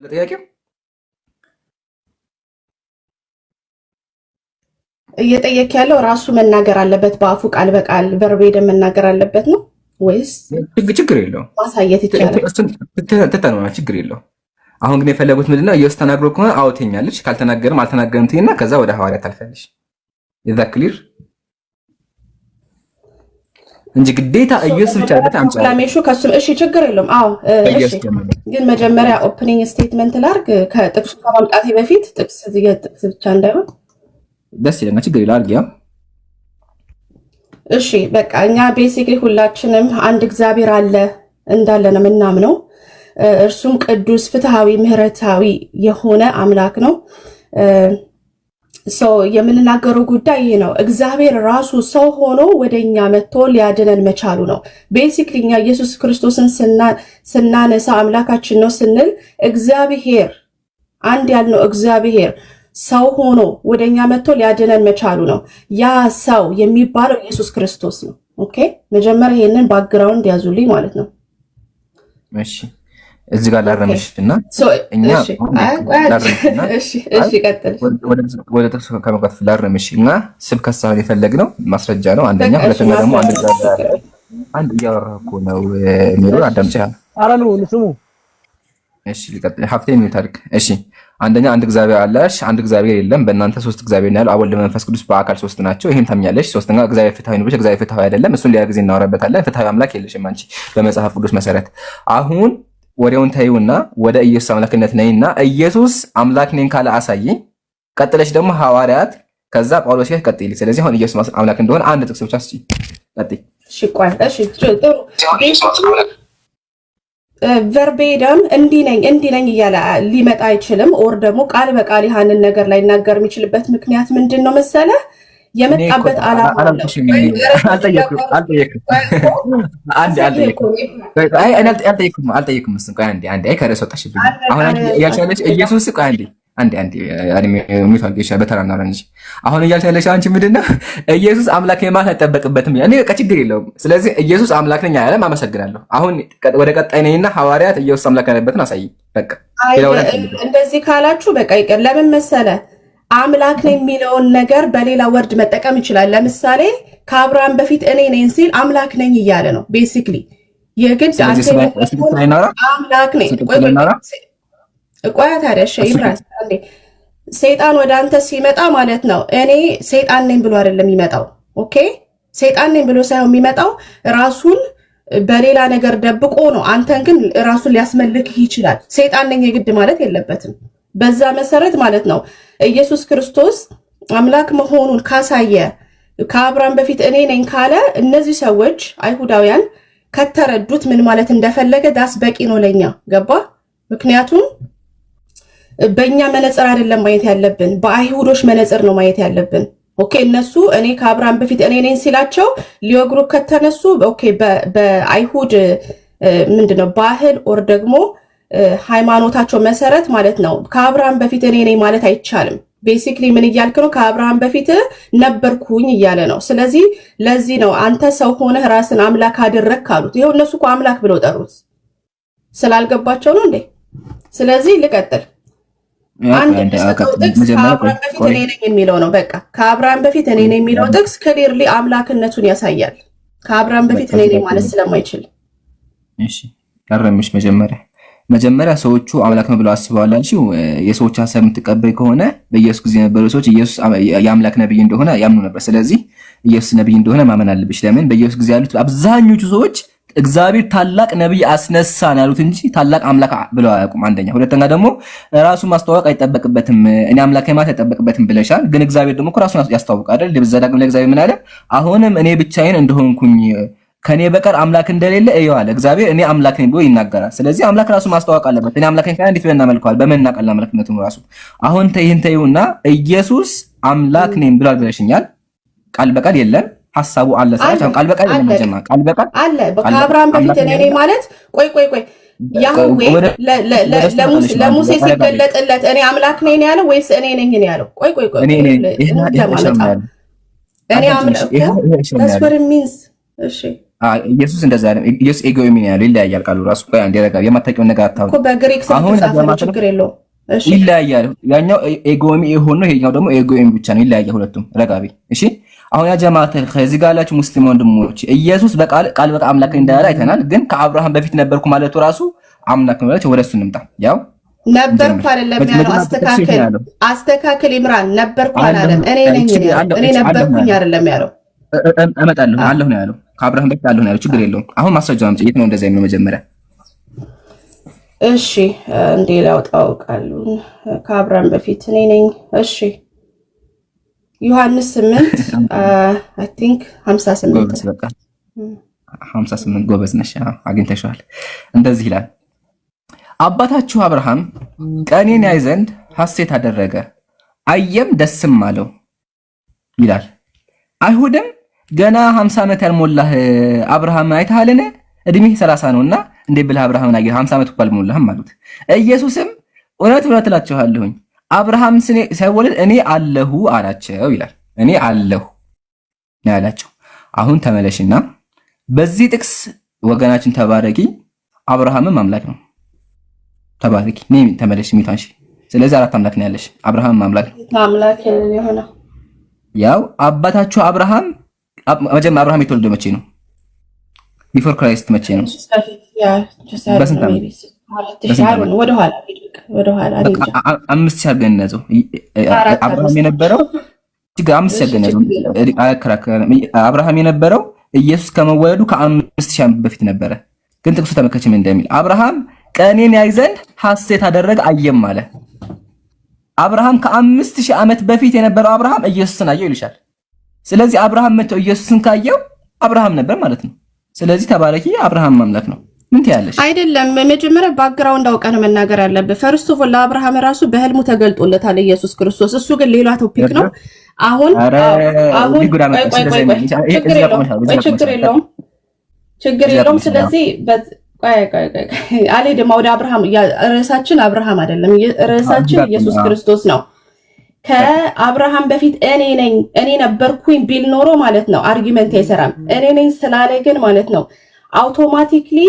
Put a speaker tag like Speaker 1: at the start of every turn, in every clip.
Speaker 1: ለጥያቄው
Speaker 2: እየጠየቅ ያለው ራሱ መናገር አለበት በአፉ ቃል በቃል ቨርቤደም መናገር አለበት ነው ወይስ
Speaker 1: ችግር የለውም
Speaker 2: ማሳየት ይችላል?
Speaker 1: ትተነዋል፣ ችግር የለውም። አሁን ግን የፈለጉት ምንድነው? ኢየሱስ ተናግሮ ከሆነ አዎ ትኛለሽ፣ ካልተናገርም አልተናገርም ትይና ከዛ ወደ ሐዋርያ ታልፈልሽ። የዛ ክሊር እንጂ ግዴታ ኢየሱስ ብቻ አለበት አምጪ
Speaker 2: ላሜሹ ከሱም እሺ፣ ችግር የለውም። አዎ እሺ፣ ግን መጀመሪያ ኦፕኒንግ ስቴትመንት ላርግ ከጥቅሱ ከማምጣቴ በፊት ጥቅስ ብቻ እንዳይሆን
Speaker 1: ደስ ይለኛል። ችግር የለውም አድርጊ።
Speaker 2: እሺ በቃ እኛ ቤሲክሊ ሁላችንም አንድ እግዚአብሔር አለ እንዳለ ነው የምናምነው። እርሱም ቅዱስ፣ ፍትሃዊ፣ ምህረታዊ የሆነ አምላክ ነው። ሰው የምንናገረው ጉዳይ ይሄ ነው። እግዚአብሔር ራሱ ሰው ሆኖ ወደኛ መጥቶ ሊያድነን መቻሉ ነው። ቤሲክሊ እኛ ኢየሱስ ክርስቶስን ስናነሳ አምላካችን ነው ስንል እግዚአብሔር አንድ ያልነው እግዚአብሔር ሰው ሆኖ ወደኛ መጥቶ ሊያድነን መቻሉ ነው። ያ ሰው የሚባለው ኢየሱስ ክርስቶስ ነው። ኦኬ መጀመሪያ ይሄንን ባክግራውንድ ያዙልኝ ማለት ነው።
Speaker 1: እሺ እዚህ ጋር ላረምሽና እኛ
Speaker 2: እሺ ቀጥል።
Speaker 1: ወደ ጥቅሱ ከመግባት ላረምሽ እና ስብከት ሳይሆን የፈለግነው ማስረጃ ነው። አንደኛ፣ ሁለተኛ ደግሞ አንድ እያወራህ እኮ ነው የሚለው አዳምጪሃል።
Speaker 3: ኧረ ነው ስሙ።
Speaker 1: እሺ ሊቀጥል ሀብቴን ታሪክ። እሺ አንደኛ አንድ እግዚአብሔር አለሽ፣ አንድ እግዚአብሔር የለም። በእናንተ ሶስት እግዚአብሔር ነው ያለው፣ አብ ወልድ መንፈስ ቅዱስ በአካል ሶስት ናቸው። ይሄን ታምኛለሽ። ሶስተኛ እግዚአብሔር ፍትሃዊ ነው ብለሽ እግዚአብሔር ፍትሃዊ አይደለም፣ እሱን ሌላ ጊዜ እናወራበታለን። ፍትሃዊ አምላክ የለሽም አንቺ በመጽሐፍ ቅዱስ መሰረት። አሁን ወዲያውን ታዩና ወደ ኢየሱስ አምላክነት ነይና ኢየሱስ አምላክ ነኝ ካለ አሳይኝ። ቀጥለሽ ደግሞ ሐዋርያት፣ ከዛ ጳውሎስ ጋር ቀጥይልኝ። ስለዚህ አሁን ኢየሱስ አምላክ እንደሆነ አንድ ጥቅስ ብቻ እስኪ ቀጥይ።
Speaker 2: እሺ ቆይ እሺ ጥሩ ቨርቤደም እንዲህ ነኝ እያለ ሊመጣ አይችልም። ኦር ደግሞ ቃል በቃል ያንን ነገር ላይ ናገር የሚችልበት ምክንያት ምንድን ነው መሰለ? የመጣበት ዓላማ
Speaker 1: አልጠየቅኩም። አንዴ ከርዕስ ወጣሽብኝ። አሁን እያልሻለች ኢየሱስ በተራ እናውራ እንጂ አሁን እያልሽ ያለሽ አንቺ ምንድን ነው? ኢየሱስ አምላክ ማለት አይጠበቅበትም። እኔ በቃ ችግር የለውም። ስለዚህ ኢየሱስ አምላክ ነኝ አላለም። አመሰግናለሁ። አሁን ወደ ቀጣይ ነኝና ሐዋርያት ኢየሱስ አምላክ ያለበትን አሳይ። በቃ
Speaker 2: እንደዚህ ካላችሁ በቃ ይቀር። ለምን መሰለ? አምላክ ነኝ የሚለውን ነገር በሌላ ወርድ መጠቀም ይችላል። ለምሳሌ ከአብርሃም በፊት እኔ ነኝ ሲል አምላክ ነኝ እያለ ነው። ቤሲክሊ የግድ አምላክ ነኝ ቆያ ታዲያ ይብራስ አንዴ ሰይጣን ወደ አንተ ሲመጣ ማለት ነው እኔ ሰይጣን ነኝ ብሎ አይደለም የሚመጣው። ኦኬ ሰይጣን ነኝ ብሎ ሳይሆን የሚመጣው ራሱን በሌላ ነገር ደብቆ ነው። አንተን ግን ራሱን ሊያስመልክህ ይችላል። ሰይጣን ነኝ የግድ ማለት የለበትም። በዛ መሰረት ማለት ነው ኢየሱስ ክርስቶስ አምላክ መሆኑን ካሳየ ከአብርሃም በፊት እኔ ነኝ ካለ እነዚህ ሰዎች አይሁዳውያን ከተረዱት ምን ማለት እንደፈለገ ዳስ በቂ ነው ለኛ ገባ። ምክንያቱም በእኛ መነጽር አይደለም ማየት ያለብን፣ በአይሁዶች መነጽር ነው ማየት ያለብን። ኦኬ እነሱ እኔ ከአብርሃም በፊት እኔ ነኝ ሲላቸው ሊወግሩ ከተነሱ ኦኬ በአይሁድ ምንድነው ባህል ኦር ደግሞ ሃይማኖታቸው መሰረት ማለት ነው ከአብርሃም በፊት እኔ ነኝ ማለት አይቻልም። ቤሲክሊ ምን እያልክ ነው? ከአብርሃም በፊት ነበርኩኝ እያለ ነው። ስለዚህ ለዚህ ነው አንተ ሰው ሆነህ ራስን አምላክ አደረግክ አሉት። ይኸው እነሱ እኮ አምላክ ብለው ጠሩት። ስላልገባቸው ነው እንዴ? ስለዚህ ልቀጥል። አንድ ጥቅስ ከአብርሃም በፊት እኔ ነኝ የሚለው ነው። በቃ ከአብርሃም በፊት እኔ ነኝ የሚለው ጥቅስ ክሊርሊ አምላክነቱን ያሳያል። ከአብርሃም በፊት እኔ ነኝ ማለት ስለማይችል
Speaker 1: እሺ አረምሽ መጀመሪያ ሰዎቹ አምላክ ነው ብለው አስበዋል አልሽው። የሰዎች ሐሳብ የምትቀበል ከሆነ በኢየሱስ ጊዜ የነበሩ ሰዎች ኢየሱስ የአምላክ ነብይ እንደሆነ ያምኑ ነበር። ስለዚህ ኢየሱስ ነብይ እንደሆነ ማመን አለብሽ። ለምን? በኢየሱስ ጊዜ ያሉት አብዛኞቹ ሰዎች እግዚአብሔር ታላቅ ነብይ አስነሳን ያሉት እንጂ ታላቅ አምላክ ብለው አያውቁም። አንደኛ። ሁለተኛ ደግሞ ራሱን ማስተዋወቅ አይጠበቅበትም። እኔ አምላክ ማለት አይጠበቅበትም ብለሻል። ግን እግዚአብሔር ደግሞ ራሱን ያስተዋውቃል አይደል? በዘዳግም ላይ እግዚአብሔር ምን አለ? አሁንም እኔ ብቻዬን እንደሆንኩኝ ከኔ በቀር አምላክ እንደሌለ እየዋለ እግዚአብሔር እኔ አምላክ ነኝ ብሎ ይናገራል። ስለዚህ አምላክ ራሱ ማስተዋወቅ አለበት። እኔ አምላክ ነኝ ካለ እንዴት ብለን እናመልከዋል? በምን እናውቃለን አምላክነቱን ራሱ? አሁን ይሄን ተይውና ኢየሱስ አምላክ ነኝ ብሏል ብለሽኛል። ቃል በቃል የለም ሐሳቡ አለ ሰዎች ቃል በቃል ለምን ቃል በቃል
Speaker 2: አለ ከአብርሃም በፊት እኔ ነኝ ማለት ቆይ ያህዌ ለሙሴ ሲገለጥለት እኔ አምላክ ነኝ ያለው ወይስ እኔ ነኝ ነው ያለው? ቆይ
Speaker 1: እኔ
Speaker 2: አምላክ that's what it means። እሺ
Speaker 1: ኢየሱስ እንደዛ አይደለም። ኢየሱስ ኤጎይሚ ነው ያለው። ይለያያል ቃሉ ራሱ ጋር አንዴ ረጋ የማታውቂውን ነገር አታውቂ
Speaker 2: እኮ በግሪክ ስለተጻፈ ችግር የለውም። እሺ
Speaker 1: ይለያያል። ያኛው ኤጎይሚ ይሆን ነው፣ ይሄኛው ደግሞ ኤጎይሚ ብቻ ነው። ይለያያል ሁለቱም። ረጋቢ እሺ። አሁን ያ ጀማዓት ከዚህ ጋር ያላችሁ ሙስሊም ወንድሞች ኢየሱስ ቃል በቃ አምላክ እንዳለ አይተናል። ግን ከአብርሃም በፊት ነበርኩ ማለቱ ራሱ አምላክ ነው ማለት ወደሱ እንምጣ። ያው ነበርኩ አይደለም ያለው። አስተካክል ኢምራን ነበርኩ አይደለም። እኔ ነበርኩኝ አይደለም ያለው። እመጣለሁ አለሁ ነው ያለው። ከአብርሃም በፊት አለሁ ነው ያለው። ችግር የለውም። አሁን ማስረጃው አምጪ። የት ነው እንደዛ የሚለው መጀመሪያ?
Speaker 2: እሺ እንዴ ላውጣው ቃሉን። ከአብርሃም በፊት እኔ ነኝ። እሺ ዮሐንስ 8 አይ ቲንክ 58
Speaker 1: በቃ 58 ጎበዝ ነሽ። አግኝተሻል። እንደዚህ ይላል አባታችሁ አብርሃም ቀኔን ያይ ዘንድ ሐሴት አደረገ፣ አየም ደስም አለው ይላል። አይሁድም ገና 50 ዓመት ያልሞላህ አብርሃም አይተሃልን? እድሜህ 30 ነውና እንዴ ብለህ አብርሃምን አየህ? 50 ዓመት እንኳን አልሞላህም አሉት። ኢየሱስም እውነት እውነት እላችኋለሁኝ አብርሃም ሳይወለድ እኔ አለሁ አላቸው ይላል። እኔ አለሁ ያላቸው። አሁን ተመለሽና በዚህ ጥቅስ ወገናችን ተባረኪ፣ አብርሃምም አምላክ ነው። ተባረኪ ነኝ ተመለሽ ሚታንሽ። ስለዚህ አራት አምላክ ነው ያለሽ። አብርሃም አምላክ
Speaker 2: የሆነ
Speaker 1: ያው አባታችሁ አብርሃም መጀመሪያ አብርሃም የተወለደው መቼ ነው? ቢፎር ክራይስት መቼ ነው? በስንት ዓመት? ወደኋላ 5000 አገነዘው አብርሃም የነበረው አምስት ያገነዘው አብርሃም የነበረው ኢየሱስ ከመወለዱ ከ5000 ዓመት በፊት ነበረ። ግን ጥቅሱ ተመከች ምን እንደሚል አብርሃም ቀኔን ያይ ዘንድ ሐሴት አደረገ አየም አለ። አብርሃም ከ5000 ዓመት በፊት የነበረው አብርሃም ኢየሱስን አየው ይልሻል። ስለዚህ አብርሃም መጥቶ ኢየሱስን ካየው አብርሃም ነበር ማለት ነው። ስለዚህ ተባረኪ አብርሃም አምላክ ነው። ምን ትያለሽ?
Speaker 2: አይደለም መጀመሪያ ባክግራውንድ አውቀን መናገር ያለብን። ፈርስት ኦፍ ኦል ለአብርሃም ራሱ በህልሙ ተገልጦለታል ኢየሱስ ክርስቶስ። እሱ ግን ሌላ ቶፒክ ነው። አሁን ችግር የለውም። ስለዚህ አልሄድም ወደ አብርሃም። ርዕሳችን አብርሃም አይደለም፣ ርዕሳችን ኢየሱስ ክርስቶስ ነው። ከአብርሃም በፊት እኔ ነበርኩኝ ቢል ኖሮ ማለት ነው አርጊመንት አይሰራም። እኔ ነኝ ስላለ ግን ማለት ነው አውቶማቲክሊ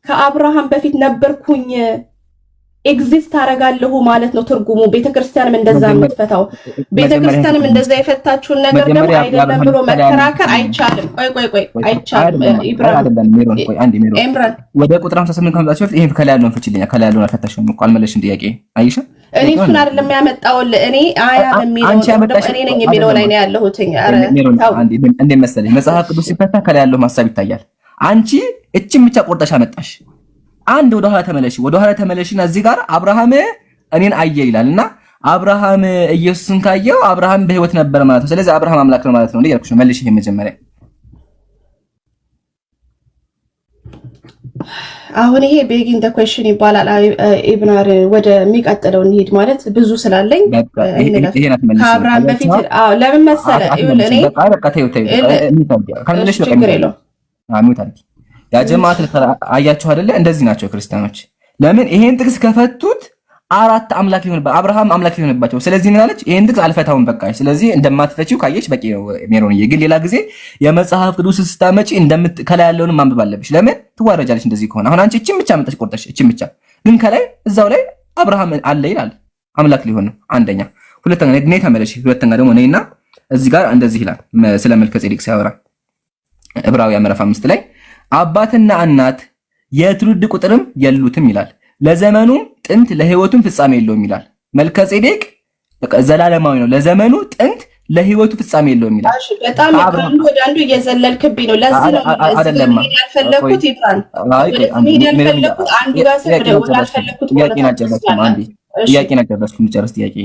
Speaker 2: ከአብርሃም በፊት ነበርኩኝ ኤግዚስት አደርጋለሁ ማለት ነው ትርጉሙ። ቤተክርስቲያንም እንደዛ የምትፈታው ቤተክርስቲያንም እንደዛ የፈታችውን ነገር ደግሞ አይደለም ብሎ መከራከር አይቻልም። ቆይ አይቻልም። ኢምራን
Speaker 1: ወደ ቁጥር 58 ከመጣችሁ በፊት ይሄን ከላይ ያለውን ፍቺልኛ። ከላይ ያለውን አልፈታሽም እኮ አልመለሽም ጥያቄ አይሻ።
Speaker 2: እኔ እሱን አይደለም ያመጣውል። እኔ አያ በሚለው እኔ ነኝ የሚለው ላይ ነው ያለሁት።
Speaker 1: እንዴ መሰለኝ መጽሐፍ ቅዱስ ሲፈታ ከላይ ያለው ሐሳብ ይታያል። አንቺ እቺን ብቻ ቆርጠሽ አመጣሽ። አንድ ወደ ኋላ ተመለሽና እዚህ ጋር አብርሃም እኔን አየ ይላልና አብርሃም ኢየሱስን ካየው አብርሃም በህይወት ነበር ማለት ነው። ስለዚህ አብርሃም አምላክ ነው ማለት ነው። እንዴ ያልኩሽ መልሽ። ይሄ መጀመሪያ
Speaker 2: አሁን ይሄ ቤጊንግ ዘ ኩዌስችን ይባላል። ኢብናር ወደ የሚቀጥለው እንሂድ ማለት ብዙ ስላለኝ ከአብርሃም በፊት ለምን መሰለ እኔ
Speaker 1: በቃ ተይው ካልመለሽ በቃ አሚውታል ያ ጀማዓት አያችሁ አይደለ? እንደዚህ ናቸው ክርስቲያኖች። ለምን ይሄን ጥቅስ ከፈቱት አራት አምላክ ይሆንባቸው አብርሃም አምላክ ይሆንባቸው። ስለዚህ ምን አለች? ይሄን ጥቅስ አልፈታውም በቃ። ስለዚህ እንደማትፈቺው ካየች በቂ ነው ሜሮንዬ። ግን ሌላ ጊዜ የመጽሐፍ ቅዱስ ስታመጪ ከላይ ያለውን ማንበብ አለብሽ። ለምን ትዋረጃለሽ እንደዚህ ከሆነ? አሁን አንቺ እቺን ብቻ መጣሽ ቆርጠሽ እቺን ብቻ፣ ግን ከላይ እዛው ላይ አብርሃም አለ ይላል አምላክ ሊሆን ነው። አንደኛ። ሁለተኛ ነይ ተመለሽ። ሁለተኛ ደግሞ ነይና እዚህ ጋር እንደዚህ ይላል ስለ መልከ ጼዴቅ ሲያወራ ዕብራውያን ምዕራፍ 5 ላይ አባትና እናት የትውልድ ቁጥርም የሉትም ይላል። ለዘመኑም ጥንት ለህይወቱም ፍጻሜ የለውም ይላል። መልከ ጼዴቅ በቃ ዘላለማዊ ነው። ለዘመኑ ጥንት ለህይወቱ ፍጻሜ የለውም ይላል።
Speaker 2: እሺ በጣም አንዱ ወደ አንዱ እየዘለልክብኝ ነው። ለዚህ ነው
Speaker 1: አይደለም
Speaker 2: ያልፈለኩት ይባል ያልፈለኩት አንዱ ጋር ወደ ያልፈለኩት
Speaker 1: ጥያቄ ነገርኩኝ። ጨርስ ጥያቄ።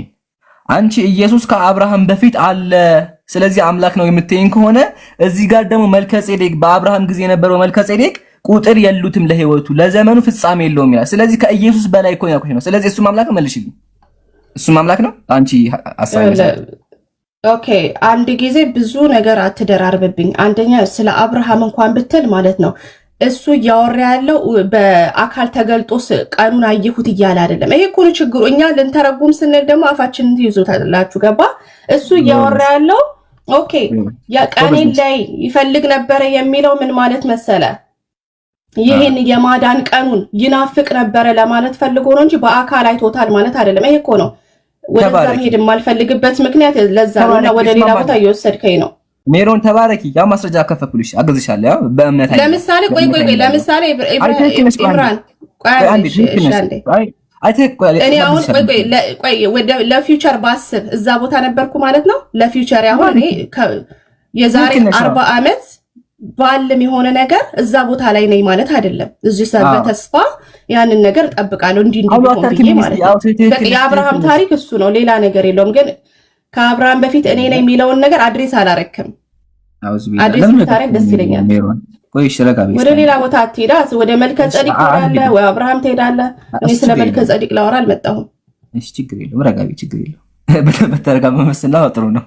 Speaker 1: አንቺ ኢየሱስ ከአብርሃም በፊት አለ ስለዚህ አምላክ ነው የምትይኝ ከሆነ እዚህ ጋር ደግሞ መልከ ጼዴቅ በአብርሃም ጊዜ የነበረው መልከ ጼዴቅ ቁጥር የሉትም ለህይወቱ ለዘመኑ ፍጻሜ የለውም ይላል። ስለዚህ ከኢየሱስ በላይ እኮ ነው። ስለዚህ እሱ አምላክ ነው። መልሽልኝ። እሱ አምላክ ነው። አንቺ አሳይለሽ
Speaker 2: ኦኬ። አንድ ጊዜ ብዙ ነገር አትደራርብብኝ። አንደኛ ስለ አብርሃም እንኳን ብትል ማለት ነው እሱ እያወራ ያለው በአካል ተገልጦ ቀኑን አየሁት እያለ አይደለም። ይሄ እኮ ነው ችግሩ። እኛ ልንተረጉም ስንል ደግሞ አፋችንን ትይዙታላችሁ። ገባ? እሱ እያወራ ያለው ኦኬ የቀኔን ላይ ይፈልግ ነበረ የሚለው ምን ማለት መሰለ? ይህን የማዳን ቀኑን ይናፍቅ ነበረ ለማለት ፈልጎ ነው እንጂ በአካል አይቶታል ማለት አይደለም። ይሄ እኮ ነው ወደዛ መሄድ የማልፈልግበት ምክንያት ለዛ ነው። ወደ ሌላ ቦታ እየወሰድከኝ ነው።
Speaker 1: ሜሮን ተባረኪ። ያ ማስረጃ ከፈኩልሽ አገዝሻለሁ። ያው በእምነት
Speaker 2: ለምሳሌ ለምሳሌ ኢምራን እኔ አሁን ለፊውቸር ባስብ እዛ ቦታ ነበርኩ ማለት ነው። ለፊውቸር አሁን እኔ የዛሬ 40 ዓመት ባልም የሆነ ነገር እዛ ቦታ ላይ ነኝ ማለት አይደለም። እዚህ በተስፋ ያንን ነገር እጠብቃለሁ እንዲህ ማለት ነው። የአብርሃም ታሪክ እሱ ነው፣ ሌላ ነገር የለውም። ግን ከአብርሃም በፊት እኔ ነኝ የሚለውን ነገር አድሬስ አላረክም። አድሬስ ታሪክ ደስ ይለኛል። ወደ ሌላ ቦታ አትሄዳ፣ ወደ መልከ ጸዲቅ ትሄዳለህ ወይ አብርሃም ትሄዳለህ። እኔ ስለ መልከ ጸዲቅ ላወራ አልመጣሁም።
Speaker 1: እሺ ችግር የለውም፣ ረጋቢ ችግር የለውም። በተረጋ መመስልና ጥሩ ነው።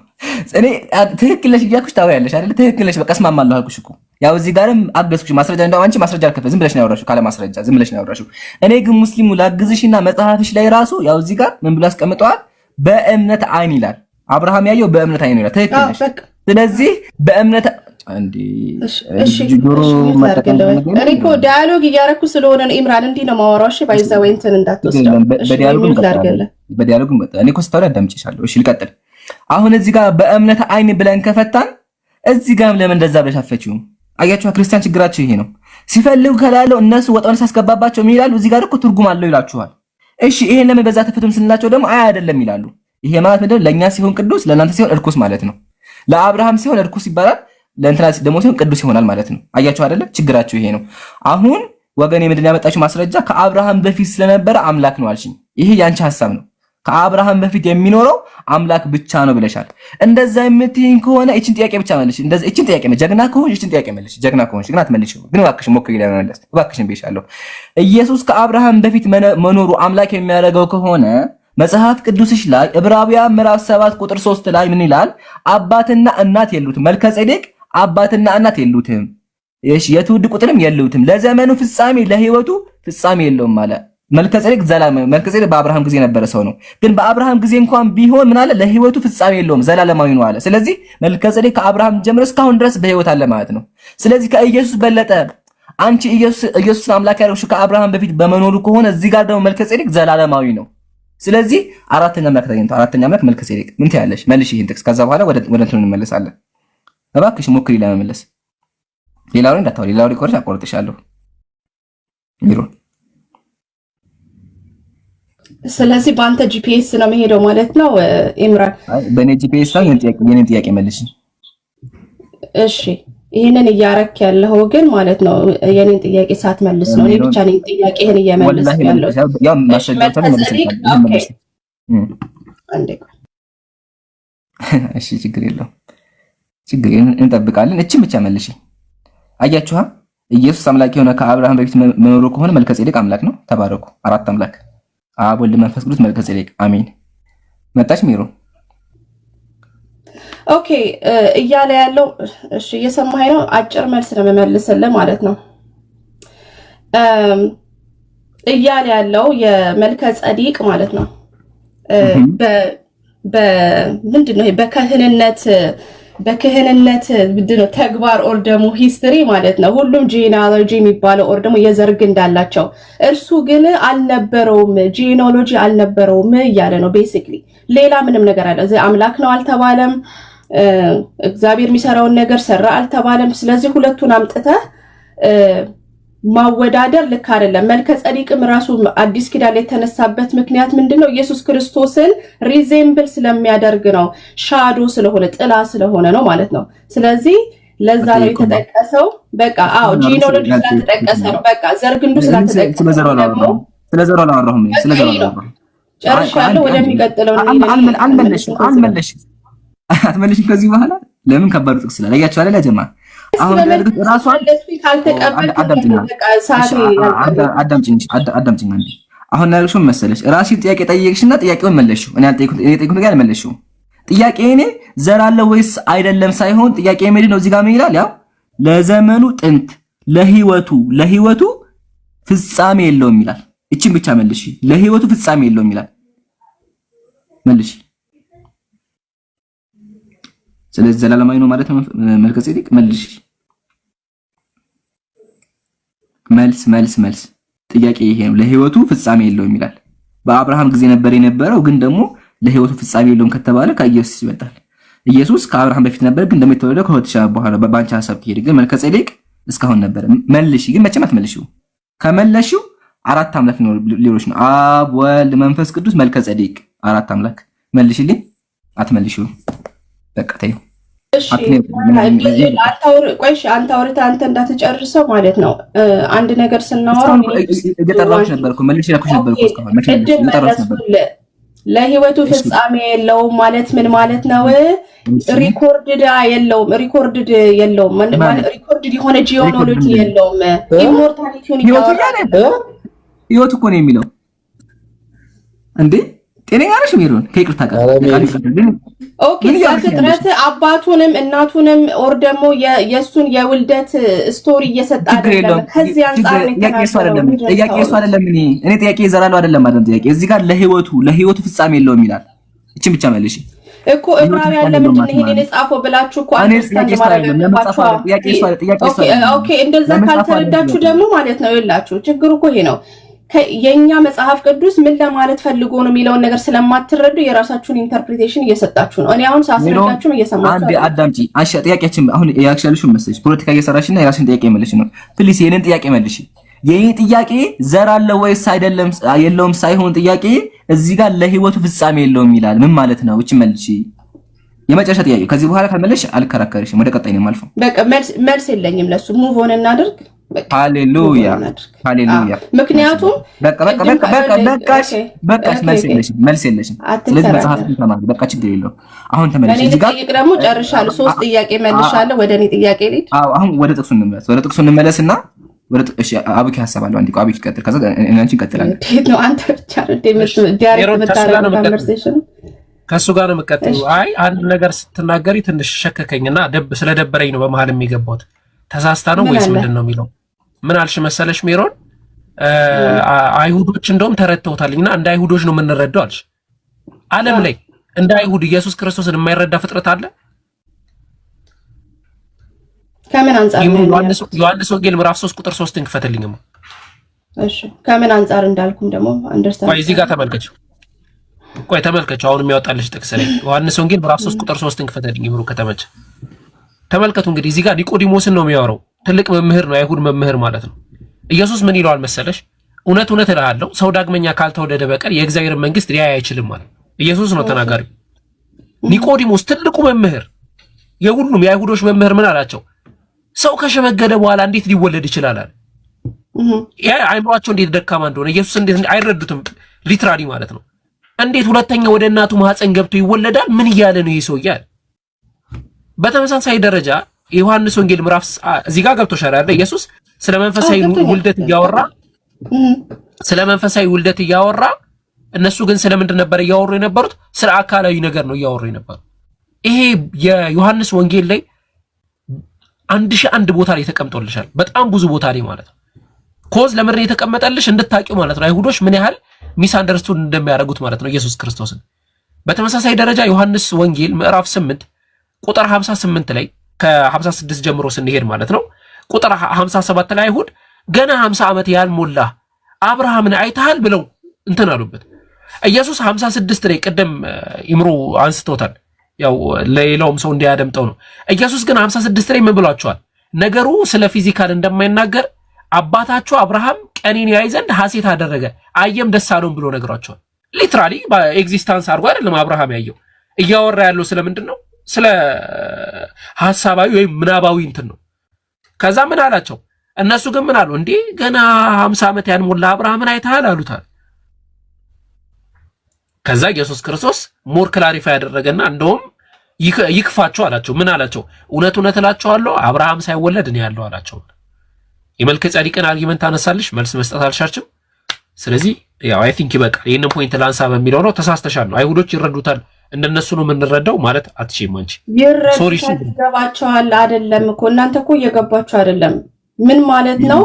Speaker 1: እኔ ትክክል ነሽ እያልኩሽ ታወሪያለሽ አይደል? ትክክል ነሽ፣ በቃ እስማማለሁ አልኩሽ እኮ። ያው እዚህ ጋርም አገዝኩሽ። ማስረጃ እንደው አንቺ ማስረጃ አልከፈ ዝም ብለሽ ነው ያወራሽው፣ ካለ ማስረጃ ዝም ብለሽ ነው ያወራሽው። እኔ ግን ሙስሊሙ ላግዝሽና መጽሐፍሽ ላይ ራሱ ያው እዚህ ጋር ምን ብሎ አስቀምጠዋል? በእምነት አይን ይላል። አብርሃም ያየው በእምነት አይን ይላል። ትክክል ነሽ። ስለዚህ በእምነት አንዲ ጆሮ
Speaker 2: እኔ እኮ ዳያሎግ እያደረኩ ስለሆነ ነው ኢምራን፣ እንዲህ ነው የማወራው። እሺ ባይዘው እንትን እንዳትወስደው።
Speaker 1: በዲያሎግ እኔ እኮ ስታወሪ አዳምጪሻለሁ። እሺ ልቀጥል። አሁን እዚህ ጋር በእምነት አይን ብለን ከፈታን እዚህ ጋር ለምን እንደዛ ብለሽ አፈቺው? አያችሁ ክርስቲያን ችግራቸው ይሄ ነው። ሲፈልጉ ከላለው እነሱ ወጣውን ሲያስገባባቸው ምን ይላሉ? እዚህ ጋር እኮ ትርጉም አለው ይላችኋል። እሺ ይሄን ለምን በዛ ተፈቱም ስንላቸው ደግሞ አይ አይደለም ይላሉ። ይሄ ማለት ምንድነው? ለኛ ሲሆን ቅዱስ ለእናንተ ሲሆን እርኩስ ማለት ነው። ለአብርሃም ሲሆን እርኩስ ይባላል፣ ለእንትና ደግሞ ሲሆን ቅዱስ ይሆናል ማለት ነው። አያችሁ አይደለ? ችግራችሁ ይሄ ነው። አሁን ወገኔ ምንድን ያመጣችሁ ማስረጃ ከአብርሃም በፊት ስለነበረ አምላክ ነው አልሽኝ። ይሄ ያንቺ ሐሳብ ነው። ከአብርሃም በፊት የሚኖረው አምላክ ብቻ ነው ብለሻል። እንደዛ የምትይኝ ከሆነ እቺን ጥያቄ ብቻ መልሽ። እንደዛ እቺን ጥያቄ ጀግና ከሆንሽ እቺን ጥያቄ መልሽ። ጀግና ከሆንሽ ግን አትመልሺው። ግን እባክሽን ሞክሪ ለመመለስ እባክሽን ብዬሻለሁ። ኢየሱስ ከአብርሃም በፊት መኖሩ አምላክ የሚያደርገው ከሆነ መጽሐፍ ቅዱስሽ ላይ ዕብራውያን ምዕራፍ 7 ቁጥር 3 ላይ ምን ይላል? አባትና እናት የሉትም። መልከጼዴቅ አባትና እናት የሉትም። እሺ የትውልድ ቁጥርም የሉትም። ለዘመኑ ፍጻሜ ለህይወቱ ፍጻሜ የለውም ማለት መልከጼዴቅ መልከጼዴቅ በአብርሃም ጊዜ የነበረ ሰው ነው። ግን በአብርሃም ጊዜ እንኳን ቢሆን ምን አለ? ለህይወቱ ፍጻሜ የለውም፣ ዘላለማዊ ነው አለ። ስለዚህ መልከጼዴቅ ከአብርሃም ጀምሮ እስካሁን ድረስ በህይወት አለ ማለት ነው። ስለዚህ ከኢየሱስ በለጠ አንቺ ኢየሱስን አምላክ ያደረግሽው ከአብርሃም በፊት በመኖሩ ከሆነ እዚህ ጋር ደግሞ መልከጼዴቅ ዘላለማዊ ነው። ስለዚህ አራተኛ አምላክ ተገኝቷል። አራተኛ አምላክ መልከጼዴቅ ምን ትያለሽ? መልሽ ይሄን ጥቅስ። ከዛ በኋላ ወደ እንትኑ እንመለሳለን። እባክሽ ሞክሪ ለመመለስ። ሌላው እንዳታወሪ፣ ሌላው ሪኮርድ አቆርጥሻለሁ ሚሮ።
Speaker 2: ስለዚህ በአንተ ጂፒኤስ ነው መሄደው ማለት ነው ኢምራን?
Speaker 1: በእኔ ጂፒኤስ ነው የኔን ጥያቄ መልሽ።
Speaker 2: እሺ ይሄንን እያረክ ያለው ግን ማለት ነው የኔን ጥያቄ ሳትመልስ ነው። እኔ ብቻ ነኝ ጥያቄህን እየመለስኩ ያለው።
Speaker 1: ያው ማስረጃው ተመልሰሽ። እሺ ችግር የለውም ችግር እንጠብቃለን። እቺን ብቻ መልሽ። አያችኋ ኢየሱስ አምላክ የሆነ ከአብርሃም በፊት መኖሩ ከሆነ መልከጼዴቅ አምላክ ነው። ተባረኩ። አራት አምላክ አብ ወልድ መንፈስ ቅዱስ መልከጼዴቅ አሜን። መጣች ሚሮ።
Speaker 2: ኦኬ እያለ ያለው እሺ እየሰማኸኝ ነው? አጭር መልስ ነው የምመልስልህ ማለት ነው። እያለ ያለው የመልከጼዴቅ ማለት ነው በምንድን ነው በክህንነት ምንድነው ተግባር ኦር ደግሞ ሂስትሪ ማለት ነው። ሁሉም ጂኒኦሎጂ የሚባለው ኦር ደግሞ የዘር ግንድ እንዳላቸው፣ እርሱ ግን አልነበረውም፣ ጂኒኦሎጂ አልነበረውም እያለ ነው። ቤሲክሊ ሌላ ምንም ነገር አለ እዚህ አምላክ ነው አልተባለም። እግዚአብሔር የሚሰራውን ነገር ሰራ አልተባለም። ስለዚህ ሁለቱን አምጥተህ ማወዳደር ልክ አይደለም። መልከጼዴቅም ራሱ አዲስ ኪዳን የተነሳበት ምክንያት ምንድነው? ኢየሱስ ክርስቶስን ሪዜምብል ስለሚያደርግ ነው። ሻዶ ስለሆነ ጥላ ስለሆነ ነው ማለት ነው። ስለዚህ ለዛ ነው የተጠቀሰው። በቃ አዎ ጂኒኦሎጂ ስለተጠቀሰ ነው። በቃ ዘር ግንዱ ስለተጠቀሰ ነው።
Speaker 1: ስለዘሩ አላወራሁም። ስለዘሩ
Speaker 2: ጨርሻለሁ። ወደሚቀጥለው
Speaker 1: አትመልሽም ከዚህ በኋላ ለምን? ከባድ ጥቅስ ስላለ አያችሁ አይደል ጀማ። አሁን ያልኩት ራሷን አዳምጪኝ አንዴ። አሁን ያልኩሽው መሰለሽ ራስሽ ጥያቄ ጠየቅሽና ጥያቄውን መለስሽው። እኔ ጠየቅኩት ነገር አልመለስሽውም። ጥያቄ እኔ ዘር አለ ወይስ አይደለም ሳይሆን ጥያቄ ምንድን ነው? እዚህ ጋር ምን ይላል? ያው ለዘመኑ ጥንት ለህይወቱ ፍጻሜ የለውም ይላል። እቺን ብቻ መልሽ። ለህይወቱ ፍጻሜ የለውም ይላል። መልሽ። ስለዚህ ዘላለማዊ ነው ማለት ነው መልከጼዴቅ። መልስ ጥያቄ ይሄ ነው። ለህይወቱ ፍጻሜ የለውም ይላል። በአብርሃም ጊዜ ነበር የነበረው፣ ግን ደግሞ ለህይወቱ ፍጻሜ የለውም ከተባለ ከኢየሱስ ይበልጣል። ኢየሱስ ከአብርሃም በፊት ነበር፣ ግን ደግሞ የተወለደው ከ2000 በኋላ። በአንቺ ሐሳብ ከሄደ ግን መልከጼዴቅ እስካሁን ነበር። መልሺ፣ ግን መቼም አትመልሺው። ከመለሺው አራት አምላክ ነው ሌሎች ነው፣ አብ ወልድ መንፈስ ቅዱስ፣ መልከጼዴቅ አራት አምላክ። መልሽልኝ። አትመልሺው። በቃ ተይው።
Speaker 2: እሺ አንተ አውርተህ አንተ እንዳትጨርሰው ማለት ነው። አንድ ነገር ስናወራ
Speaker 1: እየጠራሁሽ ነበርኩ፣ መልሼ ያልኩሽ ነበርኩ። እስካሁን
Speaker 2: ለህይወቱ ፍጻሜ የለውም ማለት ምን ማለት ነው? ሪኮርድድ የለውም ማለት ሪኮርድድ የሆነ ጂኦኖሎጂ የለውም። ኢሞርታሊቲውን
Speaker 1: ህይወቱ እኮ ነው የሚለው እንዴ። ጤነኛ ነሽ ሜሮን? ከይቅርታ ጋር
Speaker 2: ኦኬ። ፍጥረት አባቱንም እናቱንም ኦር ደግሞ የሱን የውልደት ስቶሪ እየሰጠ አይደለም። ከዚህ አንፃር ነው
Speaker 1: ጥያቄ እሱ አይደለም። እኔ ጥያቄ ይዘራለው አይደለም ማለት ጥያቄ እዚህ ጋር ለህይወቱ ፍጻሜ የለውም ይላል። እቺን ብቻ መልሺ እኮ
Speaker 2: ዕብራውያን ለምንድን ነው ይሄን የጻፈው ብላችሁ እኮ አንደርስታንድ ማድረግ ኦኬ። እንደዛ ካልተረዳችሁ ደግሞ ማለት ነው ይላችሁ ችግሩ እኮ ይሄ ነው። የኛ መጽሐፍ ቅዱስ ምን ለማለት ፈልጎ ነው የሚለውን ነገር ስለማትረዱ የራሳችሁን ኢንተርፕሪቴሽን እየሰጣችሁ ነው። እኔ አሁን ሳስረዳችሁም እየሰማችሁ
Speaker 1: አንዴ አዳምጪ። ጥያቄያችን አሁን ያክሻልሽ መሰለሽ ፖለቲካ እየሰራሽና የራስሽን ጥያቄ መልሽ ነው። ፕሊስ የኔን ጥያቄ መልሽ። የኔ ጥያቄ ዘር አለ ወይስ አይደለም የለውም ሳይሆን ጥያቄ እዚህ ጋር ለህይወቱ ፍጻሜ የለውም ይላል። ምን ማለት ነው? እቺ መልሽ። የመጨረሻ ጥያቄ። ከዚህ በኋላ ካልመለሽ አልከራከርሽም። ወደ ቀጣይ ነው የማልፈው።
Speaker 2: በቃ መልስ የለኝም ለሱ። ሙቭ ኦን እናድርግ።
Speaker 1: ሃሌሉያ። ምክንያቱም በቃሽ መልስ የለሽም። ስለዚህ መጽሐፍ ተማሪ በቃ ችግር የለውም። አሁን ተመለሽ። እዚህ ጋር
Speaker 2: ደግሞ ጨርሻለሁ። 3 ጥያቄ መልሻለሁ። ወደ እኔ ጥያቄ ልሂድ።
Speaker 1: አሁን ወደ ጥቅሱ እንመለስና እሺ አብኪ ሐሳብ አለው። አንዴ አብኪ ቀጥል። ከዛ እናንቺ እንቀጥላለን።
Speaker 2: ነው አንተ ብቻ ዲያሬክት መታረቅ ኮንቨርሴሽን
Speaker 3: ከሱ ጋር ነው የምትቀጥለው። አይ አንድ ነገር ስትናገሪ ትንሽ ሸከከኝና ስለደበረኝ ነው በመሃል የሚገባው። ተሳስታ ነው ወይስ ምንድን ነው የሚለው? ምን አልሽ መሰለሽ ሜሮን? አይሁዶች እንደውም ተረድተውታልና እንደ አይሁዶች ነው የምንረዳው አልሽ። ዓለም ላይ እንደ አይሁድ ኢየሱስ ክርስቶስን የማይረዳ ፍጥረት አለ?
Speaker 2: ከምን አንፃር ነው?
Speaker 3: ዮሐንስ ወንጌል ምዕራፍ 3 ቁጥር 3 እንክፈትልኝማ።
Speaker 2: እሺ ከምን አንፃር እንዳልኩም ደግሞ አንደርስታንድ።
Speaker 3: ቆይ እዚህ ጋር ተመልከችው። አሁን የሚያወጣልሽ ጥቅስ ላይ ዮሐንስ ወንጌል ምዕራፍ 3 ቁጥር 3 እንክፈትልኝ ብሩ ከተመቸ ተመልከቱ። እንግዲህ እዚህ ጋር ኒቆዲሞስን ነው የሚያወራው። ትልቅ መምህር ነው፣ አይሁድ መምህር ማለት ነው። ኢየሱስ ምን ይለዋል መሰለሽ? እውነት እልሃለሁ ሰው ዳግመኛ ካልተወለደ በቀር የእግዚአብሔር መንግስት ሊያይ አይችልም ማለት ኢየሱስ ነው ተናጋሪው። ኒቆዲሞስ ትልቁ መምህር፣ የሁሉም የአይሁዶች መምህር ምን አላቸው? ሰው ከሸመገለ በኋላ እንዴት ሊወለድ ይችላል አለ። ያ አይምሯቸው እንዴት ደካማ እንደሆነ ኢየሱስ እንዴት አይረዱትም። ሊትራሊ ማለት ነው። እንዴት ሁለተኛ ወደ እናቱ ማህፀን ገብቶ ይወለዳል? ምን እያለ ነው ይሄ ሰው እያለ። በተመሳሳይ ደረጃ ዮሐንስ ወንጌል ምዕራፍ እዚህ ጋር ገብቶሻል አይደል? ኢየሱስ ስለ መንፈሳዊ ውልደት እያወራ እነሱ ግን ስለምንድን ነበር እያወሩ የነበሩት? ስለ አካላዊ ነገር ነው እያወሩ የነበሩት። ይሄ የዮሐንስ ወንጌል ላይ 1001 ቦታ ላይ ተቀምጦልሻል። በጣም ብዙ ቦታ ላይ ማለት ነው። ኮዝ ለምንድን የተቀመጠልሽ እንድታቂው ማለት ነው። አይሁዶች ምን ያህል ሚስ አንደርስቱድ እንደሚያደርጉት ማለት ነው ኢየሱስ ክርስቶስን። በተመሳሳይ ደረጃ ዮሐንስ ወንጌል ምዕራፍ 8 ቁጥር 58 ላይ ከ56 ጀምሮ ስንሄድ ማለት ነው ቁጥር 57 ላይ አይሁድ ገና 50 ዓመት ያልሞላ አብርሃምን አይተሃል ብለው እንትን አሉበት። ኢየሱስ 56 ላይ ቀደም ይምሩ አንስቶታል። ያው ለሌላውም ሰው እንዲያደምጠው ነው። ኢየሱስ ግን 56 ላይ ምን ብሏቸዋል? ነገሩ ስለ ፊዚካል እንደማይናገር አባታችሁ አብርሃም ቀኔን ያይ ዘንድ ሐሴት አደረገ አየም ደስ አለውም ብሎ ነግሯቸዋል። ሊትራሊ በኤግዚስተንስ አድርጎ አይደለም አብርሃም ያየው። እያወራ ያለው ስለምንድን ነው? ስለ ሐሳባዊ ወይም ምናባዊ እንትን ነው። ከዛ ምን አላቸው? እነሱ ግን ምን አሉ? እንዴ ገና 50 ዓመት ያልሞላ አብርሃምን አይተሃል አሉታል። ከዛ ኢየሱስ ክርስቶስ ሞር ክላሪፋይ ያደረገና እንደውም ይክፋቸው አላቸው። ምን አላቸው? እውነት እውነት እላቸዋለሁ አብርሃም ሳይወለድ እኔ ያለው አላቸው። የመልከ ጸዲቅን አርጊመንት አነሳልሽ፣ መልስ መስጠት አልሻችም። ስለዚህ ያው አይ ቲንክ ይበቃል። ይሄንን ፖይንት ላንሳ በሚለው ነው። ተሳስተሻል ነው። አይሁዶች ይረዱታል፣ እንደነሱ ነው የምንረዳው ማለት አትችይም አንቺ። ሶሪ
Speaker 2: ይገባቸዋል አይደለም እኮ እናንተ እኮ እየገባችሁ አይደለም። ምን ማለት ነው?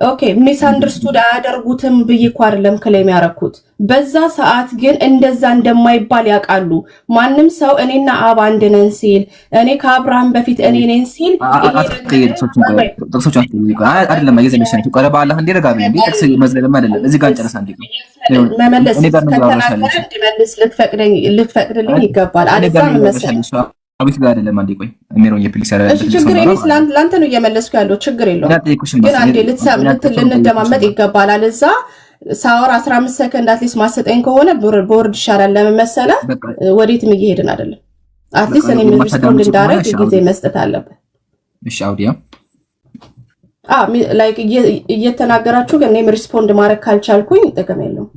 Speaker 2: ኦኬ ሚስ አንደርስቱድ አያደርጉትም ብዬ እኮ አይደለም ክሌም ያደረኩት። በዛ ሰዓት ግን እንደዛ እንደማይባል ያውቃሉ። ማንም ሰው እኔና አብ አንድ ነን ሲል እኔ ከአብርሃም በፊት እኔ ነኝ ሲል
Speaker 1: ጥቅሶች አይደለም እየዘለሻችሁ ቀረ በአላህ እንዲረጋብ እንዴ ጥቅስ መዝለለም አይደለም። እዚህ ጋር ጨረሳ እንዴ
Speaker 2: መመለስ እንዲመልስ ልትፈቅድልኝ ይገባል። አለዛ መመለስ
Speaker 1: አቤት ጋር አይደለም። አንዴ ቆይ አሜሮን የፕሊስ ያለ
Speaker 2: እሺ፣ ችግር የለም። ላንተ ነው እየመለስኩ ያለው ችግር የለውም። ግን አንዴ ልንደማመጥ ይገባል። አለዛ ሳወር 15 ሰከንድ አትሊስት ማሰጠኝ ከሆነ ቦርድ ይሻላል። ለምን መሰለህ ወዴትም እየሄድን አይደለም። አትሊስት እኔ ምን ሪስፖንድ እንዳደረግ ጊዜ መስጠት አለበት።
Speaker 1: እሺ አውዲያ
Speaker 2: ላይክ እየተናገራችሁ ግን እኔም ሪስፖንድ ማድረግ ካልቻልኩኝ ጥቅም የለውም።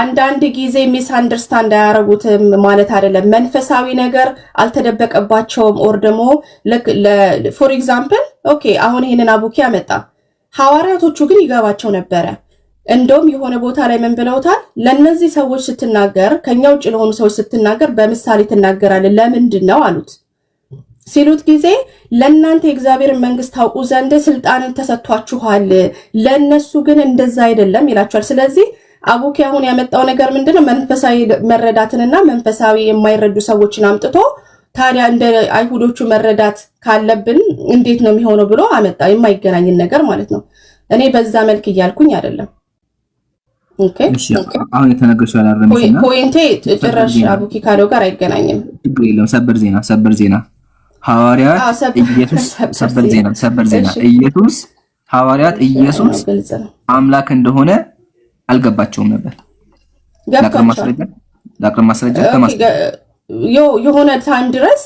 Speaker 2: አንዳንድ ጊዜ ሚስ አንደርስታንድ አያረጉትም ማለት አይደለም። መንፈሳዊ ነገር አልተደበቀባቸውም። ኦር ደግሞ ፎር ኤግዛምፕል ኦኬ አሁን ይሄንን አቡኪ ያመጣ ሐዋርያቶቹ ግን ይገባቸው ነበረ። እንደውም የሆነ ቦታ ላይ ምን ብለውታል? ለነዚህ ሰዎች ስትናገር ከኛ ውጭ ለሆኑ ሰዎች ስትናገር በምሳሌ ትናገራለህ ለምንድን ነው አሉት። ሲሉት ጊዜ ለእናንተ የእግዚአብሔርን መንግስት ታውቁ ዘንድ ስልጣንን ተሰጥቷችኋል፣ ለነሱ ግን እንደዛ አይደለም ይላቸዋል። ስለዚህ አቡኪ አሁን ያመጣው ነገር ምንድነው? መንፈሳዊ መረዳትንና መንፈሳዊ የማይረዱ ሰዎችን አምጥቶ ታዲያ እንደ አይሁዶቹ መረዳት ካለብን እንዴት ነው የሚሆነው ብሎ አመጣ። የማይገናኝን ነገር ማለት ነው። እኔ በዛ መልክ እያልኩኝ አይደለም። ኦኬ
Speaker 1: አሁን የተነገረው ያላረምሽና
Speaker 2: ፖይንቴ ጭራሽ አቡኪ ካለው ጋር አይገናኝም።
Speaker 1: ችግር የለም። ሰበር ዜና ሐዋርያት ኢየሱስ ሰበር ዜና ኢየሱስ ሐዋርያት ኢየሱስ አምላክ እንደሆነ አልገባቸውም ነበር። ላቅርብ ማስረጃ
Speaker 2: የሆነ ታይም ድረስ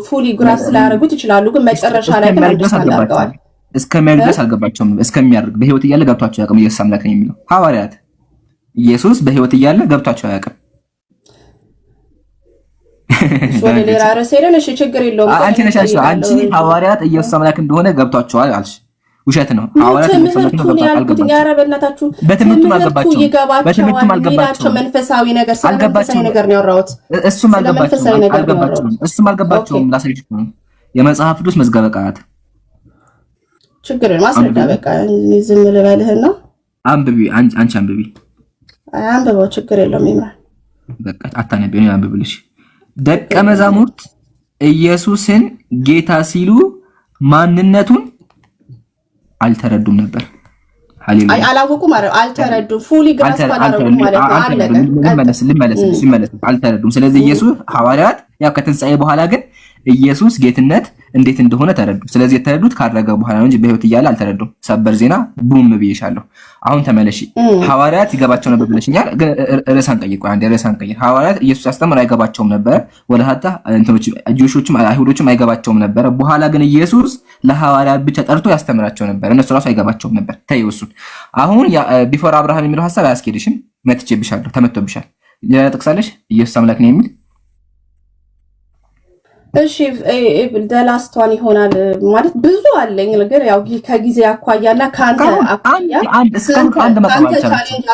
Speaker 2: ፉሊ ግራስፕ ላያደርጉት ይችላሉ፣ ግን መጨረሻ ላይ ግን አድርገዋል።
Speaker 1: እስከሚያድርስ አልገባቸውም። እስከሚያድርግ በህይወት እያለ ገብቷቸው ያውቅም ኢየሱስ አምላክ ነው የሚለው ሐዋርያት ኢየሱስ በህይወት እያለ ገብቷቸው አያውቅም።
Speaker 2: ወደ ሌላ ርዕስ ሄደን እሺ ችግር የለውም።
Speaker 1: አንቺ ሐዋርያት ኢየሱስ አምላክ እንደሆነ ገብቷቸዋል አልሽ። ውሸት ነው። ሐዋርያት ኢየሱስ አምላክ እንደሆነ አልገባቸውም። በትምህርቱም አልገባቸውም።
Speaker 2: መንፈሳዊ ነገር ነው ያወራሁት።
Speaker 1: እሱም አልገባቸውም። ላሳይሽ ነው የመጽሐፍ ቅዱስ መዝገበ ቃላት
Speaker 2: ችግር ነው። ማስረዳ በቃ ዝም ልበልህና
Speaker 1: አንብቢ። አንቺ አንብቢ።
Speaker 2: አንብበው ችግር የለውም። ይምራል
Speaker 1: በቃ አታነቢ ነው አንብብልሽ። ደቀ መዛሙርት ኢየሱስን ጌታ ሲሉ ማንነቱን አልተረዱም ነበር። ሃሌሉያ አላወቁም ማለት አልተረዱም። ፉሊ ግራስ አላደረጉም ማለት ነው። አልተረዱም። ስለዚህ ኢየሱስ ሐዋርያት ያው ከትንሣኤ በኋላ ግን ኢየሱስ ጌትነት እንዴት እንደሆነ ተረዱ። ስለዚህ የተረዱት ካረገ በኋላ ነው እንጂ በህይወት እያለ አልተረዱም። ሰበር ዜና ቡም ብዬሻለሁ። አሁን ተመለሺ። ሐዋርያት ይገባቸው ነበር ብለሽኛል። ግን ርዕሳን ቀይር። አንዴ ርዕሳን ቀይር። ሐዋርያት ኢየሱስ ያስተምር አይገባቸውም ነበር። ወደ ሀታ እንትኖች ጆሾችም አይሁዶችም አይገባቸውም ነበር። በኋላ ግን ኢየሱስ ለሐዋርያት ብቻ ጠርቶ ያስተምራቸው ነበር። እነሱ ራሱ አይገባቸውም ነበር። ተይው እሱን። አሁን ቢፎር አብርሃም የሚለው ሐሳብ አያስኬድሽም። መትቼብሻለሁ። ተመቶብሻል። ሌላ ጥቅሳለሽ ኢየሱስ አምላክ ነው የሚል
Speaker 2: እሺ ደላስቷን ይሆናል ማለት ብዙ አለኝ። ነገር ያው ከጊዜ አኳያና ካንተ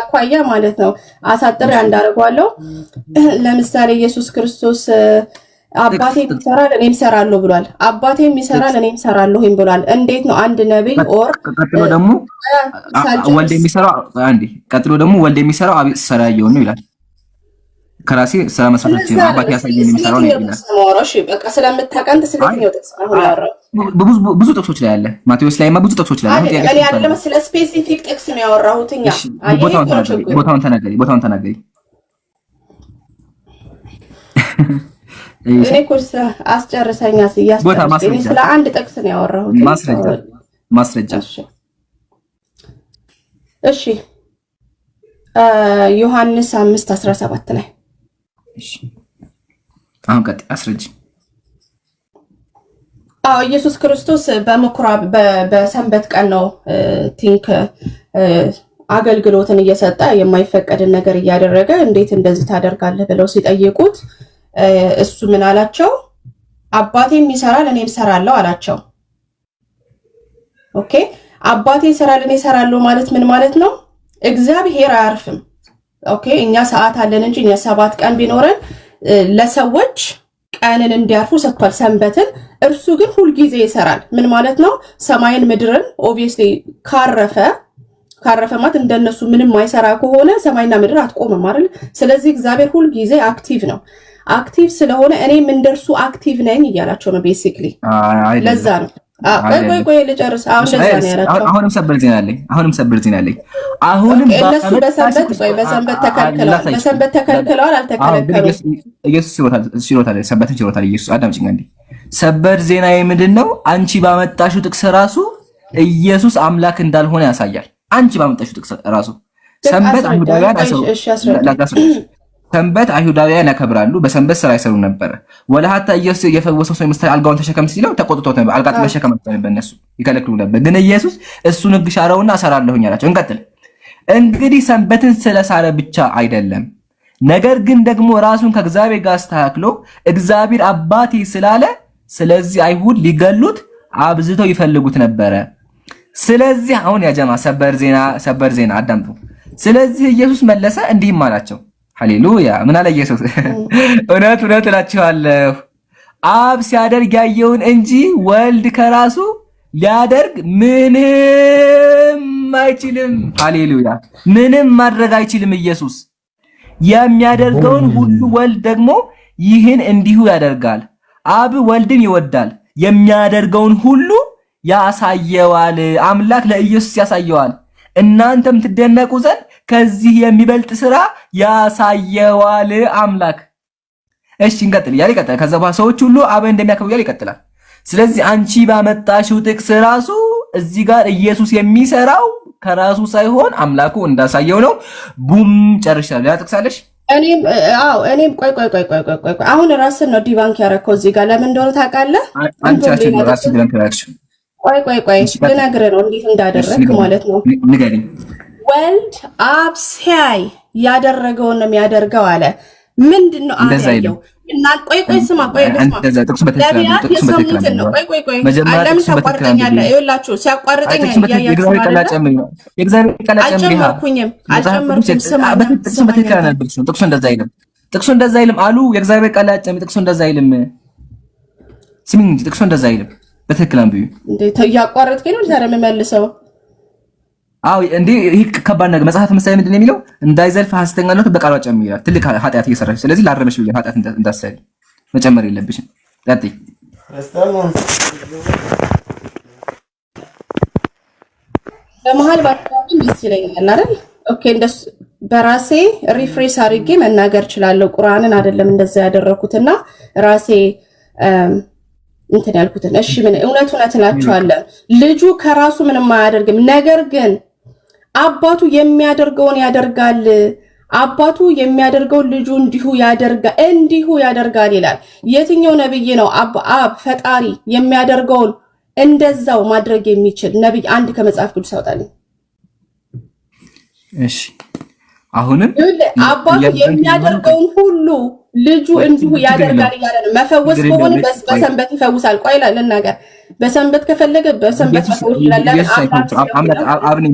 Speaker 2: አኳያ ማለት ነው አሳጥሬ እንዳደርገዋለሁ። ለምሳሌ ኢየሱስ ክርስቶስ አባቴ ይሰራል እኔም እሰራለሁ ብሏል። አባቴም ይሰራል እኔም እሰራለሁ ብሏል። እንዴት ነው አንድ ነብይ ኦር
Speaker 1: ቀጥሎ ደግሞ ወልድ የሚሰራው አብ ሰራየው ነው ይላል። ከራሴ ስራ መስራታችን አባቴ ያሳየኝ የሚሰራው ነው ይላል።
Speaker 2: እሺ በቃ ስለምታቀንት ስለትኛው ተጽፋው ያወራው
Speaker 1: ብዙ ጥቅሶች ላይ አለ። ማቴዎስ ላይማ ብዙ ጥቅሶች ላይ አለ።
Speaker 2: እኔ አይደለም ስለ ስፔሲፊክ ጥቅስ ነው ያወራሁትኛ።
Speaker 1: ቦታውን ተናገሪ።
Speaker 2: እኔ ኩርስ አስጨርሰኛ ሲያስጨርሰኝ ስለ አንድ ጥቅስ ነው ያወራሁት።
Speaker 1: ማስረጃ
Speaker 2: እሺ ዮሐንስ 5:17 ላይ
Speaker 1: አሁን ቀጥ አስረጅ።
Speaker 2: ኢየሱስ ክርስቶስ በምኩራብ በሰንበት ቀን ነው ቲንክ አገልግሎትን እየሰጠ የማይፈቀድን ነገር እያደረገ እንዴት እንደዚህ ታደርጋለህ ብለው ሲጠይቁት እሱ ምን አላቸው? አባቴም ይሰራል እኔም እሰራለሁ አላቸው። ኦኬ አባቴ ይሰራል እኔ እሰራለሁ ማለት ምን ማለት ነው? እግዚአብሔር አያርፍም። ኦኬ እኛ ሰዓት አለን እንጂ እኛ 7 ቀን ቢኖረን ለሰዎች ቀንን እንዲያርፉ ሰጥቷል፣ ሰንበትን። እርሱ ግን ሁልጊዜ ይሰራል። ምን ማለት ነው? ሰማይን ምድርን ኦብቪየስሊ ካረፈ ማለት እንደነሱ ምንም ማይሰራ ከሆነ ሰማይና ምድር አትቆምም አይደል? ስለዚህ እግዚአብሔር ሁልጊዜ አክቲቭ ነው። አክቲቭ ስለሆነ እኔም እንደርሱ አክቲቭ ነኝ እያላቸው ነው ቤሲክሊ። ለዛ ነው ቆይ ልጨርስ።
Speaker 1: አሁንም ሰበር ዜና አለኝ።
Speaker 2: እነሱ በሰንበት ተከልክለዋል አልተከለከሉም?
Speaker 1: ኢየሱስ ይሮታል፣ ሰንበትን ይሮታል ኢየሱስ። አዳምጪኝ አንዴ። ሰበር ዜና ምንድን ነው? አንቺ ባመጣሽው ጥቅስ ራሱ ኢየሱስ አምላክ እንዳልሆነ ያሳያል። አንቺ ባመጣሽው ጥቅስ ራሱ ሰንበት አይሁዳውያን ያከብራሉ፣ በሰንበት ስራ ይሰሩ ነበር። ወለሃታ ኢየሱስ የፈወሰው ሰው ምሳሌ አልጋውን ተሸከም ሲለው ተቆጥቶት ነበር። አልጋ ተሸከም ነበር፣ እነሱ ይከለክሉ ነበር። ግን ኢየሱስ እሱን ሕግ ሻረውና እሰራለሁኝ አላቸው። እንቀጥል። እንግዲህ ሰንበትን ስለሳረ ብቻ አይደለም፣ ነገር ግን ደግሞ ራሱን ከእግዚአብሔር ጋር አስተካክሎ እግዚአብሔር አባቴ ስላለ፣ ስለዚህ አይሁድ ሊገሉት አብዝተው ይፈልጉት ነበረ። ስለዚህ አሁን ያጀማ ሰበር ዜና አዳምጡ። ስለዚህ ኢየሱስ መለሰ እንዲህም አላቸው። ሃሌሉያ! ምን አለ ኢየሱስ? እውነት እላችኋለሁ አብ ሲያደርግ ያየውን እንጂ ወልድ ከራሱ ሊያደርግ ምንም አይችልም። ሃሌሉያ! ምንም ማድረግ አይችልም ኢየሱስ። የሚያደርገውን ሁሉ ወልድ ደግሞ ይህን እንዲሁ ያደርጋል። አብ ወልድን ይወዳል፣ የሚያደርገውን ሁሉ ያሳየዋል። አምላክ ለኢየሱስ ያሳየዋል፣ እናንተም ትደነቁ ዘንድ ከዚህ የሚበልጥ ስራ ያሳየዋል አምላክ። እሺ እንቀጥል እያለ ይቀጥላል። ከዛ በኋላ ሰዎች ሁሉ አብን እንደሚያከብሩ እያለ ይቀጥላል። ስለዚህ አንቺ ባመጣሽው ጥቅስ ራሱ እዚህ ጋር ኢየሱስ የሚሰራው ከራሱ ሳይሆን አምላኩ እንዳሳየው ነው። ቡም ጨርሻለሁ። ያ ጥቅስ አለሽ?
Speaker 2: እኔም ቆይ አሁን ራስን ነው ዲቫንክ ያደረከው እዚህ ጋር። ለምን እንደሆነ ታውቃለህ?
Speaker 1: አንቺ ራስን ዲቫንክ ያደረግሽው።
Speaker 2: ቆይ ልነግርህ ነው እንዴት እንዳደረግክ ማለት ነው።
Speaker 1: ንገሪኝ።
Speaker 2: ወልድ አብ ሲያይ ያደረገውን ነው የሚያደርገው አለ። ምንድን ነው አያየው? እና ቆይ ስማ ነቢያት የሰሙትን ነው። ቆይ ለምን ታቋርጠኛለህ? ይኸውላችሁ ሲያቋርጠኝ አልጨመርኩም። ስማ
Speaker 1: ጥቅሱ እንደዛ አይልም አሉ። የእግዚአብሔር ቃል አጨም ጥቅሱ እንደዛ አይልም። ስሚኝ እንጂ ጥቅሱ እንደዛ አይልም። በትክክል አንብዩ።
Speaker 2: እንዴ እያቋረጥከኝ ነው ታዲያ የምመልሰው?
Speaker 1: አው እንዴ ይሄ ከባድ ነገር መጽሐፍ ምሳሌ ምንድን ነው የሚለው? እንዳይዘልፍ ሐሰተኛነቱ በቃሉ አጨም ይላል። ትልቅ ኃጢአት እየሰራሽ ስለዚህ ላረመሽ ብዬ ኃጢአት እንዳትሰሪ መጨመር የለብሽም። ቀጥይ።
Speaker 2: በመሃል ባትቆም ደስ ይለኛል አይደል? ኦኬ እንደሱ በራሴ ሪፍሬሽ አድርጌ መናገር እችላለሁ። ቁርአንን አይደለም እንደዛ ያደረኩትና ራሴ እንትን ያልኩትን። እሺ ምን እውነት እላችኋለሁ ልጁ ከራሱ ምንም አያደርግም፣ ነገር ግን አባቱ የሚያደርገውን ያደርጋል። አባቱ የሚያደርገውን ልጁ እንዲሁ ያደርጋል ይላል። የትኛው ነብይ ነው አብ ፈጣሪ የሚያደርገውን እንደዛው ማድረግ የሚችል ነብይ? አንድ ከመጽሐፍ ቅዱስ ያውጣልኝ።
Speaker 1: እሺ አሁንም
Speaker 2: አባቱ የሚያደርገውን ሁሉ ልጁ እንዲሁ ያደርጋል እያለ ነው። መፈወስ ከሆነ በሰንበት ይፈውሳል። ቆይ ልናገር። በሰንበት ከፈለገ በሰንበት ይፈውሳል ይላል።
Speaker 1: አብ ነው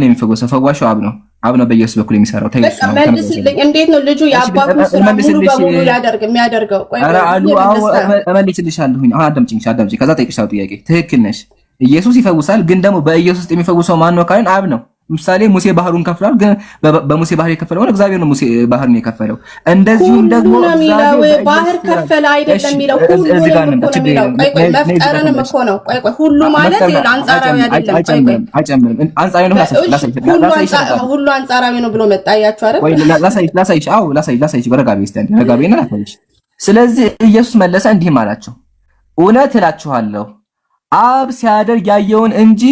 Speaker 1: የሚፈውሰው። ፈዋሹ አብ ነው በኢየሱስ በኩል የሚሰራው።
Speaker 2: መልስልኝ። እንዴት ነው ልጁ የአባቱን ስራ ሙሉ በሙሉ የሚያደርገው? ቆይ
Speaker 1: እመልስልሻለሁኝ። አዳምጪኝ። ከዛ ጠይቅሻለሁ ጥያቄ። ትክክል ነሽ። ኢየሱስ ይፈውሳል። ግን ደግሞ በኢየሱስ ውስጥ የሚፈውሰው ማን ነው ካልን አብ ነው። ምሳሌ ሙሴ ባህሩን ከፍሏል። ግን በሙሴ ባህር የከፈለው ነው እግዚአብሔር ነው። ሙሴ ባህሩን የከፈለው እንደዚሁም ደግሞ
Speaker 2: ባህር ከፈለ አይደለም የሚለው ሁሉ መፍጠርንም እኮ ነው። ቆይ ሁሉ ማለት አንጻራዊ አይደለም።
Speaker 1: አይጨምርም። አንጻራዊ ነው።
Speaker 2: ሁሉ አንጻራዊ ነው ብሎ መጣያችሁ አይደል?
Speaker 1: ወይ ላሳይሽ በረጋቢ ስታንድ ረጋቢና ላሳይሽ። ስለዚህ ኢየሱስ መለሰ እንዲህም አላቸው፣ እውነት እላችኋለሁ አብ ሲያደርግ ያየውን እንጂ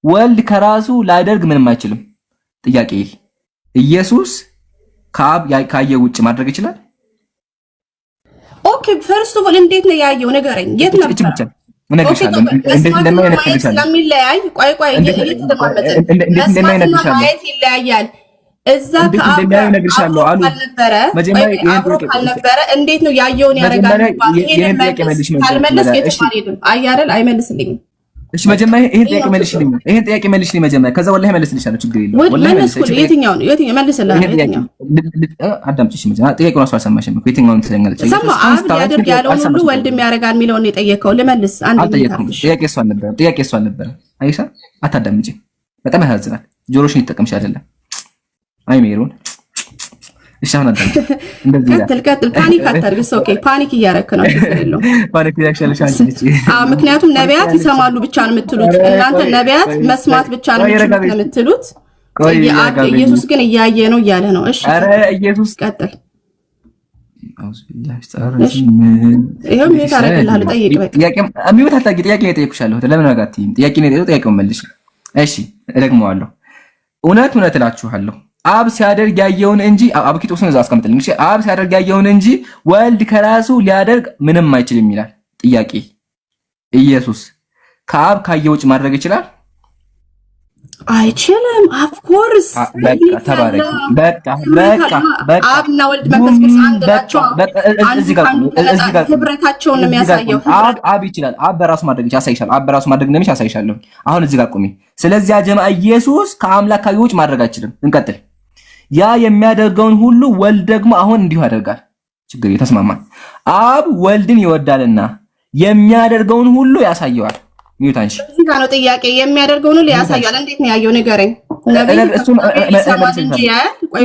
Speaker 1: ወልድ ከራሱ ላደርግ ምንም አይችልም። ጥያቄ ኢየሱስ ከአብ ካየው ውጭ ማድረግ ይችላል?
Speaker 2: ኦኬ ፈርስት ኦፍ ኦል እንዴት ነው ያየው? ንገረኝ። የት ነበር?
Speaker 1: እነግርሻለሁ። እንዴት እንደማይነግርሻለሁ።
Speaker 2: ስለሚለያይ ቆይ እየተደማመጥን ማየት ይለያያል። እዛ ከአብ
Speaker 1: እንደማይነግርሻለሁ አሉ
Speaker 2: መጀመሪያ ካልነበረ እንዴት ነው ያየውን ያደርጋል? ይሄን ካልመለስ የትም አልሄድም። አይ አይደል? አይመልስልኝም።
Speaker 1: እሺ መጀመሪያ ይሄን ጥያቄ መልሽልኝ መጀመሪያ። ከዛ ወላሂ መልስልሻለሁ፣ ችግር የለውም። ወላሂ መልስልኝ።
Speaker 2: የትኛው መልስልኝ? የትኛው
Speaker 1: አዳምጪሽ መጀመሪያ። ጥያቄውን እራሱ አልሰማሽም እኮ የትኛውን ትለኛለች?
Speaker 2: ሰማ አብ ያደርግ ያለውን ሁሉ ወልድም ያደርጋል የሚለውን የጠየቀው ልመልስ። አንድ
Speaker 1: ጥያቄ እሱ አልነበረም። አይሻ አታዳምጪ። በጣም ያሳዝናል። ጆሮሽን ይጠቀምሽ አይደለም። አይ ሜሮን እሺ አሁን አዳምጪ። እንደዚህ
Speaker 2: ቀጥል። ፓኒክ አታርግ። ኦኬ ፓኒክ እያረክ ነው። ችግር የለውም።
Speaker 1: ፓኒክ ያሻለሽ አንቺ ልጅ።
Speaker 2: ምክንያቱም ነቢያት ይሰማሉ ብቻ ነው የምትሉት እናንተ። ነቢያት መስማት ብቻ ነው የምትሉት። ኢየሱስ ግን እያየ ነው እያለ ነው። እሺ
Speaker 1: ኧረ ኢየሱስ
Speaker 2: ቀጥል። ይሄው ምን ታረጋለህ? ጠይቅ። በቃ
Speaker 1: ጥያቄ አሚወት አታቂ። ጥያቄ ነው የጠየኩሻለሁ። ለምን አጋጥኝ? ጥያቄ ነው የጠየኩት። ጥያቄውን መልሽ። እሺ እደግመዋለሁ። እውነት እላችኋለሁ አብ ሲያደርግ ያየውን እንጂ አብኪቶስን እዛ አስቀምጥልኝ። እሺ አብ ሲያደርግ ያየውን እንጂ ወልድ ከራሱ ሊያደርግ ምንም አይችልም ይላል። ጥያቄ ኢየሱስ ከአብ ካየው ውጭ ማድረግ ይችላል?
Speaker 2: አይችልም። ኦፍ ኮርስ
Speaker 1: በቃ ተባረክ። በቃ
Speaker 2: አብና ወልድ መንፈስ ቅዱስ አንድ ናቸው። እዚህ ጋር ህብረታቸውን ነው የሚያሳየው።
Speaker 1: አብ ይችላል። አብ በራሱ ማድረግ ያሳይሻል። አብ በራሱ ማድረግ እንደሚችል ያሳይሻለሁ። አሁን እዚህ ጋር ቁሚ። ስለዚህ አጀማ ኢየሱስ ከአምላክ ካየው ውጭ ማድረግ አይችልም። እንቀጥል። ያ የሚያደርገውን ሁሉ ወልድ ደግሞ አሁን እንዲሁ ያደርጋል። ችግር የተስማማን። አብ ወልድን ይወዳልና የሚያደርገውን ሁሉ ያሳየዋል። ሚውታንሽ
Speaker 2: እዚህ ጋር ነው ጥያቄ። የሚያደርገውን ሁሉ ያሳየዋል። እንዴት ነው ያየው? ንገረኝ።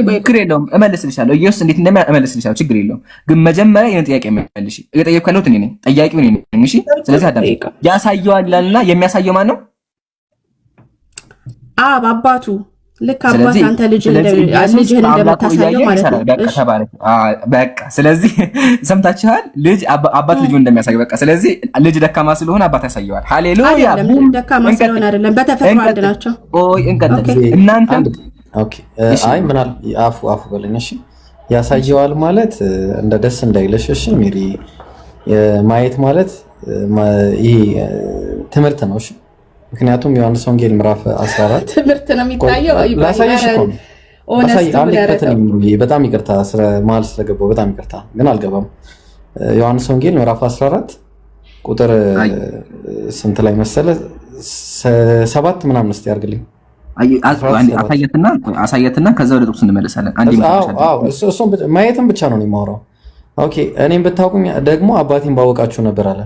Speaker 1: ችግር የለውም እመልስልሻለሁ። ኢየሱስ እንዴት እንደሚያመልስልሻለሁ ችግር የለውም። ግን መጀመሪያ ይሄን ጥያቄ መልሽ። እየጠየቅኩ ያለሁት እኔ ነኝ፣ ጠያቂው እኔ ነኝ። እሺ ስለዚህ አዳምጪ። ያሳየዋል ይላልና የሚያሳየው ማን ነው? አብ አባቱ። ልክ አባት አንተ ልጅህን እንደምታሳየው ማለት ነው። በቃ ተባረክ። በቃ ስለዚህ ሰምታችኋል። ልጅ አባት ልጁን እንደሚያሳየው በቃ ስለዚህ ልጅ ደካማ ስለሆነ አባት ያሳየዋል። ሃሌሉያ።
Speaker 2: ደካማ ስለሆነ አይደለም፣ በተፈጥሮ አንድ ናቸው።
Speaker 1: እንቀጥል። እናንተ
Speaker 4: ኦኬ። አይ ምናል አፉ በለኝ። እሺ ያሳየዋል ማለት እንደ ደስ እንዳይለሽ። እሺ ሚሪ ማየት ማለት ይሄ ትምህርት ነው። እሺ ምክንያቱም ዮሐንስ ወንጌል ምዕራፍ 14
Speaker 2: ትምህርት ነው የሚታየው።
Speaker 4: ላሳይሽ እኮ በጣም ይቅርታ መሀል ስለገባው በጣም ይቅርታ፣ ግን አልገባም። ዮሐንስ ወንጌል ምዕራፍ 14 ቁጥር ስንት ላይ መሰለ? 7 ምናምን እስቲ አድርግልኝ። አሳየትና ከዛ ወደ ጥቅሱ እንመለሳለን። እሱን ማየትም ብቻ ነው የማወራው። ኦኬ እኔም ብታውቁኝ ደግሞ አባቴን ባወቃችሁ ነበር አለ።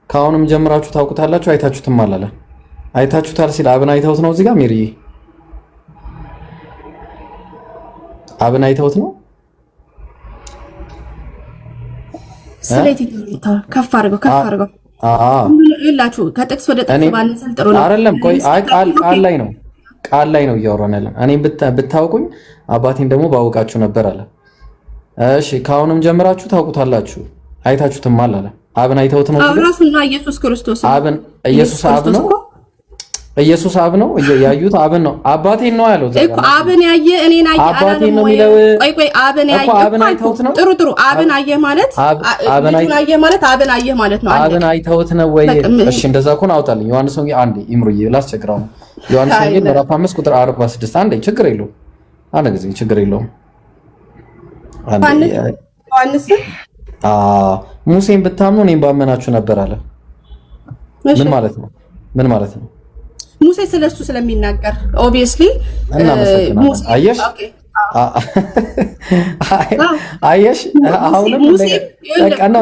Speaker 4: ከአሁንም ጀምራችሁ ታውቁታላችሁ አይታችሁትም አላለ። አይታችሁታል ሲል አብን አይተውት ነው። እዚህ ጋር ሜሪ አብን አይተውት ነው።
Speaker 2: ስለዚህ ከፍ አድርገው ይላችሁ ከጥቅስ ወደ ጥቅስ ባንሰል ጥሩ ነው
Speaker 4: አይደለም? ቆይ ቃል ላይ ነው እያወራን ያለን። እኔም ብታውቁኝ አባቴን ደግሞ ባወቃችሁ ነበር አለ። እሺ ከአሁንም ጀምራችሁ ታውቁታላችሁ አይታችሁትም አላለ። አብን አይተውት ነው።
Speaker 2: ራሱና ኢየሱስ ክርስቶስ
Speaker 4: አብን ኢየሱስ አብ ነው። ኢየሱስ አብ ነው ያዩት። አብን ነው አባቴን ነው ያለው
Speaker 2: እኮ። አብን ያየ እኔን አየ
Speaker 4: አባቴን ነው የሚለው።
Speaker 2: ቆይ አብን ያየ
Speaker 4: አብን አይተውት ነው።
Speaker 2: ጥሩ አብን አየ ማለት አብን አየ ማለት ነው።
Speaker 4: አብን አይተውት ነው ወይ? እሺ እንደዛ ከሆነ አውጣልኝ። ዮሐንስ ወንጌል አንዴ ይምሩዬ ላስቸግራው ነው። ዮሐንስ ወንጌል ምዕራፍ 5 ቁጥር 46 አንዴ ችግር የለውም። አንድ ጊዜ ችግር የለውም።
Speaker 2: ዮሐንስ
Speaker 4: ሙሴን ብታምኑ እኔም ባመናችሁ ነበር አለ። ምን ማለት ነው? ምን ማለት ነው?
Speaker 2: ሙሴ ስለሱ ስለሚናገር ኦብቪየስሊ
Speaker 4: ሙሴ አየሽ አሁንም በቃና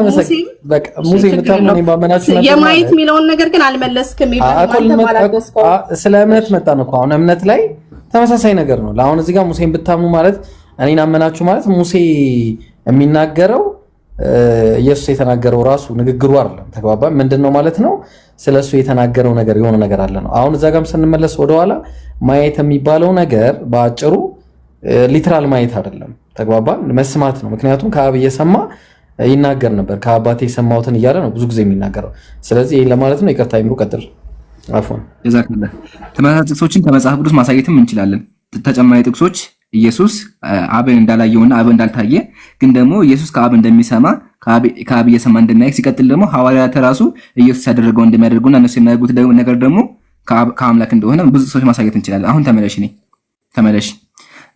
Speaker 4: በቃ ሙሴ የምታምኑ እኔም ባመናችሁ ነበር።
Speaker 2: የማየት የሚለውን ነገር ግን አልመለስክም።
Speaker 4: ስለ እምነት መጣን እኮ አሁን እምነት ላይ ተመሳሳይ ነገር ነው። አሁን እዚህ ጋር ሙሴን ብታምኑ ማለት እኔን አመናችሁ ማለት ሙሴ የሚናገረው ኢየሱስ የተናገረው ራሱ ንግግሩ አይደለም። ተግባባ? ምንድነው ማለት ነው? ስለሱ የተናገረው ነገር የሆነ ነገር አለ ነው። አሁን እዛ ጋርም ስንመለስ ወደኋላ ማየት የሚባለው ነገር በአጭሩ ሊትራል ማየት አይደለም። ተግባባ? መስማት ነው። ምክንያቱም ከአብ እየሰማ ይናገር ነበር። ከአባቴ የሰማሁትን እያለ ነው ብዙ ጊዜ የሚናገረው። ስለዚህ ይሄን ለማለት ነው። ይቅርታ ይምሩ ቀጥል። አፎን
Speaker 1: ጀዛከላህ። ተመሳሳይ ጥቅሶችን ከመጽሐፍ ቅዱስ ማሳየትም እንችላለን። ተጨማሪ ጥቅሶች ኢየሱስ አብን እንዳላየውና አብ እንዳልታየ ግን ደግሞ ኢየሱስ ከአብ እንደሚሰማ ከአብ እየሰማ እንደሚያይ ሲቀጥል ደግሞ ሐዋርያት ራሱ ኢየሱስ ያደረገው እንደሚያደርጉና እነሱ የሚያደርጉት ነገር ደግሞ ከአምላክ እንደሆነ ብዙ ሰዎች ማሳየት እንችላለን። አሁን ተመለሽ።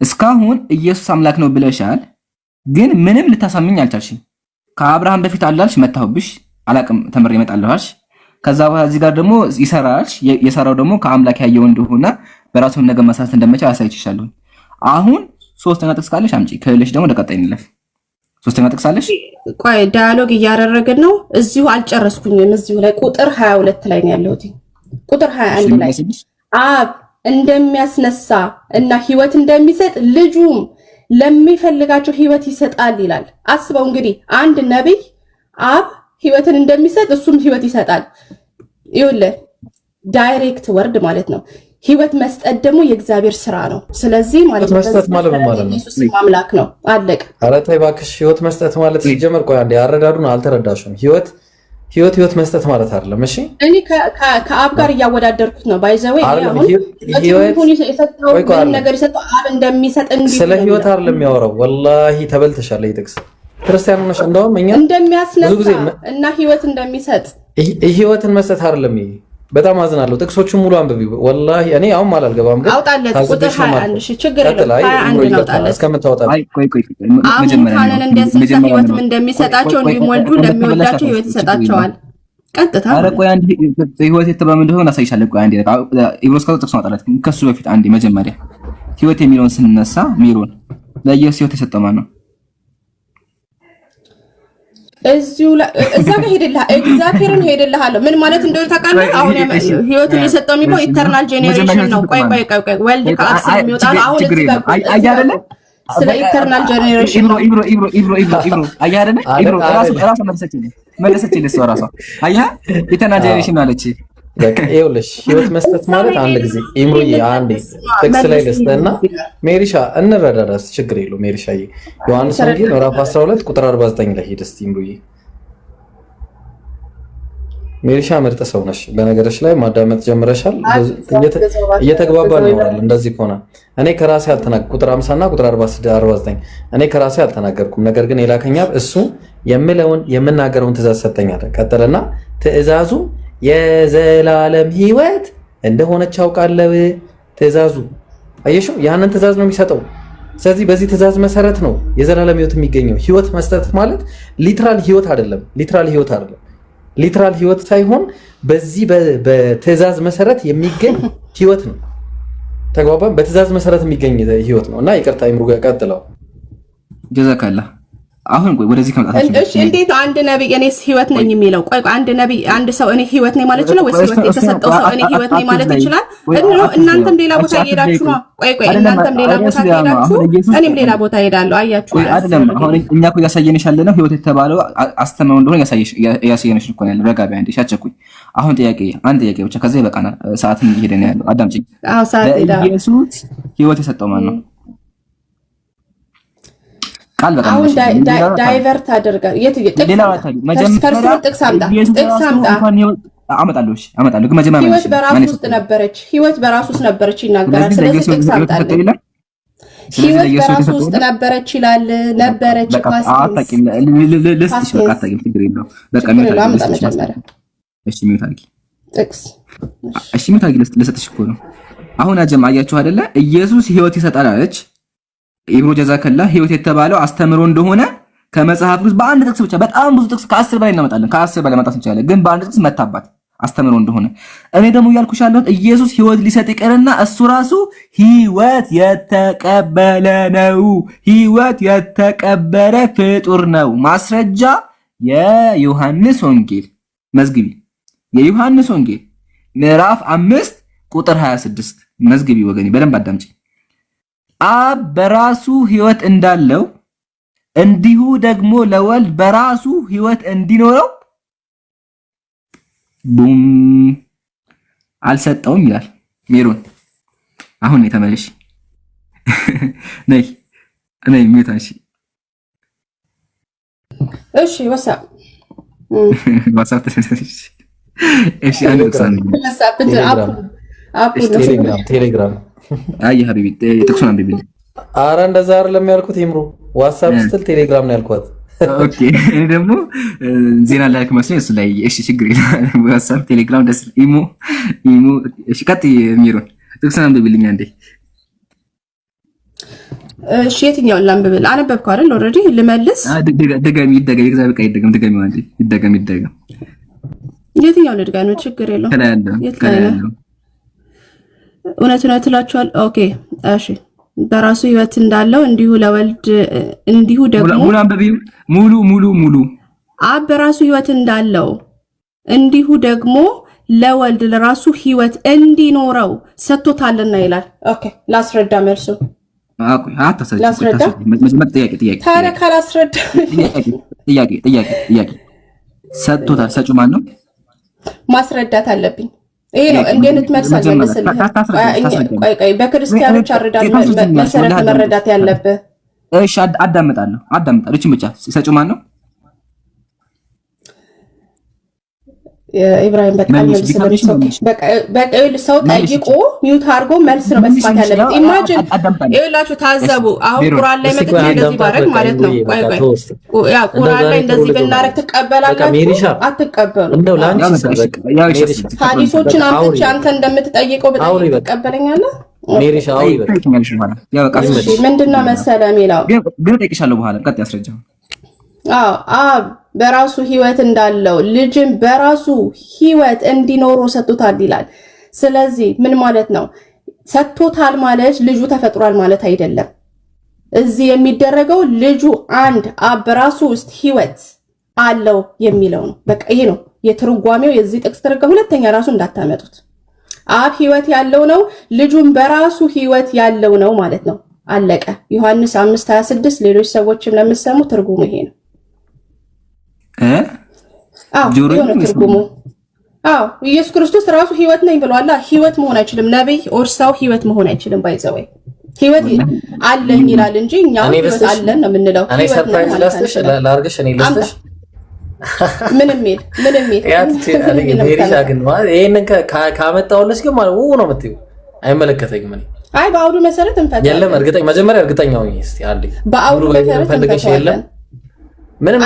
Speaker 1: እስካሁን ኢየሱስ አምላክ ነው ብለሻል፣ ግን ምንም ልታሳምኝ አልቻልሽም። ከአብርሃም በፊት አላልሽ፣ መታሁብሽ፣ አላቅም ተምሬ እመጣለሁ አልሽ። ከዛ በኋላ እዚህ ጋር ደግሞ ይሰራል። የሰራው ደግሞ ከአምላክ ያየው እንደሆነ በራሱም ነገር መስራት እንደማይችል አሳይቼሻለሁ። አሁን ሶስተኛ ጥቅስ ካለሽ አምጪ፣ ከሌለሽ ደግሞ ለቀጣይ እንለፍ። ሶስተኛ ጥቅስ አለሽ?
Speaker 2: ቆይ ዳያሎግ እያደረግን ነው። እዚሁ አልጨረስኩኝም። እዚሁ ላይ ቁጥር 22 ላይ ነው ያለሁት። ቁጥር 21 ላይ አብ እንደሚያስነሳ እና ህይወት እንደሚሰጥ ልጁም ለሚፈልጋቸው ህይወት ይሰጣል ይላል። አስበው እንግዲህ አንድ ነብይ አብ ህይወትን እንደሚሰጥ እሱም ህይወት ይሰጣል። ይኸውልህ ዳይሬክት ወርድ ማለት ነው። ህይወት መስጠት ደግሞ የእግዚአብሔር ስራ ነው። ስለዚህ ማለት ነው
Speaker 4: መስጠት ማለት ነው
Speaker 2: ኢየሱስ አምላክ ነው። አለቀ።
Speaker 4: ኧረ ተይ እባክሽ። ህይወት መስጠት ማለት ሲጀመር ቆይ አንዴ አረዳዱን አልተረዳሽም። ህይወት መስጠት ማለት አይደለም። እሺ
Speaker 2: እኔ ከአብ ጋር እያወዳደርኩት ነው። ባይዘው አሁን የሰጠው ነገር የሰጠው አብ እንደሚሰጥ እንግዲህ
Speaker 4: ስለ ህይወት አይደለም የሚያወራው። ወላሂ ተበልተሻል። ይጥቅስ ክርስቲያኑ ነሽ። እንደውም እኛ
Speaker 2: እንደሚያስነሳ እና ህይወት እንደሚሰጥ
Speaker 4: ህይወትን መስጠት አይደለም። በጣም አዝናለሁ። ጥቅሶቹን ሙሉ አንብቢ። ወላሂ እኔ አሁን አልገባም፣ ግን
Speaker 2: አውጣለት ቁጥር 21 እሺ፣ ችግር የለም 21 አውጣለት።
Speaker 4: እስከምታወጣ
Speaker 1: ቆይ
Speaker 2: መጀመሪያ እንደሚያስነሳ ህይወትም እንደሚሰጣቸው እንዲሁም ወልዱ ለሚወዳቸው ህይወት ይሰጣቸዋል። ቀጥታ
Speaker 1: ኧረ ቆይ አንዴ ህይወት የተባለ እንደሆነ አሳይሻለሁ። ቆይ አንዴ ኢብሮስ ጥቅስ ማውጣለት። ከሱ በፊት አንዴ መጀመሪያ ህይወት የሚለውን ስንነሳ ሚሮን ለኢየሱስ ህይወት የሰጠው ማን ነው?
Speaker 2: እዚሁ እዛ ጋር ሄደልህ እግዚአብሔርን ሄደልሃለሁ። ምን ማለት እንደሆነ ታውቃለህ? አሁን ህይወትን የሰጠው የሚባለው ኢተርናል ጄኔሬሽን ነው። ቆይ ወልድ ከአብ ስለሚወጣ አሁን እዚህ ጋር አይደለም ስለ ኢተርናል ጄኔሬሽን
Speaker 1: ኢብሮ አይደለም ኢብሮ ራሱ መለሰችልኝ እሷ ራሷ አያ ኢተርናል ጄኔሬሽን አለች።
Speaker 4: ይኸውልሽ ህይወት መስጠት ማለት አንድ ጊዜ ኢምሩዬ አንዴ ጥቅስ ላይ ልስጥና ሜሪሻ እንረዳዳስ ችግር የለው። ሜሪሻዬ ዮሐንስ ወንጌል ምዕራፍ 12 ቁጥር 49 ላይ ሄድ እስቲ ኢምሩዬ። ሜሪሻ ምርጥ ሰው ነሽ። በነገርሽ ላይ ማዳመጥ ጀምረሻል። እየተግባባን ይሆናል። እንደዚህ ከሆነ እኔ ከራሴ አልተናገርኩም። ቁጥር 50 እና ቁጥር 49 እኔ ከራሴ አልተናገርኩም፣ ነገር ግን የላከኝ አብ እሱ የምናገረውን ትእዛዝ ሰጠኛል። ቀጠለና ትእዛዙ የዘላለም ህይወት እንደሆነች አውቃለሁ። ትእዛዙ አየሽው፣ ያንን ትእዛዝ ነው የሚሰጠው። ስለዚህ በዚህ ትእዛዝ መሰረት ነው የዘላለም ህይወት የሚገኘው። ህይወት መስጠት ማለት ሊትራል ህይወት አይደለም። ሊትራል ህይወት ሳይሆን በዚህ በትእዛዝ መሰረት የሚገኝ ህይወት ነው። ተግባባን? በትእዛዝ መሰረት የሚገኝ ህይወት ነው። እና ይቅርታ ይምሩ ጋር ቀጥለው።
Speaker 1: ጀዛከላ። አሁን ቆይ ወደዚህ ከመጣታችን
Speaker 2: እሺ፣ እንዴት አንድ ነብይ እኔስ ህይወት ነኝ የሚለው? ቆይ አንድ ነብይ አንድ ሰው እኔ ህይወት ነኝ ማለት ይችላል ወይስ ህይወት የተሰጠው ሰው እኔ ህይወት ነኝ ማለት ይችላል? እናንተም ሌላ ቦታ እየሄዳችሁ ነው። ቆይ እናንተም ሌላ ቦታ እየሄዳችሁ እኔም ሌላ ቦታ እሄዳለሁ። አያችሁ
Speaker 1: አይደለም? አሁን እኛ እኮ ያሳየንሽ ያለነው ህይወት የተባለው አስተማው እንደሆነ ያሳየንሽ እኮ ነው። ረጋቢ አንዴ ሻቸኩኝ። አሁን አንድ ጥያቄ ብቻ ከዛ ይበቃናል። ሰዓትም እየሄደ ነው ያለው። አዳምጪኝ። ኢየሱስ ህይወት የሰጠው ማን ነው? ቃል በቃ
Speaker 2: አሁን ዳይቨርት አድርገህ
Speaker 1: አመጣለሁ ግን መጀመሪያ
Speaker 2: ህይወት በራሱ ውስጥ ነበረች። ህይወት በራሱ ውስጥ ነበረች ይናገራል። ስለዚህ ጥቅስ አምጣልኝ። ህይወት በራሱ ውስጥ ነበረች ይላል። ነበረች
Speaker 1: ልሰጥሽ እኮ ነው። አሁን አያችሁ አይደለ? ኢየሱስ ህይወት ይሰጣል አለች ኢብሮ ጀዛከላ። ህይወት የተባለው አስተምሮ እንደሆነ ከመጽሐፍ ቅዱስ በአንድ ጥቅስ ብቻ በጣም ብዙ ጥቅስ ከ10 በላይ እናመጣለን። ከ10 በላይ ማጣት እንችላለን፣ ግን በአንድ ጥቅስ መታባት አስተምሮ እንደሆነ። እኔ ደግሞ እያልኩሽ ያለሁት ኢየሱስ ህይወት ሊሰጥ ይቀርና እሱ ራሱ ህይወት የተቀበለ ነው። ህይወት የተቀበለ ፍጡር ነው። ማስረጃ የዮሐንስ ወንጌል መዝግቢ። የዮሐንስ ወንጌል ምዕራፍ 5 ቁጥር 26 መዝግቢ። ወገኔ በደንብ አዳምጪ። አብ በራሱ ህይወት እንዳለው እንዲሁ ደግሞ ለወልድ በራሱ ህይወት እንዲኖረው ቡም አልሰጠውም ይላል። ሜሮን አሁን የተመለሽ ነይ ሚውታንሺ።
Speaker 2: እሺ ዋትስአፕ
Speaker 1: እሺ
Speaker 4: ቴሌግራም
Speaker 1: አይ ሀቢቢ ጥቅሱን አንብቢልኝ።
Speaker 4: አረ እንደዛ አይደለም ያልኩት ይምሩ፣ ዋትስአፕ ስትል ቴሌግራም ነው ያልኳት።
Speaker 1: ኦኬ እኔ ደግሞ ዜና ላይክ መስሎኝ እሱ ላይ እሺ ችግር የለም። ዋትስአፕ ቴሌግራም ደስ ኢሞ እሺ ቀጥይ ሚሮን ጥቅሱን አንብቢልኝ አንዴ።
Speaker 2: እሺ የትኛውን ላንብብል? አነበብከው አይደል? ኦልሬዲ ልመልስ።
Speaker 1: ድገሚ እግዚአብሔር ቃል ድገም አንዴ ይደገም
Speaker 2: የትኛው ልድጋ ነው? ችግር የለውም። እውነት እውነት እላችኋል። ኦኬ እሺ። በራሱ ህይወት እንዳለው እንዲሁ ለወልድ እንዲሁ ደግሞ
Speaker 1: ሙሉ
Speaker 2: አብ በራሱ ህይወት እንዳለው እንዲሁ ደግሞ ለወልድ ለራሱ ህይወት እንዲኖረው ሰጥቶታልና ይላል። ኦኬ ላስረዳ መልሱ።
Speaker 1: ጥያቄ ሰጥቶታል። ሰጪው ማን ነው?
Speaker 2: ማስረዳት አለብኝ። ይሄ ነው እንዴት መልሳለህ? ቆይ በክርስቲያኖች አረዳድ መሰረት መረዳት ያለብህ።
Speaker 1: እሺ አዳምጣለሁ። እቺ ብቻ ሰጪው ማን ነው?
Speaker 2: ኢብራሂም በጣም መልስ በቃ ሰው ጠይቆ ሚውት አድርጎ መልስ ነው መስማት ያለበት። ኢማጂን ይኸውላችሁ ታዘቡ። አሁን ቁርአን ላይ መጥቼ እንደዚህ ባረግ ማለት ነው። ቆይ ቁርአን ላይ እንደዚህ ብናረግ ትቀበላላችሁ? አትቀበሉ።
Speaker 4: እንደው ላንቺ
Speaker 2: ሐዲሶችን አምጥቼ አንተ እንደምትጠይቀው በጠይቅ ትቀበለኛለህ?
Speaker 4: ሜሪሻ
Speaker 2: ምንድነው መሰለ የሚለው
Speaker 1: ግን ጠይቅሻለሁ በኋላ ቀጥ ያስረጃው።
Speaker 2: አብ በራሱ ህይወት እንዳለው ልጅም በራሱ ህይወት እንዲኖሩ ሰጥቶታል ይላል። ስለዚህ ምን ማለት ነው? ሰጥቶታል ማለት ልጁ ተፈጥሯል ማለት አይደለም። እዚህ የሚደረገው ልጁ አንድ አብ በራሱ ውስጥ ህይወት አለው የሚለው ነው። በቃ ይሄ ነው የትርጓሜው የዚህ ጥቅስ ትርጓሜ። ሁለተኛ ራሱ እንዳታመጡት። አብ ህይወት ያለው ነው፣ ልጁም በራሱ ህይወት ያለው ነው ማለት ነው። አለቀ። ዮሐንስ 5:26 ሌሎች ሰዎችም ለምትሰሙ ትርጉሙ ይሄ ነው። ትርጉሙ ኢየሱስ ክርስቶስ ራሱ ህይወት ነኝ ብሏል። ህይወት መሆን አይችልም። ነብይ ኦር ሰው ህይወት መሆን አይችልም። ባይዘወይ ህይወት አለኝ ይላል እንጂ እኛ ህይወት አለን ነው የምንለው።
Speaker 4: እኔ ሰርፕራይዝ ላስጥሽ ላርግሽ እኔ ልስጥሽ
Speaker 2: ምንም
Speaker 4: ሜሪሻ ግን ይሄንን ካመጣሁልሽ ግን ማለት ነው የምትይው አይመለከተኝም። እኔ
Speaker 2: አይ በአውዱ መሰረት እንፈታለን።
Speaker 4: የለም መጀመሪያ እርግጠኛ ሆኜ እስቲ አንዴ
Speaker 2: በአውዱ መሰረት ፈልገሽ የለም ምንም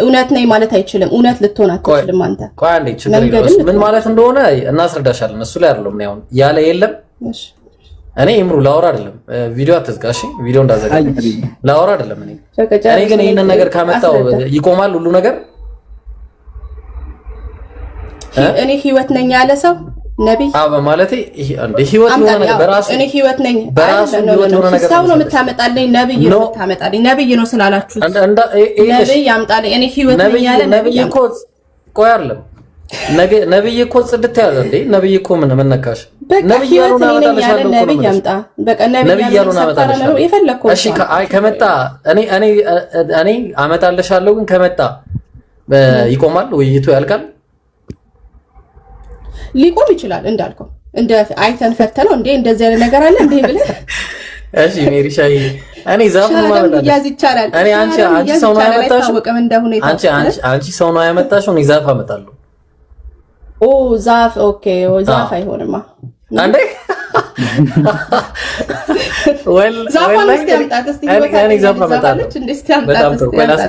Speaker 2: እውነት ነኝ ማለት አይችልም። እውነት ልትሆን አትችልም። አንተ
Speaker 4: ቆይ አንዴ ችግር የለውም። ምን ማለት እንደሆነ እናስረዳሻለን። እሱ ላይ አይደለም ነው ያለ የለም። እኔ እምሩ ላወራ አይደለም ቪዲዮ አትዝጋ። እሺ ቪዲዮ እንዳዘጋ ላወራ አይደለም። እኔ ግን ይሄንን ነገር ካመጣው ይቆማል ሁሉ ነገር።
Speaker 2: እኔ ህይወት ነኝ ያለ ሰው ነብይ
Speaker 4: ማለት ህይወት የሆነ ነገር በራሱ
Speaker 2: እኔ ህይወት ነኝ
Speaker 4: በራሱ ህይወት የሆነ ነገር
Speaker 2: ሰው ነው የምታመጣልኝ። ነብይ ነው የምታመጣልኝ። ነብይ ነው ስላላችሁ ነብይ ያምጣልኝ። እኔ ህይወት ነኝ ያለ
Speaker 4: ነብይ እኮ ቆይ አይደለም ነብይ እኮ ጽድት ያለ እንዴ ነብይ እኮ ምን ነካሽ? ነብይ ያሉና አመጣልሻለሁ እኮ ነብይ ያምጣ በቃ ነብይ ያሉና አመጣልሻለሁ የፈለከው። እሺ አይ ከመጣ እኔ አመጣልሻለሁ ግን ከመጣ ይቆማል ውይይቱ ያልቃል።
Speaker 2: ሊቆም ይችላል እንዳልከው እንደ አይተን ፈተነው እንዴ እንደዚህ አይነት ነገር አለ እንዴ ብለህ
Speaker 4: እሺ ሜሪሻይ እኔ ዛፍ ማለት
Speaker 2: ያዝ ይቻላል።
Speaker 4: እኔ አንቺ ሰው ነው ያመጣሽው አንቺ ሰው ነው ያመጣሽው እኔ ዛፍ አመጣለሁ።
Speaker 2: ኦ ዛፍ ኦኬ ዛፍ አይሆንማ
Speaker 4: አንዴ ወል
Speaker 2: ዛፍ አምጣት እስቲ
Speaker 4: እኔ ዛፍ አመጣለሁ በጣም ጥሩ ቆላስ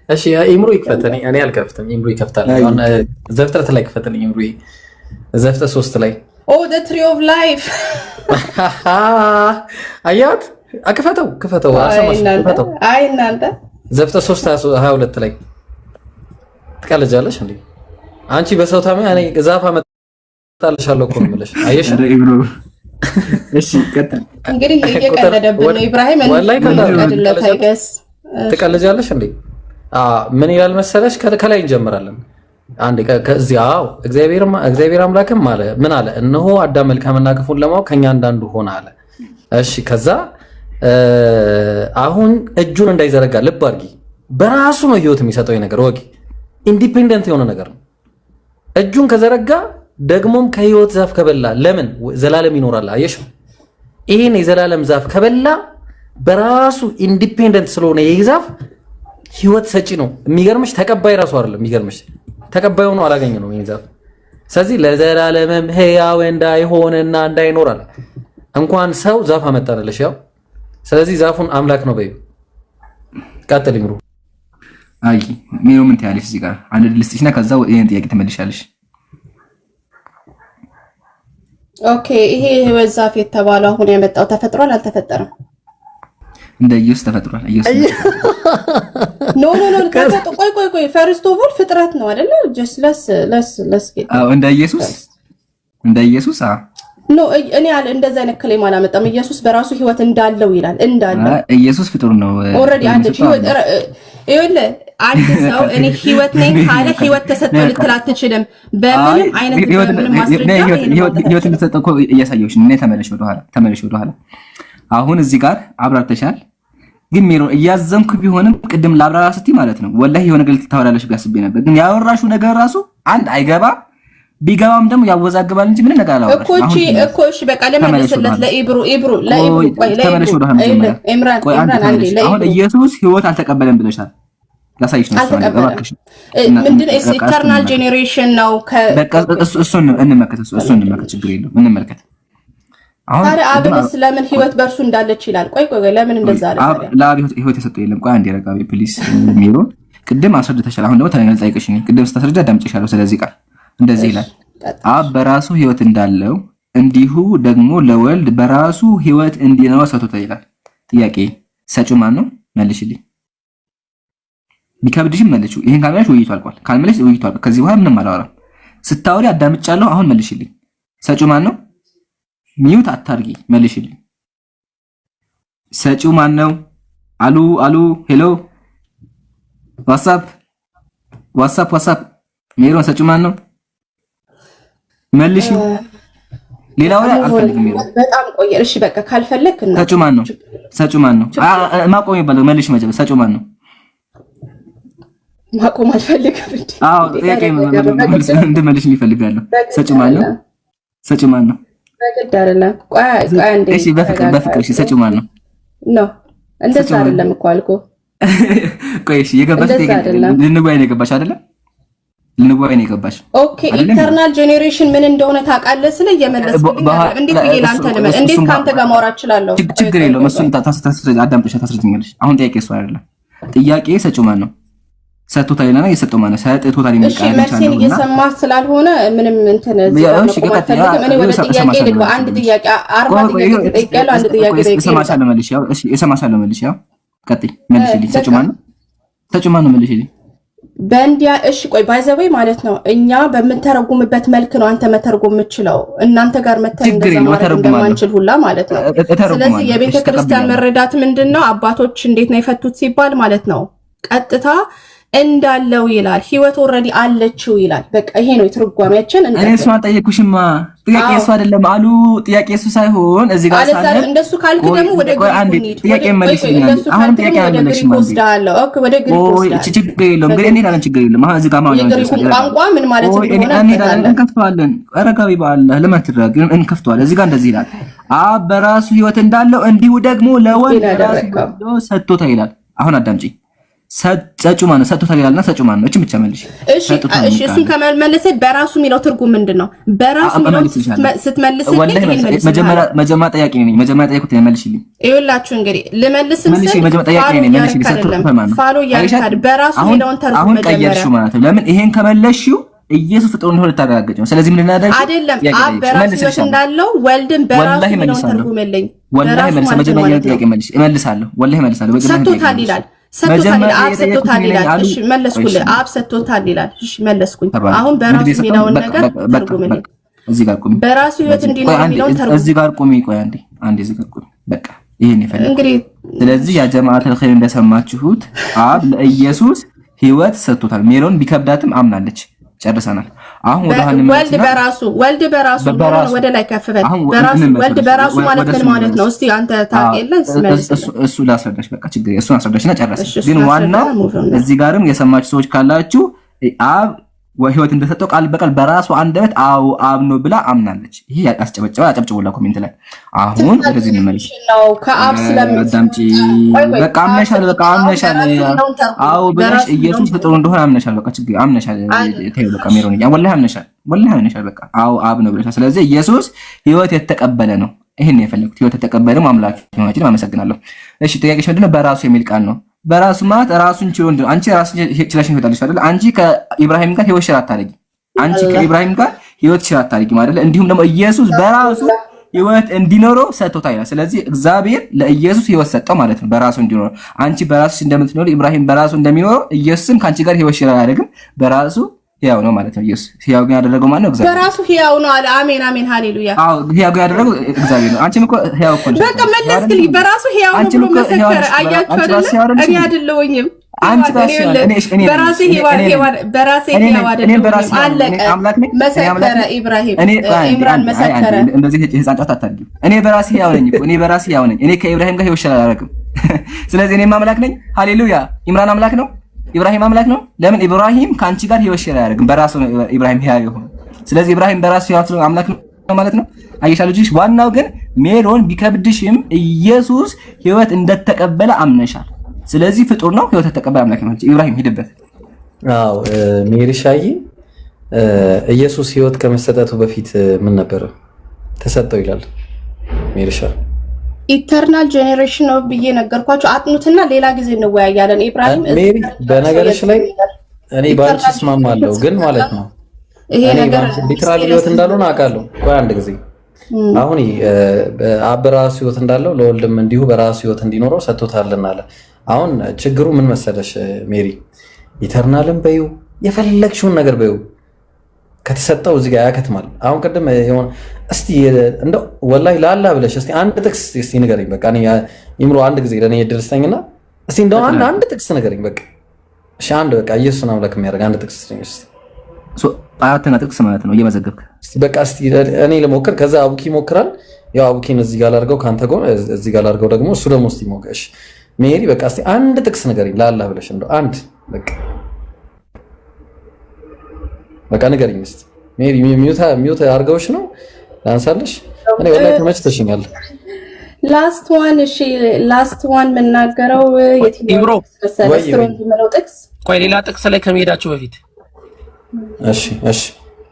Speaker 4: እሺ ኢምሩ ይክፈት እኔ አልከፍትም ኢምሩ ይከፍታል አሁን ዘፍጥረት ላይ ከፈተልኝ ኢምሩ ዘፍጥረት 3 ላይ
Speaker 2: ኦ the tree of life
Speaker 4: አያት ክፈተው አሰማሽ ክፈተው
Speaker 2: አይ እናንተ
Speaker 4: ዘፍጥረት 3:22 ላይ ትቀልጃለሽ እንዴ አንቺ በሰው ታማ እኔ ዛፍ አመጣልሻለሁ እኮ ነው የምልሽ አየሽ
Speaker 1: እሺ ቀጥል
Speaker 2: እንግዲህ እየቀለደብን ነው ኢብራሂም
Speaker 4: ወላሂ ትቀልጃለሽ እንዴ ምን ይላል መሰለሽ ከላይ እንጀምራለን አንዴ ከዚያው እግዚአብሔር አምላክም አለ ምን አለ እነሆ አዳም መልካምና ክፉን ለማወቅ ከኛ አንዳንዱ ሆነ አለ። እሺ ከዛ አሁን እጁን እንዳይዘረጋ ልብ አድርጊ። በራሱ ነው ህይወት የሚሰጠው ነገር ወቂ ኢንዲፔንደንት የሆነ ነገር ነው። እጁን ከዘረጋ ደግሞም ከህይወት ዛፍ ከበላ ለምን ዘላለም ይኖራል። አየሽ ይሄን የዘላለም ዛፍ ከበላ በራሱ ኢንዲፔንደንት ስለሆነ ይሄ ዛፍ ህይወት ሰጪ ነው። የሚገርምሽ ተቀባይ ራሱ አይደለም። የሚገርምሽ ተቀባዩ ነው አላገኘ ነው ይሄ ዛፍ። ስለዚህ ለዘላለምም ህያው እንዳይሆንና እንዳይኖር አለ። እንኳን ሰው ዛፍ አመጣለሽ ያው። ስለዚህ ዛፉን አምላክ ነው በይው። ቀጥል ይምሩ።
Speaker 1: አይ ምን ትያለሽ? እዚህ ጋር አንድ ልስጥሽና ከዛ ይሄን ጥያቄ ትመልሻለሽ።
Speaker 2: ኦኬ ይሄ ህይወት ዛፍ የተባለው አሁን ያመጣው ተፈጥሯል አልተፈጠረም?
Speaker 1: እንደ ኢየሱስ ተፈጥሯል። ኢየሱስ
Speaker 2: ኖ ቆይ ፈርስት ኦፍ ኦል ፍጥረት ነው አይደለ? ጀስት ለስ
Speaker 1: እንደ ኢየሱስ
Speaker 2: ኖ እኔ አለ እንደዛ አይነት ክሌም አላመጣም። ኢየሱስ በራሱ ህይወት እንዳለው ይላል። እንዳለው
Speaker 1: ኢየሱስ ፍጡር ነው።
Speaker 2: ኦልሬዲ አንድ ህይወት ይኸውልህ፣ አንድ ሰው እኔ ህይወት ነኝ ካለ ህይወት ተሰጥቶ ልትል አትችልም። በምንም አይነት በምንም ማስረጃ
Speaker 1: ህይወት እንደተሰጠው እኮ እያሳየሁሽ ነው። ተመለሽ ወደኋላ። አሁን እዚህ ጋር አብራርተሻል። ግን ሜሮ እያዘንኩ ቢሆንም ቅድም ላብራራ ስትይ ማለት ነው ወላሂ የሆነ ነገር ልታወራለሽ ቢያስብ ነበር። ግን ያወራሹ ነገር ራሱ አንድ አይገባ ቢገባም ደግሞ ያወዛግባል እንጂ ምንም ነገር አላወራሽ
Speaker 2: እኮ እሺ በቃ ለመለስለት ለኢብሩ ቆይ
Speaker 1: ተመለሽ ወደ ኢምራን አንዴ አሁን ኢየሱስ ህይወት አልተቀበለም ብለሻል። ላሳይሽ ነው እባክሽ።
Speaker 2: ምንድነው ኢተርናል ጄኔሬሽን ነው።
Speaker 1: በቃ እሱን እንመልከት ችግር የለውም እንመልከት። አሁን
Speaker 2: ታዲያ አብንስ ለምን ህይወት በእርሱ እንዳለች ይላል። ቆይ ለምን እንደዛ አለ?
Speaker 1: ለአብ ህይወት የሰጠው የለም። ቆይ አንዴ ረጋቢ ፕሊስ ሜሮ ቅድም አስረድተሻል። አሁን ደግሞ ተነግረን ጠይቅሽ ነኝ። ቅድም ስታስረዳ አዳምጪሻለሁ። ስለዚህ ቃል እንደዚህ ይላል አብ በራሱ ህይወት እንዳለው እንዲሁ ደግሞ ለወልድ በራሱ ህይወት እንዲኖረው ሰጥቶታል ይላል። ጥያቄ ሰጪው ማን ነው? መልሽልኝ። ቢከብድሽም መልሹ። ይሄን ካልመለሽ ውይይቱ አልቋል። ካልመለሽ ውይይቱ አልቋል። ከዚህ በኋላ ምንም አላወራም። ስታወሪ አዳምጫለሁ። አሁን መልሽልኝ። ሰጪው ማን ነው? ሚዩት አታርጊ። መልሽልኝ። ሰጪው ማን ነው? አሉ ሄሎ ዋትስአፕ ሜሮን ሰጪው ማን ነው? መልሽ። ሌላው ላይ አልፈልግም።
Speaker 2: በጣም ቆየ። እሺ በቃ ካልፈለክና
Speaker 1: ሰጪው ማን ነው? ማቆም ይባላል። መልሽ መጀመር። ሰጪው ማን ነው?
Speaker 2: ማቆም አልፈልግም እንዴ?
Speaker 1: አዎ ጥያቄ እንድመልሽ ይፈልጋለሁ። ሰጪው ማን ነው?
Speaker 2: በግድ አይደለም። ቆይ አንዴ።
Speaker 1: እሺ በፍቅር እሺ ሰጪው ማን ነው?
Speaker 2: ኖ እንደዛ አይደለም እኮ አልኩህ።
Speaker 1: ቆይ እሺ የገባሽ ልንጓይ ነው የገባሽ አይደለ? ልንጓይ ነው የገባሽ። ኦኬ
Speaker 2: ኢተርናል ጄኔሬሽን ምን እንደሆነ ታውቃለህ? ስለ እየመለስኩኝ እንዴት ብዬ ላንተ ልመል? እንዴት ካንተ ጋር ማውራት እችላለሁ?
Speaker 1: ችግር የለውም። እሱን አዳምጠሽ ታስረጅኛለሽ። አሁን ጥያቄ እሱ አይደለም። ጥያቄ ሰጪው ማን ነው? ሰጥቶታል ይላል። የሰጠው ማን ነው? ሰጥቶታል የሚል ቃል ብቻ ነው።
Speaker 2: እሺ እየሰማህ ስላልሆነ ምንም እንትን እዚህ ጋር ነው ማለት እኔ ወደ ጥያቄ ልግባ። አንድ ጥያቄ 40 ጥያቄ ተጠይቄያለሁ። አንድ ጥያቄ ተጠይቄያለሁ።
Speaker 1: እሰማሻለሁ። መልሽ ያው እሺ እሰማሻለሁ። መልሽ ያው ቀጥይ። መልሽልኝ። ሰጪው ማን ነው? መልሽልኝ።
Speaker 2: በእንዲያ እሺ ቆይ ባይዘበይ ማለት ነው። እኛ በምንተረጉምበት መልክ ነው አንተ መተርጎም የምችለው። እናንተ ጋር መተን እንደማንችል ሁላ ማለት ነው። ስለዚህ የቤተ ክርስቲያን መረዳት ምንድነው? አባቶች እንዴት ነው የፈቱት ሲባል ማለት ነው ቀጥታ እንዳለው ይላል። ህይወት ኦልሬዲ አለችው ይላል። በቃ ይሄ ነው የትርጓሜያችን።
Speaker 1: እኔ እሱ አልጠየኩሽም። ጥያቄ እሱ አይደለም አሉ። ጥያቄ እሱ ሳይሆን እዚህ ጋር ሳለ
Speaker 2: እንደሱ ካልክ ደግሞ ወደ ግሪክ እንሂድ።
Speaker 1: ጥያቄ መልሽልኝ። አሁን ጥያቄ መልሽልኝ።
Speaker 2: ኦኬ ወደ ግሪክ ወስዳለሁ።
Speaker 1: ችግር የለውም ግን እኔ ዳለን ችግር የለም። አሁን እዚህ ጋር ማለት
Speaker 2: የግሪኩ ቋንቋ ምን ማለት እንደሆነ
Speaker 1: እንከፍተዋለን። ረጋቢ በአላህ ለማትረግ እንከፍተዋለን። እዚህ ጋር እንደዚህ ይላል አብ በራሱ ህይወት እንዳለው እንዲሁ ደግሞ ለወልድ በራሱ ሰጥቶታል ይላል። አሁን አዳምጪ። ሰጪው ማን ነው? ሰጥቶታል ይላልና ሰጪው ማን ነው? እቺ ብቻ መልሽ።
Speaker 2: እሺ እሱን ከመለሰ በራሱ የሚለው ትርጉም ምንድነው? በራሱ የሚለው ስትመልስልኝ
Speaker 1: መጀመሪያ ጥያቄ ነኝ። መጀመሪያ ጠይቁት መልሽልኝ።
Speaker 2: ይኸውላችሁ እንግዲህ ልመልስም
Speaker 1: ስል መጀመሪያ ጥያቄ ነኝ። መልሽልኝ። ሰጥቶታል ማን ነው?
Speaker 2: ፋሎ ያልካድ በራሱ የሚለውን ትርጉም መጀመሪያ
Speaker 1: አሁን ቀየርሽው ማለት ነው። ለምን ይሄን ከመለሽው ኢየሱስ ፍጡር እንደሆነ ልታረጋግጪ ነው። ስለዚህ ምን እናደርግ?
Speaker 2: አይደለም አብ በራሱ ህይወት እንዳለው ወልድን በራሱ የሚለውን ትርጉምልኝ።
Speaker 1: ወላሂ መልስ መጀመሪያ ጥያቄ መልሽ እመልሳለሁ። ወላሂ እመልሳለሁ።
Speaker 2: ሰጥቶታል ይላል። ሰጥቶታል አብ ሰጥቶታል ይላል። እሺ መለስኩልህ። አብ ሰጥቶታል ይላል። እሺ መለስኩኝ። አሁን በራሱ የሚለውን ነገር ትርጉምልኝ።
Speaker 1: እዚህ ጋር ቁሚ።
Speaker 2: በራሱ ህይወት እንዲኖር የሚለውን ትርጉም
Speaker 1: እዚህ ጋር ቁሚ። ቆይ አንዴ እዚህ ጋር ቁሚ። በቃ ይሄን ይፈልግ
Speaker 2: እንግዲህ። ስለዚህ
Speaker 1: ያ ጀማዓተል ኸይር እንደሰማችሁት አብ ለኢየሱስ ህይወት ሰጥቶታል። ሜሮን ቢከብዳትም አምናለች። ጨርሰናል። አሁን ወደ ሀኒ
Speaker 2: ወልድ በራሱ ወደ ላይ ከፍበል በራሱ ወልድ በራሱ ማለት ምን ማለት ነው? እስቲ አንተ ታውቂያለሽ።
Speaker 1: እሱ ላስረዳሽ። በቃ ችግር እሱን አስረዳሽና ጨረስን። ግን ዋናው እዚህ ጋርም የሰማችሁ ሰዎች ካላችሁ አብ ህይወት እንደሰጠው ቃል በቃል በራሱ አንደበት አው አብ ነው ብላ አምናለች። ይሄ አጨብጭቡላ ኮሜንት ላይ። አሁን ወደዚህ እንመለስ ነው። ከአብ ስለምትዳምጪ በቃ አምነሻል። አው ብለሽ ኢየሱስ ፍጡር እንደሆነ አምነሻል። በቃ ችግር አምነሻል። ተይው በቃ ሜሮን ወላሂ አምነሻል። በቃ አው አብ ነው ብለሻል። ስለዚህ ኢየሱስ ህይወት የተቀበለ ነው። ይሄን ነው የፈለኩት። ህይወት የተቀበለ ነው አምላክ ሆናችን። አመሰግናለሁ። እሺ ጥያቄሽ ምንድነው? በራሱ የሚል ቃል ነው። በራሱ ማለት ራሱን ችሎ እንደው አንቺ ራስሽ ችለሽ ይወጣልሽ አይደል? አንቺ ከኢብራሂም ጋር ህይወት ሽራት አታረጊ። አንቺ ከኢብራሂም ጋር ህይወት ሽራት አታረጊ ማለት እንዲሁም ደግሞ ኢየሱስ በራሱ ህይወት እንዲኖረው ሰጥቶታል ይላል። ስለዚህ እግዚአብሔር ለኢየሱስ ህይወት ሰጠው ማለት ነው፣ በራሱ እንዲኖረው። አንቺ በራስሽ እንደምትኖር ኢብራሂም በራሱ እንደሚኖረው ኢየሱስም ከአንቺ ጋር ህይወት ሼር አያደርግም፣ በራሱ ሕያው ነው ማለት ነው። ኢየሱስ ሕያው ግን ያደረገው ማን ነው? እግዚአብሔር
Speaker 2: በራሱ ሕያው ነው አለ። አሜን አሜን ሃሌሉያ።
Speaker 1: አዎ ሕያው ግን ያደረገው እግዚአብሔር ነው። አንቺም እኮ ሕያው እኮ ነሽ።
Speaker 2: በቃ መለስክልኝ። በራሱ ሕያው ነው ብሎ መሰከረ። አያችሁ አይደል? እኔ አይደለሁኝም።
Speaker 1: አንቺ በራሴ
Speaker 2: ሕያው አለቀ። መሰከረ ኢብራሂም ኢምራን መሰከረ።
Speaker 1: እንደዚህ ህፃን ጫት አታድርጊ። እኔ በራሴ ሕያው ነኝ እኮ እኔ በራሴ ሕያው ነኝ። እኔ ከኢብራሂም ጋር ህይወት አላደርግም። ስለዚህ እኔም አምላክ ነኝ። ሃሌሉያ። ኢምራን አምላክ ነው። ኢብራሂም አምላክ ነው። ለምን ኢብራሂም ካንቺ ጋር ህይወት ሼር አያደርግም? በራሱ ነው ኢብራሂም ሕያው የሆነው። ስለዚህ ኢብራሂም በራሱ ሕያው አምላክ ነው ማለት ነው። አየሻ ልጅሽ። ዋናው ግን ሜሮን ቢከብድሽም ኢየሱስ ህይወት እንደተቀበለ አምነሻል። ስለዚህ ፍጡር ነው፣ ህይወት ተቀበለ አምላክ ነው። ኢብራሂም ሂድበት።
Speaker 4: አዎ ሜሪሻዬ፣ ኢየሱስ ህይወት ከመሰጠቱ በፊት ምን ነበረ ተሰጠው ይላል ሜሪሻ?
Speaker 2: ኢተርናል ጄኔሬሽን ነው ብዬ ነገርኳቸው። አጥኑትና ሌላ ጊዜ እንወያያለን። ኢብራሂም
Speaker 4: ሜሪ፣ በነገርሽ ላይ እኔ ባንቺ እስማማለሁ፣ ግን ማለት ነው
Speaker 2: ይሄ ነገር
Speaker 4: ሊትራል ህይወት እንዳልሆነ አውቃለሁ። ቆይ አንድ ጊዜ አሁን አብ በራሱ ህይወት እንዳለው ለወልድም እንዲሁ በራሱ ህይወት እንዲኖረው ሰጥቶታልና አለ። አሁን ችግሩ ምን መሰለሽ ሜሪ፣ ኢተርናልም በይው የፈለግሽውን ነገር በይው ከተሰጠው እዚህ ጋር ያከትማል። አሁን ቅድም የሆነ እስቲ እንደው ወላሂ ላላ ብለሽ እስቲ አንድ ጥቅስ እስቲ ንገረኝ። በቃ እኔ ይምሮ አንድ ጊዜ ለኔ እድልስተኝና እስቲ እንደው አንድ ጥቅስ ንገረኝ። በቃ እሺ፣ አንድ በቃ ኢየሱስን አምላክ የሚያደርግ አንድ ጥቅስ እስቲ
Speaker 1: አያትና ጥቅስ ማለት ነው እየመዘገብክ
Speaker 4: እስቲ በቃ እስቲ እኔ ልሞክር፣ ከዛ አቡኪ ይሞክራል። ያው አቡኪን እዚህ ጋር ላድርገው፣ ካንተ ጎን እዚህ ጋር ላድርገው ደግሞ እሱ ደግሞ እስቲ ሞከሽ። ሜሪ በቃ እስቲ አንድ ጥቅስ ንገረኝ ላላ ብለሽ እንደው አንድ በቃ ንገረኝ እስቲ ሜሪ። ሚውት አድርገውሽ ነው ላንሳለሽ? እኔ ወላሂ ተመችተሽኛል።
Speaker 2: ላስት ዋን እሺ፣ ላስት ዋን መናገረው
Speaker 3: ኢብሮ
Speaker 2: ጥቅስ።
Speaker 3: ቆይ ሌላ ጥቅስ ላይ ከመሄዳችሁ በፊት
Speaker 4: እሺ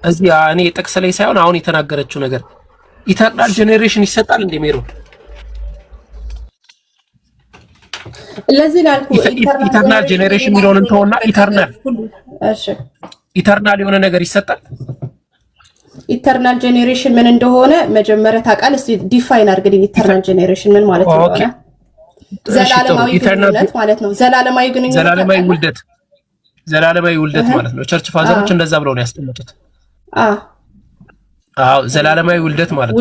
Speaker 3: እዚህ እኔ ጥቅስ ላይ ሳይሆን አሁን የተናገረችው ነገር ኢተርናል ጄኔሬሽን ይሰጣል እንደ ሜሮ
Speaker 2: ለዚህ ላልኩ
Speaker 3: ኢተርናል ጄኔሬሽን የሚለውን እንተውና ኢተርናል የሆነ ነገር ይሰጣል።
Speaker 2: ኢተርናል ጄኔሬሽን ምን እንደሆነ መጀመሪያ ታውቃለህ? እስቲ ዲፋይን አድርግልኝ። ኢተርናል ጄኔሬሽን ምን ማለት ነው? ዘላለማዊ ግንኙነት ማለት ነው። ዘላለማዊ ግንኙነት፣
Speaker 3: ዘላለማዊ ውልደት ማለት ነው። ቸርች ፋዘሮች እንደዛ ብለው ነው ያስቀመጡት። አዎ ዘላለማዊ ውልደት ማለት ነው።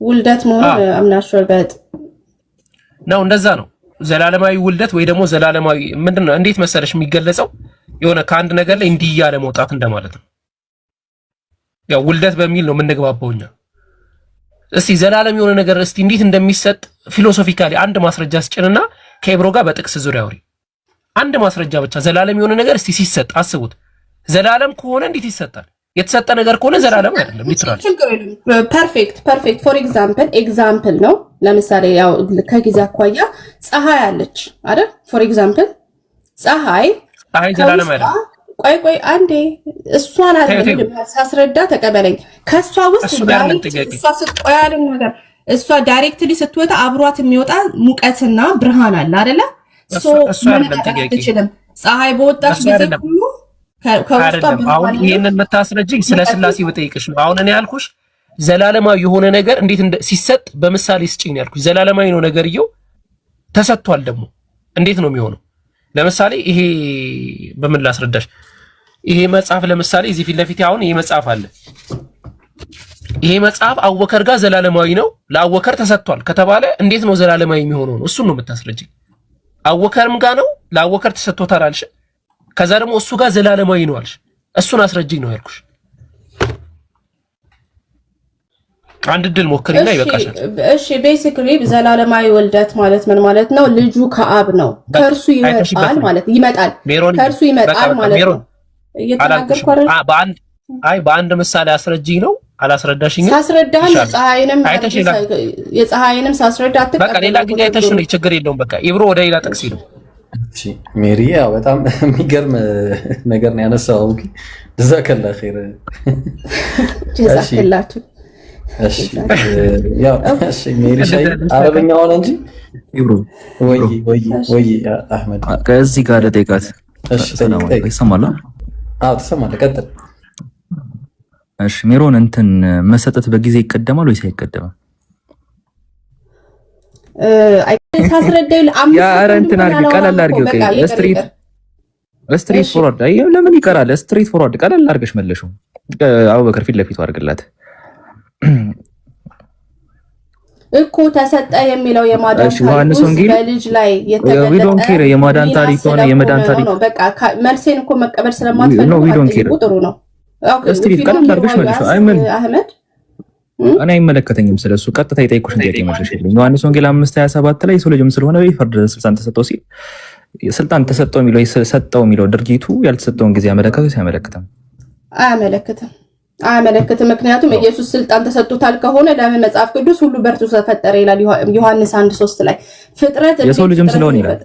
Speaker 3: ውልደት መሆን አምናሹር በት ነው። እንደዛ ነው ዘላለማዊ ውልደት ወይ ደግሞ ዘላለማዊ ምንድነው? እንዴት መሰለሽ የሚገለጸው የሆነ ከአንድ ነገር ላይ እንዲህ ያለ መውጣት እንደማለት ነው። ያው ውልደት በሚል ነው የምንግባባው እኛ። እስቲ ዘላለም የሆነ ነገር እስቲ እንዴት እንደሚሰጥ ፊሎሶፊካሊ አንድ ማስረጃ ስጭንና ከኢብሮ ጋር በጥቅስ ዙሪያ አውሪ። አንድ ማስረጃ ብቻ ዘላለም የሆነ ነገር እስቲ ሲሰጥ አስቡት። ዘላለም ከሆነ እንዴት ይሰጣል? የተሰጠ ነገር ከሆነ ዘላለም አይደለም ሊትራሊ።
Speaker 2: ፐርፌክት ፎር ኤግዛምፕል ነው። ለምሳሌ ያው ከጊዜ አኳያ ፀሐይ አለች አይደል? ፎር ኤግዛምፕል ፀሐይ
Speaker 3: ዘላለም አይደለም።
Speaker 2: ቆይ አንዴ እሷን አይደለም ሳስረዳ ተቀበለኝ። ከሷ ውስጥ እሷ ዳይሬክትሊ ስትወጣ አብሯት የሚወጣ ሙቀትና ብርሃን አለ አይደለ? ፀሐይ በወጣች ጊዜ ሁሉ ከውስጧ
Speaker 3: አሁን ይሄንን የምታስረጅኝ ስለ ስላሴ በጠይቅሽ ነው። አሁን እኔ ያልኩሽ ዘላለማዊ የሆነ ነገር እንዴት ሲሰጥ በምሳሌ ስጭኝ ያልኩሽ። ዘላለማዊ ነው ነገርየው ተሰጥቷል። ደግሞ እንዴት ነው የሚሆነው? ለምሳሌ ይሄ በምን ላስረዳሽ? ይሄ መጽሐፍ ለምሳሌ እዚህ ፊት ለፊት አሁን ይሄ መጽሐፍ አለ። ይሄ መጽሐፍ አወከር ጋር ዘላለማዊ ነው ለአወከር ተሰጥቷል ከተባለ እንዴት ነው ዘላለማዊ የሚሆነው ነው? እሱን ነው የምታስረጅኝ። አወከርም ጋር ነው ለአወከር ተሰጥቶታል አልሽ። ከዛ ደግሞ እሱ ጋር ዘላለማዊ ነው አልሽ። እሱን አስረጅኝ ነው ያልኩሽ። አንድ ድል ሞክሪና ይበቃሻል።
Speaker 2: እሺ ቤሲክሊ ዘላለማዊ ውልደት ማለት ምን ማለት ነው? ልጁ ከአብ ነው፣ ከእርሱ ይመጣል ማለት ይመጣል፣ ከእርሱ ይመጣል ማለት ነው። እየተናገርኩ አይደል?
Speaker 3: በአንድ ምሳሌ አስረጅኝ ነው። አላስረዳሽኝም።
Speaker 2: ሳስረዳህ የፀሐይንም ሳስረዳ አትቀበል።
Speaker 3: በቃ ሌላ ጊዜ አይተሽ ነው፣ ችግር የለውም። በቃ ኢብሮ ወደ ሌላ ጥቅስ ሄዱ።
Speaker 4: እሺ ሜሪ፣ ያው በጣም የሚገርም ነገር ነው ያነሳው። ጀዛከላ ኸይር።
Speaker 2: ጀዛከላችሁ።
Speaker 4: እሺ ያው እሺ ሜሪ ሻይ አረብኛ ሆነ እንጂ ኢብሮ ወይ አህመድ
Speaker 1: ከዚህ ጋር ለጠይቃት።
Speaker 4: እሺ
Speaker 1: ይሰማል?
Speaker 4: አዎ ተሰማለ። ቀጥል።
Speaker 5: እሺ ሜሮን እንትን መሰጠት በጊዜ ይቀደማል ወይስ አይቀደምም?
Speaker 2: ታስረዳኝ።
Speaker 5: ኧረ እንትን አድርግ፣ ቀለል አድርጊው። ስትሪት ፎርዋርድ አይ ለምን ይቀራል? ስትሪት ፎርዋርድ ቀለል አድርገሽ መለሽው። አቡበከር ፊት ለፊቱ አድርግላት
Speaker 2: እኮ ተሰጠ የሚለው የማዳን ታሪክ በልጅ ላይ
Speaker 5: የተገለጠ የማዳን ታሪክ ሆነ የመዳን ታሪክ
Speaker 2: ነው። በቃ መልሴን እኮ መቀበል ስለማትፈልጉ ጥሩ ነው።
Speaker 5: ስትሪት ቀለል አድርገሽ መልሽው።
Speaker 2: አህመድ
Speaker 5: እኔ አይመለከተኝም ስለሱ። ቀጥታ የጠየኩሽን ጥያቄ መልሽልኝ። ዮሐንስ ወንጌል 5:27 ላይ የሰው ልጅም ስለሆነ ይፈርድ ስልጣን ተሰጠው ሲል ስልጣን ተሰጠው የሚለው ሰጠው የሚለው ድርጊቱ ያልተሰጠውን ጊዜ ያመለክታል?
Speaker 2: አያመለክትም። ምክንያቱም ኢየሱስ ስልጣን ተሰጥቶታል ከሆነ ለምን መጽሐፍ ቅዱስ ሁሉ በእርሱ ተፈጠረ ይላል ዮሐንስ 1:3 ላይ ፍጥረት
Speaker 5: የሰው ልጅም ስለሆነ ይላል።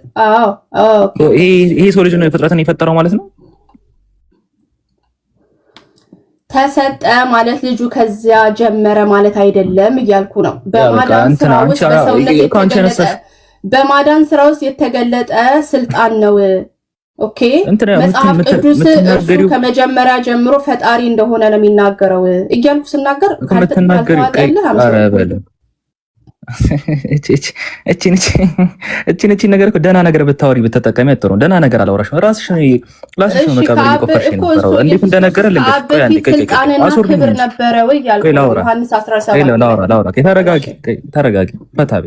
Speaker 5: ይሄ ሰው ልጅ ነው ፍጥረትን የፈጠረው ማለት ነው። ተሰጠ ማለት ልጁ ከዚያ ጀመረ ማለት አይደለም እያልኩ ነው። በማዳን ስራ ውስጥ የተገለጠ ስልጣን ነው። ኦኬ መጽሐፍ ቅዱስ እርሱ ከመጀመሪያ ጀምሮ ፈጣሪ እንደሆነ ነው የሚናገረው እያልኩ ስናገር እቺ ነገር እኮ ደህና ነገር ብታወሪ ብትጠቀሚ ጥሩ ነው። ደህና ነገር አላወራሽም። ራስሽ ነው መቀበል እየቆፈርሽ ነው። እንዴት እንደነገረ
Speaker 2: ክብር ነበረ ወይ ያልኩ ዮሐንስ 17
Speaker 5: ተረጋጊ ፈታቢ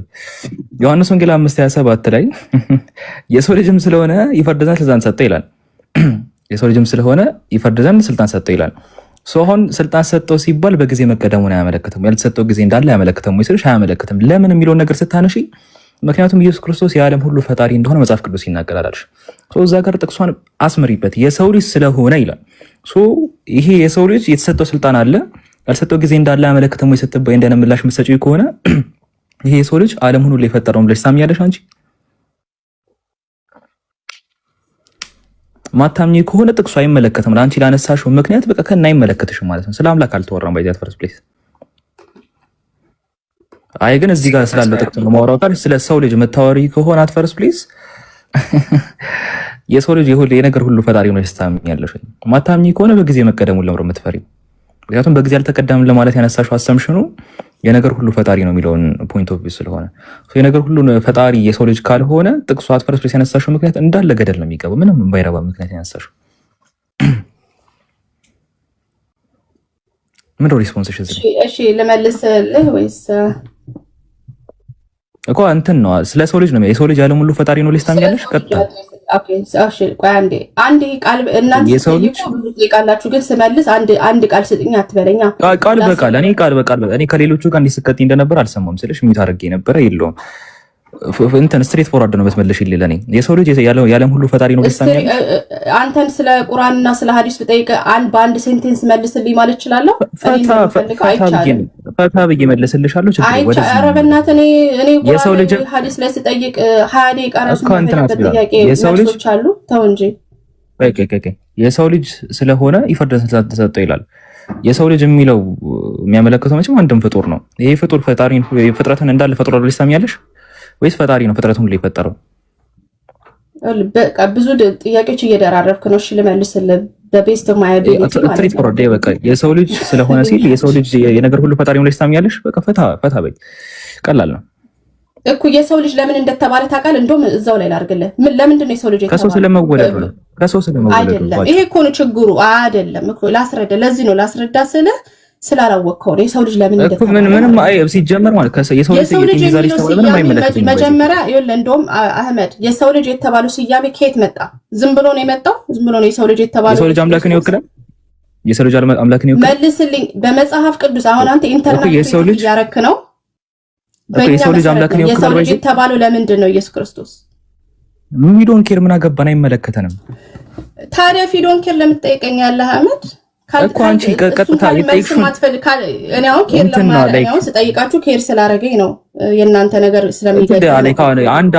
Speaker 5: ዮሐንስ ወንጌል 5:27 ላይ የሰው ልጅም ስለሆነ ይፈርድ ዘንድ ስልጣን ሰጠ ይላል። የሰው ልጅም ስለሆነ ይፈርድ ዘንድ ስልጣን ሰጠ ይላል። ሶሆን ስልጣን ሰጠው ሲባል በጊዜ መቀደሙን አያመለክትም። ያልተሰጠው ጊዜ እንዳለ አያመለክትም ወይስ አያመለክትም? ለምን የሚለውን ነገር ስታነሺ ምክንያቱም ኢየሱስ ክርስቶስ የዓለም ሁሉ ፈጣሪ እንደሆነ መጽሐፍ ቅዱስ ይናገራል። እዛ ጋር ጥቅሷን አስምሪበት። የሰው ልጅ ስለሆነ ይላል። ይሄ የሰው ልጅ የተሰጠው ስልጣን አለ ያልተሰጠው ጊዜ እንዳለ አያመለክትም ወይ ስትባይ እንደነ ምላሽ መሰጪው ከሆነ ይሄ የሰው ልጅ ዓለም ሁሉ የፈጠረው ብለሽ ታምኛለሽ አንቺ? ማታምኚ ከሆነ ጥቅሱ አይመለከትም። ለአንቺ ላነሳሽው ምክንያት በቃ ከና አይመለከትሽም ማለት ነው። ስለ አምላክ አልተወራም ባይዛት ፈርስት ፕሌስ። አይ ግን እዚህ ጋር ስላለው ጥቅስ ነው ማውራው። ስለ ሰው ልጅ መታወሪ ከሆነ አት ፈርስት ፕሌስ የሰው ልጅ የነገር ሁሉ ፈጣሪ ነው ታምኛለሽ። ማታምኚ ከሆነ በጊዜ መቀደሙን ለምሮ የምትፈሪው ምክንያቱም በጊዜ አልተቀደምም ለማለት ያነሳሽው አሰምሽኑ የነገር ሁሉ ፈጣሪ ነው የሚለውን ፖይንት ኦፍ ቪው ስለሆነ የነገር ሁሉ ፈጣሪ የሰው ልጅ ካልሆነ ጥቅሱ አት ፈርስት ፕሌስ ያነሳሽው ምክንያት እንዳለ ገደል ነው የሚገባው። ምንም ባይረባ ምክንያት ያነሳሽው ምን ነው ሪስፖንስሽ?
Speaker 2: እሺ ልመልስልህ ወይስ
Speaker 5: እኮ እንትን ነው ስለ ሰው ልጅ ነው የሰው ልጅ ዓለም ሁሉ ፈጣሪ ነው ልስታምኛለሽ? ቀጥታ
Speaker 2: ኦኬ እሺ ቆይ አንዴ ቃል እናንተ ይቃላችሁ ግን ስመልስ አንድ ቃል ስጥኝ አትበለኛ።
Speaker 5: ቃል በቃል እኔ ከሌሎቹ ጋር እንዲስከቲ እንደነበር አልሰማም ስልሽ ሚት አድርጌ ነበር የለውም እንትን ስትሬት ፎርዋርድ ነው በትመለሽልኝ። ለኔ የሰው ልጅ የዓለም ሁሉ ፈጣሪ ነው ልስታምኛለሽ?
Speaker 2: አንተን ስለ ቁርአንና ስለ ሐዲስ ብጠይቅ በአንድ ሴንቴንስ መልስልኝ ማለት እችላለሁ?
Speaker 5: ፈታ ብዬ መልስልሻለሁ። ችግር ወደ
Speaker 2: ኧረ በእናትህ እኔ ቁርአን ሐዲስ ላይ ስጠይቅ 20 ደቂቃ ራሱ ማለት ጥያቄ መልሶች አሉ። ተው እንጂ
Speaker 5: የሰው ልጅ ስለሆነ ይፈርድ ዘንድ ተሰጠው ይላል። የሰው ልጅ የሚለው የሚያመለክተው መቼም አንድም ፍጡር ነው። ይሄ ፍጡር ፈጣሪን ፍጥረትን እንዳለ ፈጥሮ ልስታምኛለሽ ወይስ ፈጣሪ ነው ፍጥረቱን ሁሉ የፈጠረው?
Speaker 2: በቃ ብዙ ጥያቄዎች እየደራረብክ ነው። እሺ ልመልስልህ በቤስት ማያቢ
Speaker 5: ስትሪት ፎርዋርድ በቃ የሰው ልጅ ስለሆነ ሲል የሰው ልጅ የነገር ሁሉ ፈጣሪ ነው ልስታምኛለሽ? በቃ ፈታ በይ። ቀላል ነው
Speaker 2: እኮ የሰው ልጅ ለምን እንደተባለ ታውቃለህ? እንደውም እዛው ላይ ላድርግልህ። ለምንድን ነው የሰው ልጅ የተባለው?
Speaker 5: ከሰው ስለመወለድ ነው። ከሰው ስለመወለድ
Speaker 2: አይደለም። ይሄ እኮ ነው ችግሩ። አይደለም እኮ ላስረዳ። ለዚህ ነው ላስረዳ ስለ ስላላወቅከው ነው የሰው ልጅ ለምን እንደተባለ
Speaker 5: ምንም ሲጀመር ማለት የሰው ልጅ ምንም አይመለከትም።
Speaker 2: መጀመሪያ ይኸውልህ እንደውም አህመድ የሰው ልጅ የተባለው ስያሜ ከየት መጣ? ዝም ብሎ ነው የመጣው? ዝም ብሎ ነው የሰው ልጅ የተባለው?
Speaker 5: የሰው ልጅ አምላክን ይወክላል። የሰው ልጅ አምላክን ይወክላል።
Speaker 2: መልስልኝ። በመጽሐፍ ቅዱስ አሁን አንተ ኢንተርኔት እያረክ ነው።
Speaker 5: የሰው ልጅ አምላክን ይወክላል።
Speaker 2: የሰው ልጅ የተባለው ለምንድን ነው? ኢየሱስ ክርስቶስ
Speaker 5: ሚዶን ኬር ምን አገባን? አይመለከተንም።
Speaker 2: ታዲያ ፊዶን ኬር ለምን ትጠይቀኛለህ አህመድ?
Speaker 5: እኮ አንቺ ቀጥታ
Speaker 2: ይጠይቅሽም አትፈልካል። እኔ አሁን ኬር ለማድረግ ስጠይቃችሁ ኬር ስላደረገኝ ነው የእናንተ ነገር ስለሚገኝ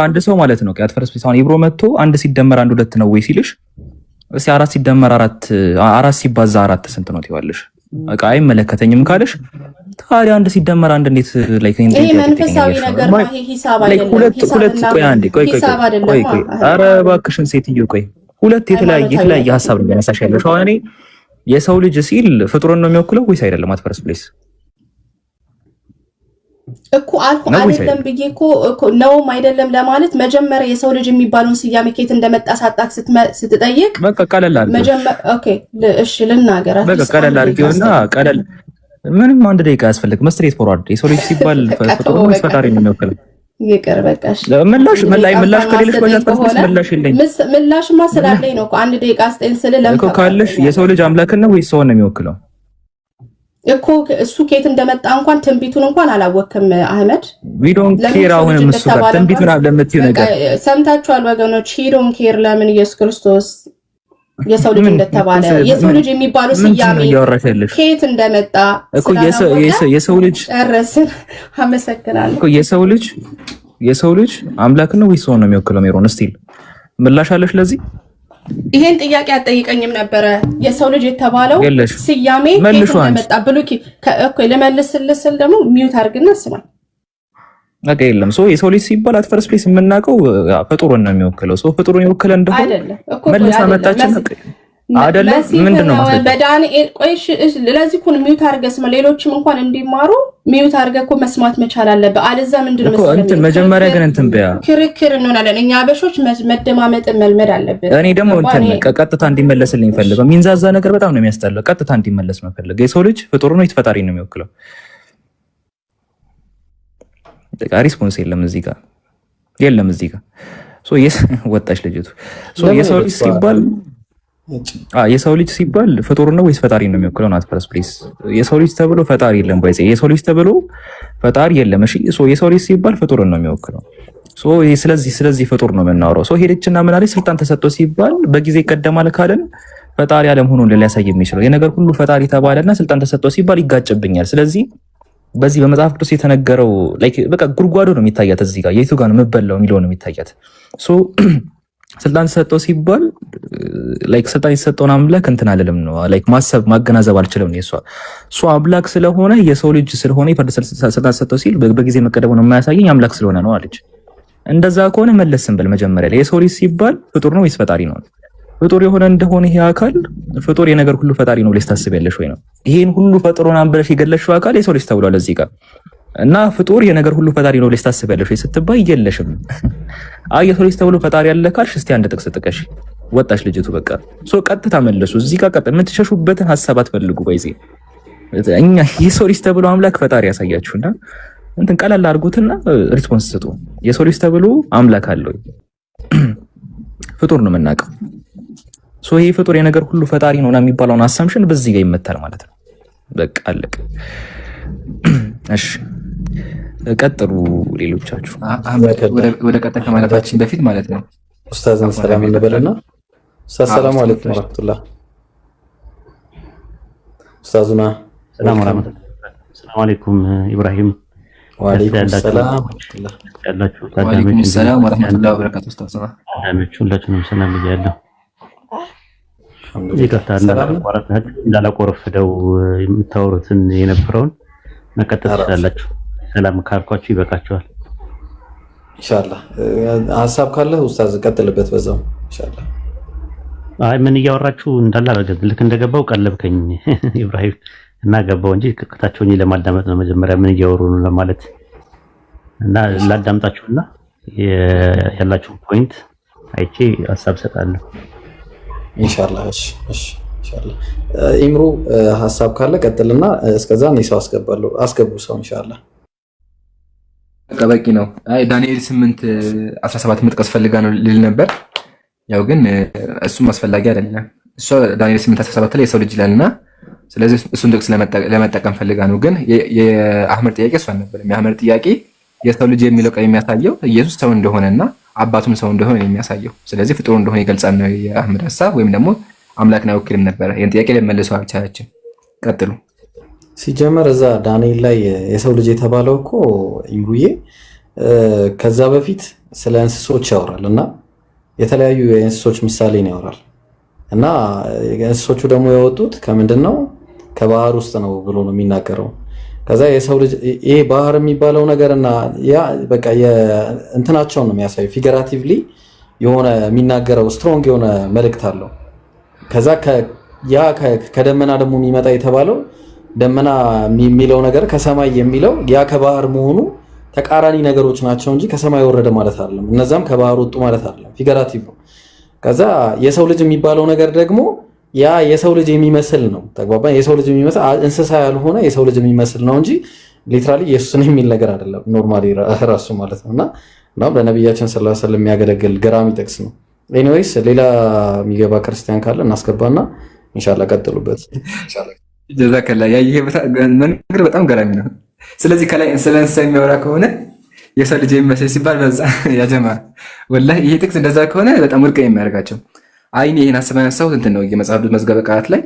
Speaker 5: አንድ ሰው ማለት ነው ከአት ፈርስት ፕሌስ ይብሮ መጥቶ 1 ሲደመር 1 2 ነው ወይ ሲልሽ እስኪ 4 ሲደመር 4 ሲባዛ 4 ስንት ነው ትይዋለሽ? በቃ አይመለከተኝም ካለሽ ታዲያ 1 ሲደመር 1 እንዴት ላይክ
Speaker 2: ይሄ መንፈሳዊ ነገር ነው። ይሄ ሂሳብ አይደለም።
Speaker 5: ቆይ ኧረ እባክሽን ሴትዮ ቆይ ሁለት የተለያየ ሐሳብ ነው ያነሳሽ ያለሽ። አሁን እኔ የሰው ልጅ ሲል ፍጡርን ነው የሚወክለው ወይስ አይደለም? አት ፈርስት ፕሌስ
Speaker 2: እኮ አልኩ አይደለም ብዬ እኮ ነውም አይደለም ለማለት መጀመሪያ የሰው ልጅ የሚባለውን ስያሜ ከየት እንደመጣ ሳጣክ ስትጠይቅ
Speaker 5: በቃ ቀለል አድርገው
Speaker 2: መጀመሪያ ኦኬ እሺ ልናገራት
Speaker 5: በቃ ቀለል አድርገውና ቀለል ምንም አንድ ደቂቃ ያስፈልግ ስትሬት ፎርዋርድ የሰው ልጅ ሲባል ፍጡር ነው ወይስ ፈጣሪ ነው የሚወክለው?
Speaker 2: ይቅር በቃ እሺ
Speaker 5: ምላሽ ከሌለሽ በዛት ፐርሰንት ምላሽ የለኝ
Speaker 2: ምላሽማ ስላለኝ ነው እኮ አንድ ደቂቃ አስጠኝ ስለ ለምን
Speaker 5: ካለሽ የሰው ልጅ አምላክ ነው ወይስ ሰው ነው የሚወክለው?
Speaker 2: እኮ እሱ ከየት እንደመጣ እንኳን ትንቢቱን እንኳን አላወቅም አህመድ።
Speaker 5: ዊ ዶንት ኬር አሁንም እሱ ጋር ትንቢት ምናምን ለምትይው ነገር
Speaker 2: ሰምታችኋል ወገኖች። ዊ ዶንት ኬር ለምን ኢየሱስ ክርስቶስ የሰው ልጅ እንደተባለ የሰው ልጅ የሚባለው ስያሜ ከየት እንደመጣ
Speaker 5: እኮ የሰው ልጅ
Speaker 2: ጨረስን። አመሰግናለሁ እኮ
Speaker 5: የሰው ልጅ አምላክ ነው ወይስ ሰው ነው የሚወክለው? ሜሮን ስቲል ምላሽ አለሽ ለዚህ?
Speaker 2: ይሄን ጥያቄ አጠይቀኝም ነበረ። የሰው ልጅ የተባለው ስያሜ ከየት እንደመጣ ብሉኪ እኮ ለመልስልህ ደግሞ ሚውት አድርግና ስማኝ።
Speaker 5: ነገ የለም ሰው የሰው ልጅ ሲባል አት ፈርስት ፕሌስ የምናውቀው ፍጡሩን ነው የሚወክለው። ሰው ፍጡሩን ይወክለ እንደሆነ
Speaker 2: አይደለም እኮ
Speaker 5: መልሳ መጣችን አይደለም ምንድነው ማለት
Speaker 2: በዳንኤል ቆይሽ ለዚህ እኮ ሚውት አድርገህ ስማ። ሌሎችም እንኳን እንዲማሩ ሚውት አድርገህ እኮ መስማት መቻል አለበት። አለዛ ምንድነው
Speaker 5: እኮ እንትን መጀመሪያ ግን እንትን በያ
Speaker 2: ክርክር እንሆናለን። እኛ አበሾች መደማመጥን መልመድ አለብን።
Speaker 5: እኔ ደግሞ እንትን ቀጥታ እንዲመለስልኝ ፈልገው የሚንዛዛ ነገር በጣም ነው የሚያስጠላው። ቀጥታ እንዲመለስ ነው ፈልገው። የሰው ልጅ ፍጡር ነው ፈጣሪ ነው የሚወክለው? ሪስፖንስ የለም እዚህ ጋር የለም እዚህ ጋር ወጣች ልጅቱ። የሰው ልጅ ሲባል የሰው ልጅ ሲባል ፍጡር ነው ወይስ ፈጣሪ ነው የሚወክለው? ናት ፈርስት ፕሌስ የሰው ልጅ ተብሎ ፈጣሪ የለም ባይዘ የሰው ልጅ ተብሎ ፈጣሪ የለም። እሺ የሰው ልጅ ሲባል ፍጡር ነው የሚወክለው። ስለዚህ ፍጡር ነው የምናወራው። ሄደችና ምን አለች? ስልጣን ተሰጥቶ ሲባል በጊዜ ይቀደማል ካለን ፈጣሪ አለመሆኑን ሊያሳይ የሚችለው የነገር ሁሉ ፈጣሪ ተባለና ስልጣን ተሰጥቶ ሲባል ይጋጭብኛል። ስለዚህ በዚህ በመጽሐፍ ቅዱስ የተነገረው ላይክ በቃ ጉርጓዶ ነው የሚታያት። እዚህ ጋር የቱ ጋር ነው የምበላው የሚለው ነው የሚታያት። ስልጣን ተሰጠው ሲባል ላይክ ስልጣን የተሰጠውን አምላክ እንትን አልልም ነው ላይክ ማሰብ ማገናዘብ አልችልም ነው እሱ አምላክ ስለሆነ የሰው ልጅ ስለሆነ ይፈርድ ስልጣን ተሰጠው ሲል በጊዜ መቀደሙ ነው የማያሳየኝ አምላክ ስለሆነ ነው አለች። እንደዛ ከሆነ መለስም በል መጀመሪያ ላይ የሰው ልጅ ሲባል ፍጡር ነው ወይስ ፈጣሪ ነው? ፍጡር የሆነ እንደሆነ ይሄ አካል ፍጡር የነገር ሁሉ ፈጣሪ ነው ብለሽ ታስቢያለሽ ወይ ነው? ይሄን ሁሉ ፈጥሮን አንብለሽ የገለሽው አካል የሰው ልጅ ተብሏል እዚህ ጋር እና ፍጡር የነገር ሁሉ ፈጣሪ ነው ብለሽ ታስቢያለሽ ወይ ስትባይ የለሽም። የሰው ልጅ ተብሎ ፈጣሪ ያለ ካልሽ እስቲ አንድ ጥቅስ ጥቀሽ። ወጣሽ ልጅቱ በቃ ቀጥታ መለሱ። እዚህ ጋር ቀጥታ የምትሸሹበትን ሐሳብ አትፈልጉ። ባይዚ እኛ የሰው ልጅ ተብሎ አምላክ ፈጣሪ ያሳያችሁና እንትን ቀላል አድርጉትና ሪስፖንስ ስጡ። የሰው ልጅ ተብሎ አምላክ አለው ፍጡር ነው የምናውቀው። ይሄ ፍጡር የነገር ሁሉ ፈጣሪ ነው የሚባለውን አሳምሽን በዚህ ጋር ይመታል ማለት ነው። በቃ አለቀ። እሺ ቀጥሉ ሌሎቻችሁ።
Speaker 1: ወደ ቀጣይ ከማለታችን በፊት ማለት ነው
Speaker 4: ኡስታዝን ሰላም እንበልና ኡስታዝ ሰላም አለይኩም ወራህመቱላህ። ኡስታዙና
Speaker 6: ሰላም አለይኩም ኢብራሂም
Speaker 4: ወአለይኩም ሰላም ወራህመቱላህ
Speaker 6: ያላችሁ
Speaker 1: ወአለይኩም ሰላም ወራህመቱላህ ወበረካቱ። ኡስታዝና
Speaker 6: ሁላችሁንም ሰላም ብያለሁ። ይቅርታ እንዳላቆረፍደው የምታወሩትን የነበረውን መቀጠል ትችላላችሁ። ሰላም ካልኳችሁ ይበቃችኋል።
Speaker 4: ኢንሻአላህ ሐሳብ ካለ ኡስታዝ ቀጥልበት በዛው ኢንሻአላህ።
Speaker 6: አይ ምን እያወራችሁ እንዳላረገ ልክ እንደገባው ቀለብከኝ ኢብራሂም እና ገባው እንጂ ከታችሁኝ ለማዳመጥ ነው። መጀመሪያ ምን እያወሩ ነው ለማለት እና ላዳምጣችሁና ያላችሁ ፖይንት አይቼ ሐሳብ ሰጣለሁ
Speaker 4: ኢንሻአላህ። እሺ ኢንሻአላህ። ኢምሩ ሐሳብ ካለ ቀጥልና እስከዛ እኔ ሰው አስገቡ ሰው ኢንሻአላህ።
Speaker 1: በቂ ነው። አይ ዳንኤል 8:17 መጥቀስ ፈልጋ ነው ልል ነበር። ያው ግን እሱም አስፈላጊ አይደለም። እሱ ዳንኤል 8:17 ላይ የሰው ልጅ ይላልና ስለዚህ እሱን ጥቅስ ለመጠቀም ፈልጋ ነው። ግን የአህመድ ጥያቄ እሱ አልነበረም። የአህመድ ጥያቄ የሰው ልጅ የሚለው ቃል የሚያሳየው ኢየሱስ ሰው እንደሆነና አባቱም ሰው እንደሆነ የሚያሳየው ስለዚህ ፍጡር እንደሆነ ይገልጻል ነው የአህመድ ሐሳብ። ወይም ደግሞ አምላክን አይወክልም ነበር። ይሄን ጥያቄ ለመልሰው አልቻለችም። ቀጥሉ።
Speaker 4: ሲጀመር እዛ ዳንኤል ላይ የሰው ልጅ የተባለው እኮ ኢምሩዬ ከዛ በፊት ስለ እንስሶች ያወራል እና የተለያዩ የእንስሶች ምሳሌ ነው ያወራል እና እንስሶቹ ደግሞ የወጡት ከምንድን ነው? ከባህር ውስጥ ነው ብሎ ነው የሚናገረው። ከዛ የሰው ልጅ ይሄ ባህር የሚባለው ነገርና ያ በቃ የእንትናቸውን ነው የሚያሳዩ ፊገራቲቭሊ የሆነ የሚናገረው ስትሮንግ የሆነ መልእክት አለው። ከዛ ያ ከደመና ደግሞ የሚመጣ የተባለው ደመና የሚለው ነገር ከሰማይ የሚለው ያ ከባህር መሆኑ ተቃራኒ ነገሮች ናቸው እንጂ ከሰማይ ወረደ ማለት አይደለም። እነዛም ከባህር ወጡ ማለት አይደለም። ፊገራቲቭ ነው። ከዛ የሰው ልጅ የሚባለው ነገር ደግሞ ያ የሰው ልጅ የሚመስል ነው። ተግባባን? የሰው ልጅ የሚመስል እንስሳ ያልሆነ የሰው ልጅ የሚመስል ነው እንጂ ሊትራሊ ኢየሱስን የሚል ነገር አይደለም። ኖርማሊ ራሱ ማለት ነውና ለነብያችን ሰለላሁ ዐለይሂ ወሰለም የሚያገለግል ገራሚ ጥቅስ ነው። ኤኒዌይስ ሌላ የሚገባ ክርስቲያን ካለ እናስገባና ኢንሻአላህ ቀጥሉበት።
Speaker 1: ጀዛከላ ያየህ መንገድ በጣም ገራሚ ነው። ስለዚህ ከላይ ስለ እንስሳ የሚያወራ ከሆነ የሰው ልጅ የሚመስል ሲባል በዛ ያጀማ ወላሂ ይሄ ጥቅስ እንደዛ ከሆነ በጣም ውድቅ የሚያደርጋቸው አይኔ ይሄን አስበን ያነሳው እንትን ነው የመጽሐፍ መዝገበ ቃላት ላይ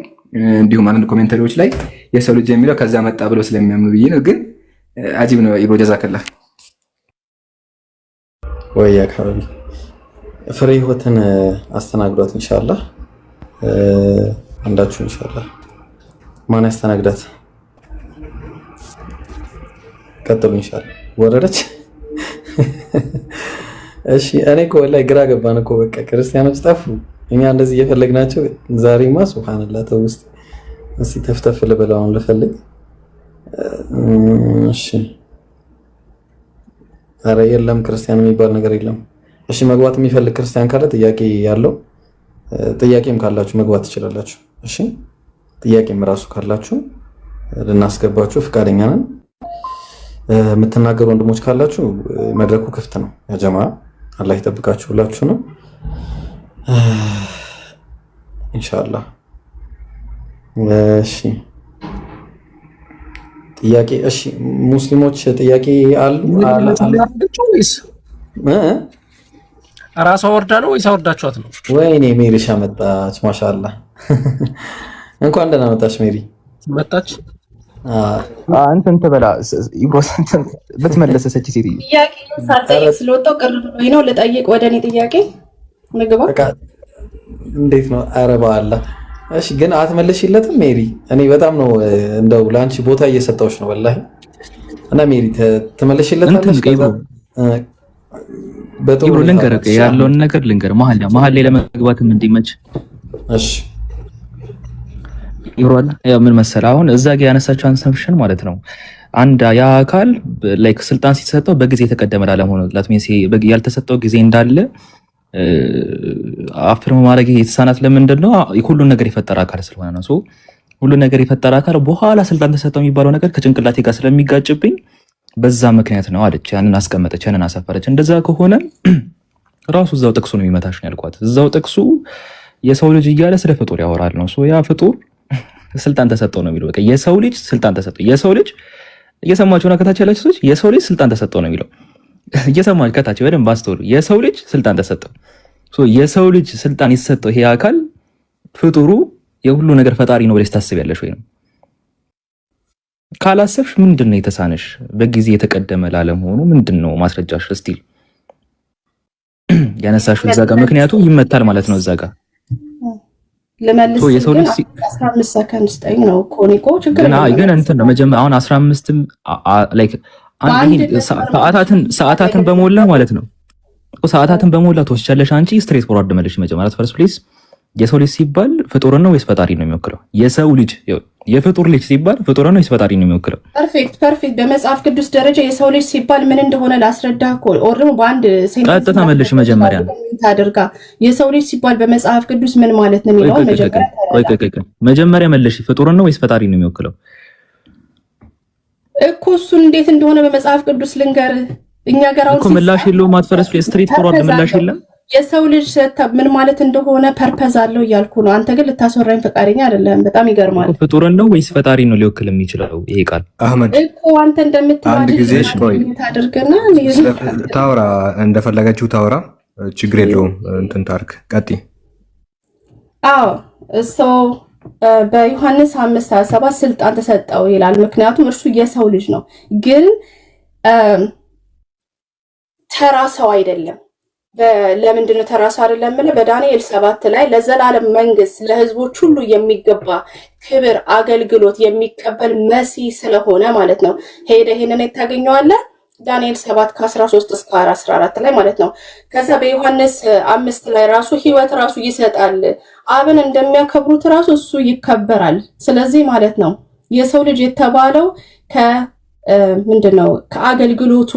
Speaker 1: እንዲሁም አንድ ኮሜንታሪዎች ላይ የሰው ልጅ የሚለው ከዛ መጣ ብሎ ስለሚያምኑ ብዬ ነው። ግን አጂብ ነው ኢብሮ ጀዛከላ
Speaker 4: ወይ አካባቢ ፍሬ ህይወትን አስተናግዷት ኢንሻአላህ። አንዳችሁ ኢንሻአላህ ማን ያስተናግዳት? ቀጥሉ ኢንሻአላህ። ወረደች። እሺ እኔ እኮ ወላሂ ግራ ገባን እኮ በቃ ክርስቲያኖች ጠፉ። እኛ እንደዚህ እየፈለግናቸው ዛሬማ ሱብሃንአላህ ተውስጥ እስቲ ተፍተፍ ልበላውን ልፈልግ። እሺ ኧረ የለም ክርስቲያን የሚባል ነገር የለም። እሺ መግባት የሚፈልግ ክርስቲያን ካለ ጥያቄ ያለው ጥያቄም ካላችሁ መግባት ትችላላችሁ። እሺ ጥያቄም ራሱ ካላችሁ ልናስገባችሁ ፍቃደኛ ነን። የምትናገሩ ወንድሞች ካላችሁ መድረኩ ክፍት ነው። ያ ጀማ አላህ ይጠብቃችሁ ሁላችሁ ነው ኢንሻአላህ። እሺ ጥያቄ እሺ ሙስሊሞች ጥያቄ አሉ
Speaker 3: ወይስ ራሷ ወርዳ ነው ወይስ አወርዳችኋት ነው?
Speaker 4: ወይኔ ሜሪሻ መጣች። ማሻአላህ እንኳን ደህና መጣች ሜሪ።
Speaker 3: መጣች
Speaker 5: አንተን ተበላ ኢብሮስ በተመለሰ ሰጪ ሴት
Speaker 2: ጥያቄ ሳልጠይቅ ስለወጣው ቅር ብሎኝ ነው ልጠይቅ ወደ እኔ ጥያቄ ንግባ።
Speaker 4: እንዴት ነው? ኧረ በአላህ እሺ ግን አትመለሽለትም ሜሪ? እኔ በጣም ነው እንደው ላንቺ ቦታ እየሰጠሁሽ ነው ወላሂ። እና ሜሪ ትመለሽለታለሽ?
Speaker 5: ኢብሮ ልንገርህ ያለውን ነገር ልንገርህ መሀል ላይ ለመግባትም እንዲመች።
Speaker 4: እሺ
Speaker 5: ኢብሮ ያው ምን መሰለህ አሁን እዛ ጋር ያነሳቸው አንሰምሽን ማለት ነው አንድ ያ አካል ላይክ ስልጣን ሲሰጠው በጊዜ የተቀደመ ላለመሆኑ ላትሜሲ ያልተሰጠው ጊዜ እንዳለ አፍርም ማድረግ የተሳናት ለምንድን ነው? ሁሉን ነገር የፈጠረ አካል ስለሆነ ነው። ሶ ሁሉን ነገር የፈጠረ አካል በኋላ ስልጣን ተሰጠው የሚባለው ነገር ከጭንቅላቴ ጋር ስለሚጋጭብኝ በዛ ምክንያት ነው አለች። ያንን አስቀመጠች፣ ያንን አሰፈረች። እንደዛ ከሆነ ራሱ እዛው ጥቅሱ ነው የሚመታሽ ነው ያልኳት። እዛው ጥቅሱ የሰው ልጅ እያለ ስለ ፍጡር ያወራል ነው። ሶ ያ ፍጡር ስልጣን ተሰጠው ነው የሚለው። በቃ የሰው ልጅ ስልጣን ተሰጠው። የሰው ልጅ እየሰማችሁ ነው ከታች ያላችሁ ሰዎች፣ የሰው ልጅ ስልጣን ተሰጠው ነው የሚለው። እየሰማችሁ ከታች በደንብ አስተውሉ። የሰው ልጅ ስልጣን ተሰጠው። ሶ የሰው ልጅ ስልጣን የተሰጠው ይሄ አካል ፍጡሩ የሁሉ ነገር ፈጣሪ ነው ብለሽ ታስቢያለሽ ወይ ነው? ካላሰብሽ ምንድነው የተሳነሽ? በጊዜ የተቀደመ ላለመሆኑ ምንድነው ማስረጃሽ? እስቲ ያነሳሽው እዛ ጋር ምክንያቱ ይመታል ማለት ነው። እዛ ጋር
Speaker 2: ለማለት ነው 15 ሰከንድ ስጠኝ ነው ኮኒኮ ችግር
Speaker 5: ግን እንትን ነው መጀመሪያ አሁን 15ም ላይክ ሰዓታትን በሞላ ማለት ነው። ሰዓታትን በሞላ ተወስቻለሽ አንቺ ስትሬት ፎርዋርድ መልሽ። መጀመሪያ ፈርስት ፕሌስ የሰው ልጅ ሲባል ፍጡር ነው ወይስ ፈጣሪ ነው የሚወክለው? የሰው ልጅ የፍጡር ልጅ ሲባል ፍጡር ነው ወይስ ፈጣሪ ነው የሚወክለው?
Speaker 2: ፐርፌክት። በመጽሐፍ ቅዱስ ደረጃ የሰው ልጅ ሲባል ምን እንደሆነ ላስረዳህ እኮ ኦር ደግሞ በአንድ ሴንቴንስ
Speaker 5: ቀጥታ መልሽ። መጀመሪያ
Speaker 2: ታደርጋ የሰው ልጅ ሲባል በመጽሐፍ ቅዱስ ምን ማለት ነው የሚለው
Speaker 5: መጀመሪያ መልሽ። ፍጡር ነው ወይስ ፈጣሪ ነው የሚወክለው
Speaker 2: እኮ? እሱን እንዴት እንደሆነ በመጽሐፍ ቅዱስ ልንገርህ። እኛ ጋር አሁን
Speaker 5: እኮ ምላሽ የለውም። አትፈረስ ስትሬት ፎርዋርድ ምላሽ የለም።
Speaker 2: የሰው ልጅ ምን ማለት እንደሆነ ፐርፐዝ አለው እያልኩ ነው። አንተ ግን ልታስወራኝ ፈቃደኛ አይደለም። በጣም ይገርማል።
Speaker 5: ፍጡርን ነው ወይስ ፈጣሪ ነው ሊወክል የሚችለው ይሄ ቃል?
Speaker 1: አህመድ
Speaker 2: እኮ አንተ እንደምትለው
Speaker 1: አንድ ጊዜ
Speaker 2: ታደርገና
Speaker 1: ታውራ፣ እንደፈለጋችሁ ታውራ፣ ችግር የለውም። እንትን ታርክ ቀጥይ።
Speaker 2: አዎ በዮሐንስ 5:27 ስልጣን ተሰጠው ይላል። ምክንያቱም እርሱ የሰው ልጅ ነው፣ ግን ተራ ሰው አይደለም። ለምንድን ነው ተራ ሰው አይደለም? በዳንኤል 7 ላይ ለዘላለም መንግስት ለህዝቦች ሁሉ የሚገባ ክብር፣ አገልግሎት የሚቀበል መሲህ ስለሆነ ማለት ነው። ሄደ ይሄንን ታገኘዋለህ። ዳንኤል 7 ከ13 እስከ 14 ላይ ማለት ነው። ከዛ በዮሐንስ 5 ላይ ራሱ ህይወት ራሱ ይሰጣል። አብን እንደሚያከብሩት ራሱ እሱ ይከበራል። ስለዚህ ማለት ነው የሰው ልጅ የተባለው ምንድነው ከአገልግሎቱ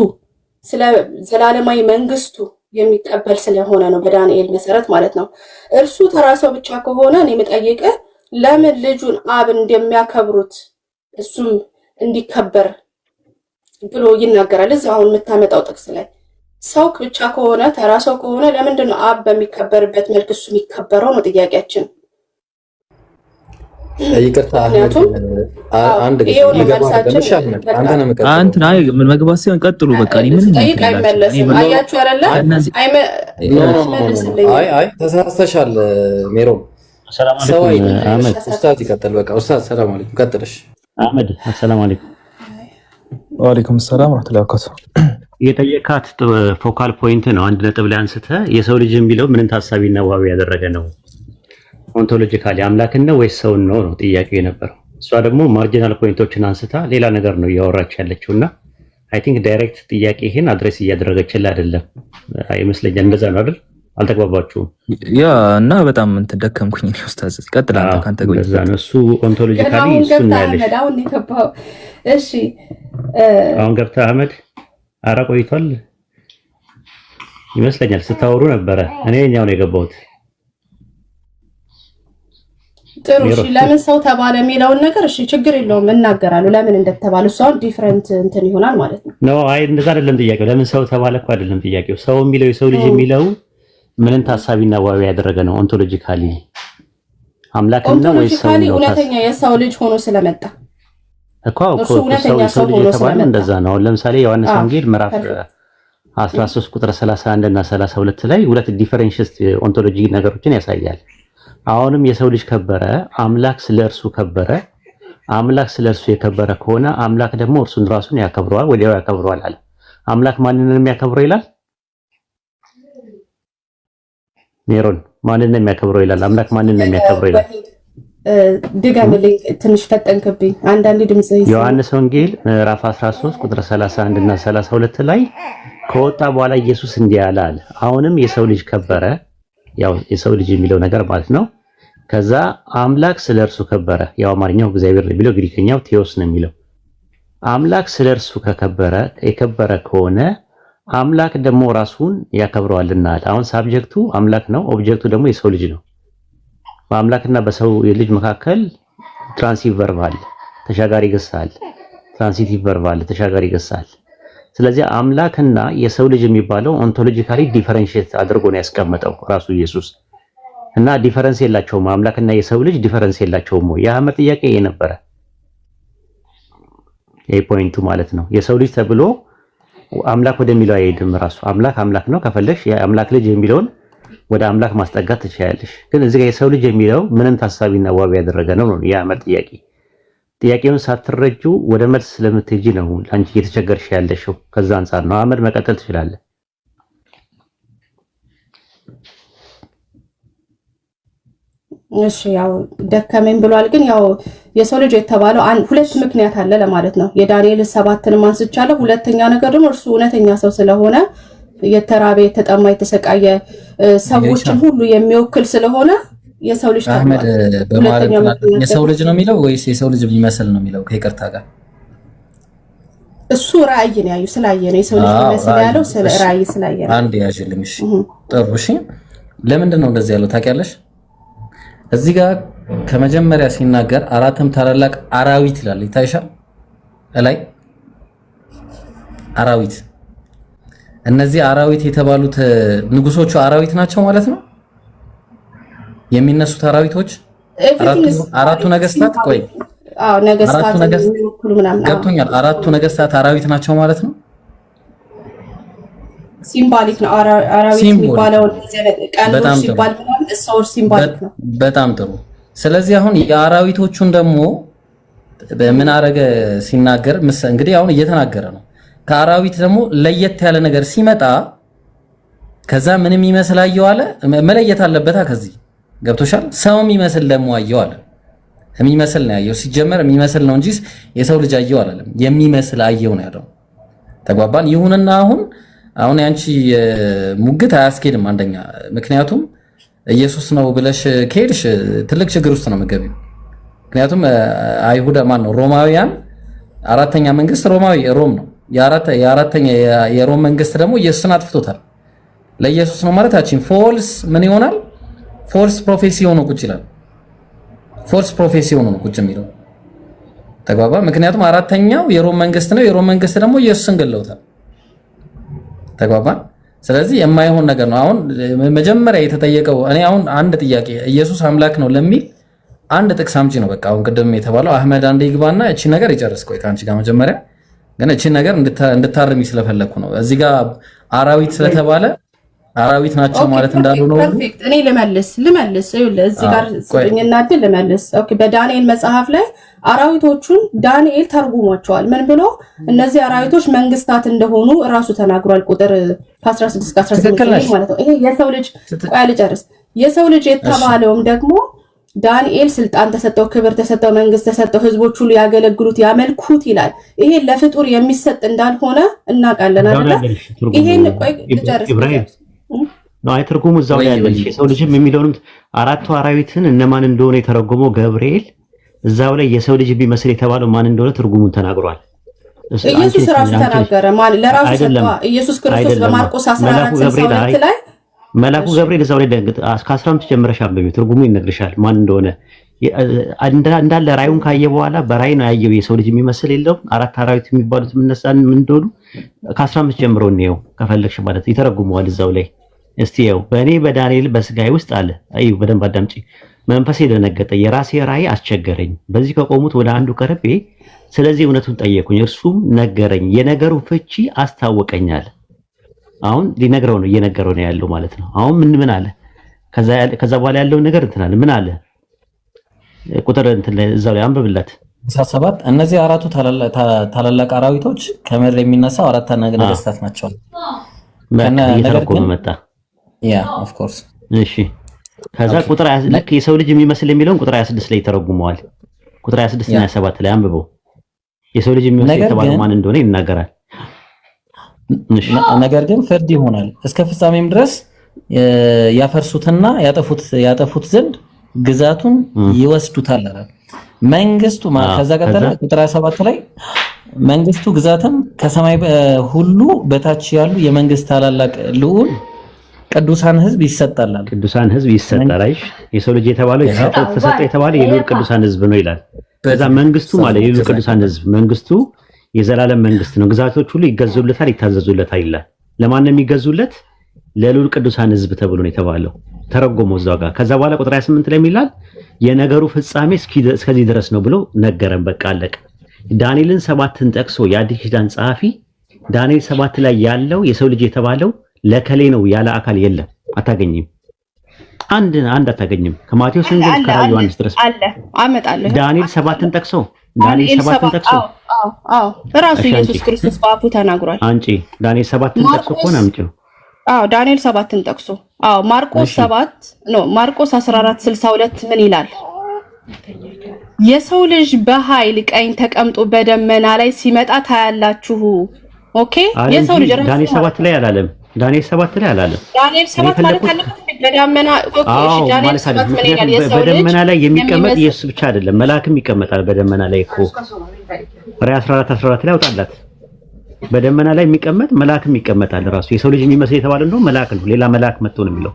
Speaker 2: ስለ ዘላለማዊ መንግስቱ የሚቀበል ስለሆነ ነው በዳንኤል መሰረት ማለት ነው። እርሱ ተራሰው ብቻ ከሆነ እኔ የምጠይቅህ ለምን ልጁን አብ እንደሚያከብሩት እሱም እንዲከበር ብሎ ይናገራል። እዛው አሁን የምታመጣው ጥቅስ ላይ ሰው ብቻ ከሆነ ተራሰው ከሆነ ለምንድን ነው አብ በሚከበርበት መልክ እሱ የሚከበረው ነው ጥያቄያችን።
Speaker 4: ይቅርታ አንድ ጊዜ
Speaker 5: ምን መግባት ሲሆን ቀጥሉ። በቃ
Speaker 2: አያችሁ አይደለ?
Speaker 4: አይ ተሳስተሻል ሜሮን። ሰው አይደለም ኡስታዝ ይቀጥል። በቃ ኡስታዝ ሰላም አለይኩም ቀጥልሽ።
Speaker 6: አህመድ ሰላም አለይኩም።
Speaker 5: ወአለይኩም ሰላም ወራህመቱላሂ ወበረካቱ።
Speaker 6: የጠየካት ፎካል ፖይንት ነው። አንድ ነጥብ ላይ አንስተህ የሰው ልጅ የሚለው ምንን ታሳቢና ዋቢ ያደረገ ነው? ኦንቶሎጂካሊ አምላክን ነው ወይስ ሰውን ነው ነው ጥያቄው የነበረው። እሷ ደግሞ ማርጂናል ፖይንቶችን አንስታ ሌላ ነገር ነው እያወራች ያለችውና አይ ቲንክ ዳይሬክት ጥያቄ ይሄን አድሬስ እያደረገችልህ አይደለም ይመስለኛል። እንደዛ ነው አይደል? አልተግባባችሁም?
Speaker 5: ያ እና በጣም እንትን ደከምኩኝ ነው ኡስታዝ። ቀጥል አንተ ካንተ ጎይ
Speaker 6: እንደዛ ነው። እሱ ኦንቶሎጂካሊ እሱ ነው ያለሽ።
Speaker 2: እሺ
Speaker 6: አሁን ገብተህ አህመድ አራ ቆይቷል ይመስለኛል። ስታወሩ ነበረ እኔ እኛው ነው የገባሁት።
Speaker 2: ጥሩ እሺ፣ ለምን ሰው ተባለ የሚለውን ነገር እሺ ችግር የለውም እናገራለሁ። ለምን እንደተባለ እሷን ዲፈረንት እንትን ይሆናል ማለት ነው።
Speaker 6: ኖ አይ እንደዛ አይደለም ጥያቄው። ለምን ሰው ተባለ እኮ አይደለም ጥያቄው። ሰው የሚለው የሰው ልጅ የሚለው ምንን ታሳቢና ዋቢ ያደረገ ነው? ኦንቶሎጂካሊ አምላክና ወይስ ሰው ነው?
Speaker 2: እውነተኛ የሰው ልጅ ሆኖ ስለመጣ
Speaker 6: እኮ ሰው ልጅ የተባለው እንደዛ ነው። ለምሳሌ ዮሐንስ ወንጌል ምዕራፍ 13 ቁጥር 31 እና 32 ላይ ሁለት ዲፈረንሽስ ኦንቶሎጂ ነገሮችን ያሳያል። አሁንም የሰው ልጅ ከበረ፣ አምላክ ስለእርሱ ከበረ። አምላክ ስለእርሱ የከበረ ከሆነ አምላክ ደግሞ እርሱን ራሱን ያከብረዋል፣ ወዲያው ያከብረዋል አለ። አምላክ ማንን ነው የሚያከብረው ይላል? ሜሮን ማንን ነው የሚያከብረው ይላል? አምላክ ማንን ነው የሚያከብረው ይላል?
Speaker 2: ድጋምልኝ፣ ትንሽ ፈጠንክብኝ። አንዳንዴ ድምጽ
Speaker 6: ዮሐንስ ወንጌል ምዕራፍ 13 ቁጥር 31 እና 32 ላይ ከወጣ በኋላ ኢየሱስ እንዲህ አለ አለ። አሁንም የሰው ልጅ ከበረ፣ ያው የሰው ልጅ የሚለው ነገር ማለት ነው። ከዛ አምላክ ስለእርሱ ከበረ፣ ያው አማርኛው እግዚአብሔር ነው የሚለው፣ ግሪከኛው ቴዎስ ነው የሚለው። አምላክ ስለእርሱ ከከበረ የከበረ ከሆነ አምላክ ደግሞ ራሱን ያከብረዋልና አለ። አሁን ሳብጀክቱ አምላክ ነው፣ ኦብጀክቱ ደግሞ የሰው ልጅ ነው። በአምላክና በሰው ልጅ መካከል ትራንሲቲቭ ቨርብ አለ፣ ተሻጋሪ ግስ አለ። ትራንሲቲቭ ቨርብ አለ፣ ተሻጋሪ ግስ አለ። ስለዚህ አምላክና የሰው ልጅ የሚባለው ኦንቶሎጂካሊ ዲፈረንሺየት አድርጎ ነው ያስቀመጠው ራሱ ኢየሱስ። እና ዲፈረንስ የላቸውም፣ አምላክና የሰው ልጅ ዲፈረንስ የላቸውም። የአህመድ ጥያቄ ይሄ ነበረ፣ ይሄ ፖይንቱ ማለት ነው። የሰው ልጅ ተብሎ አምላክ ወደሚለው አይሄድም። ራሱ አምላክ ነው። ከፈለሽ የአምላክ ልጅ የሚለውን ወደ አምላክ ማስጠጋት ትችላለሽ። ግን እዚህ ጋር የሰው ልጅ የሚለው ምንን ታሳቢና ዋቢ ያደረገ ነው ነው የአህመድ ጥያቄ። ጥያቄውን ሳትረጁ ወደ መልስ ስለምትሄጂ ነው አንቺ እየተቸገርሽ ያለሽው። ከዛ አንፃር ነው። አህመድ መቀጠል ትችላለህ።
Speaker 2: እሺ ያው ደከመኝ ብሏል። ግን ያው የሰው ልጅ የተባለው ሁለት ምክንያት አለ ለማለት ነው። የዳንኤል 7ንም አንስቻለሁ። ሁለተኛ ነገር ደግሞ እርሱ እውነተኛ ሰው ስለሆነ የተራበ፣ የተጠማ፣ የተሰቃየ ሰዎችን ሁሉ የሚወክል ስለሆነ የሰው ልጅ
Speaker 4: አህመድ በማለት የሰው ልጅ ነው የሚለው ወይስ የሰው ልጅ የሚመስል ነው የሚለው? ከይቅርታ ጋር
Speaker 2: እሱ ራእይ ነው ያዩ ስላየ ነው የሰው ልጅ የሚመስል ያለው ስለ ራእይ ስላየ ነው።
Speaker 4: አንድ ያዥልኝ። እሺ ጥሩ። እሺ ለምንድን ነው እንደዚህ ያለው ታውቂያለሽ? እዚህ ጋር ከመጀመሪያ ሲናገር አራትም ታላላቅ አራዊት ይላል። ይታይሻል ላይ አራዊት። እነዚህ አራዊት የተባሉት ንጉሶቹ አራዊት ናቸው ማለት ነው። የሚነሱት አራዊቶች አራቱ ነገስታት ቆይ
Speaker 2: ነገስታት
Speaker 4: ገብቶኛል። አራቱ ነገስታት አራዊት ናቸው ማለት ነው።
Speaker 2: ሲምቦሊክ ነው አራዊት የሚባለው ቃሎች ሲባል ሰው ሲምቦሊክ ነው።
Speaker 4: በጣም ጥሩ። ስለዚህ አሁን የአራዊቶቹን ደግሞ በምን አረገ ሲናገር እንግዲህ አሁን እየተናገረ ነው። ከአራዊት ደግሞ ለየት ያለ ነገር ሲመጣ ከዛ ምንም ይመስል አየው አለ። መለየት አለበታ ከዚህ ገብቶሻል። ሰው የሚመስል ደግሞ አየው አለ። የሚመስል ነው ያየው። ሲጀመር የሚመስል ነው እንጂ የሰው ልጅ አየው አላለም። የሚመስል አየው ነው ያለው። ተግባባን። ይሁንና አሁን ያንቺ ሙግት አያስኬድም። አንደኛ ምክንያቱም ኢየሱስ ነው ብለሽ ከሄድሽ ትልቅ ችግር ውስጥ ነው የምትገቢው። ምክንያቱም አይሁዳ ማን ነው ሮማውያን አራተኛ መንግስት ሮም ነው። የአራተኛ የሮም መንግስት ደግሞ ኢየሱስን አጥፍቶታል። ለኢየሱስ ነው ማለት አቺን ፎልስ ምን ይሆናል? ፎልስ ፕሮፌሲ ሆኖ ቁጭ ይላል። ፎልስ ፕሮፌሲ ሆኖ ነው ቁጭ የሚለው ተግባባ። ምክንያቱም አራተኛው የሮም መንግስት ነው። የሮም መንግስት ደግሞ ኢየሱስን ገለውታል። ተግባባ። ስለዚህ የማይሆን ነገር ነው። አሁን መጀመሪያ የተጠየቀው እኔ አሁን አንድ ጥያቄ ኢየሱስ አምላክ ነው ለሚል አንድ ጥቅስ አምጪ ነው በቃ። አሁን ቅድም የተባለው አህመድ አንዴ ይግባና እቺ ነገር ይጨርስ። ቆይ ከአንቺ ጋር መጀመሪያ ግን እቺ ነገር እንድታርሚ ስለፈለኩ ነው። እዚህ ጋር አራዊት ስለተባለ አራዊት ናቸው ማለት እንዳልሆነ ነው።
Speaker 2: ፐርፌክት። እኔ ልመልስ እዚህ ጋር ስጥኝና ልመልስ። ኦኬ። በዳንኤል መጽሐፍ ላይ አራዊቶቹን ዳንኤል ተርጉሟቸዋል። ምን ብሎ እነዚህ አራዊቶች መንግስታት እንደሆኑ እራሱ ተናግሯል። ቁጥር 16 እስከ 18 ማለት ነው። ይሄ የሰው ልጅ ቆይ ልጨርስ። የሰው ልጅ የተባለውም ደግሞ ዳንኤል ስልጣን ተሰጠው፣ ክብር ተሰጠው፣ መንግስት ተሰጠው፣ ህዝቦች ሁሉ ያገለግሉት ያመልኩት ይላል። ይሄ ለፍጡር የሚሰጥ እንዳልሆነ እናውቃለን አይደል? ይሄን ቆይ ልጨርስ
Speaker 6: ነው አይተርጉሙ እዛው ላይ ያለልሽ የሰው ልጅም የሚለውንም አራቱ አራዊትን እነማን እንደሆነ የተረጎመው ገብርኤል እዛው ላይ የሰው ልጅ ቢመስል የተባለው ማን እንደሆነ ትርጉሙን ተናግሯል።
Speaker 2: ኢየሱስ ራሱ ተናገረ። ማን ለራሱ ሰጣ። ኢየሱስ ክርስቶስ በማርቆስ 14:32 ላይ
Speaker 6: መላኩ ገብርኤል እዛው ላይ ደንግጥ እስከ 15 ጀምረሽ አንብቢው፣ ትርጉሙ ይነግርሻል ማን እንደሆነ። እንዳለ ራዩን ካየ በኋላ በራይ ነው ያየው የሰው ልጅ የሚመስል የለውም። አራት አራዊት የሚባሉት ምንነሳን ምን እንደሆኑ ከ15 ጀምሮ ነው ከፈለግሽ ማለት ይተረጉመዋል እዛው ላይ። እስቲ ያው በእኔ በዳንኤል በስጋዬ ውስጥ አለ። አዩ በደንብ አዳምጪ። መንፈሴ ደነገጠ፣ የራሴ ራእይ አስቸገረኝ። በዚህ ከቆሙት ወደ አንዱ ቀርቤ ስለዚህ እውነቱን ጠየቁኝ፣ እርሱም ነገረኝ፣ የነገሩ ፍቺ አስታወቀኛል። አሁን ሊነግረው ነው እየነገረው ነው ያለው ማለት ነው። አሁን ምን አለ? ከዛ በኋላ ያለው ነገር እንትን አለ። ምን አለ? ቁጥር እንትን ላይ እዛው ላይ አንብብላት
Speaker 4: 17 እነዚህ አራቱ ታላላቅ አራዊቶች ከምድር የሚነሳው አራት ነገስታት ናቸው። ነገር ግን
Speaker 6: መጣ
Speaker 4: ያ ኦፍ ኮርስ
Speaker 6: እሺ። ከዛ ቁጥር ልክ የሰው ልጅ የሚመስል የሚለውን ቁጥር 26 ላይ ተረጉመዋል። ቁጥር 26 እና 27 ላይ አንብበው የሰው ልጅ የሚመስል የተባለው ማን እንደሆነ ይናገራል።
Speaker 4: ነገር ግን ፍርድ ይሆናል እስከ ፍጻሜም ድረስ ያፈርሱትና ያጠፉት ዘንድ ግዛቱን ይወስዱታል አለ። መንግስቱ ከዛ ቀጠለ ቁጥር 27 ላይ መንግስቱ ግዛትም ከሰማይ ሁሉ በታች ያሉ የመንግስት ታላላቅ ልዑል ቅዱሳን ህዝብ ይሰጣል።
Speaker 6: ቅዱሳን ህዝብ ይሰጣል። አይሽ የሰው ልጅ የተባለው ተሰጠ የተባለው የልዑል ቅዱሳን ህዝብ ነው ይላል። ከዛ መንግስቱ ማለት የልዑል ቅዱሳን ህዝብ መንግስቱ የዘላለም መንግስት ነው። ግዛቶች ሁሉ ይገዙለታል፣ ይታዘዙለታል ይላል። ለማን ነው የሚገዙለት? ለልዑል ቅዱሳን ህዝብ ተብሎ ነው የተባለው። ተረጎመው እዛው ጋር። ከዛ በኋላ ቁጥር 28 ላይ የሚላል የነገሩ ፍጻሜ እስከዚህ ድረስ ነው ብሎ ነገረን። በቃ አለቀ። ዳንኤልን 7ን ጠቅሶ የአዲስ ኪዳን ጸሐፊ ዳንኤል 7 ላይ ያለው የሰው ልጅ የተባለው ለከሌ ነው ያለ አካል የለም። አታገኝም። አንድ አታገኝም። ከማቴዎስ ወንጌል ከራዕየ ዮሐንስ ድረስ
Speaker 2: አለ አመጣለሁ።
Speaker 6: ዳንኤል 7ን ጠቅሶ
Speaker 2: አዎ ራሱ ኢየሱስ ክርስቶስ በአፉ ተናግሯል።
Speaker 6: አንቺ ዳንኤል 7ን ጠቅሶ እኮ ነው አምጪው።
Speaker 2: አዎ ዳንኤል 7ን ጠቅሶ ማርቆስ 14:62 ምን ይላል? የሰው ልጅ በኃይል ቀኝ ተቀምጦ በደመና ላይ ሲመጣ ታያላችሁ። ኦኬ የሰው ልጅ
Speaker 6: ዳንኤል 7 ላይ አላለም። ዳንኤል 7 ላይ አላለም።
Speaker 2: ዳንኤል 7 ማለት አለበት በደመና ዳንኤል 7 ምን ይላል? የሰው ልጅ
Speaker 6: በደመና ላይ የሚቀመጥ ኢየሱስ ብቻ አይደለም፣ መልአክም ይቀመጣል በደመና ላይ እኮ። ራዕይ 14:14 ላይ አውጣላት። በደመና ላይ የሚቀመጥ መልአክም ይቀመጣል። ራሱ የሰው ልጅ የሚመስል የተባለ ነው መልአክ ነው። ሌላ መልአክ መጥቶ ነው የሚለው።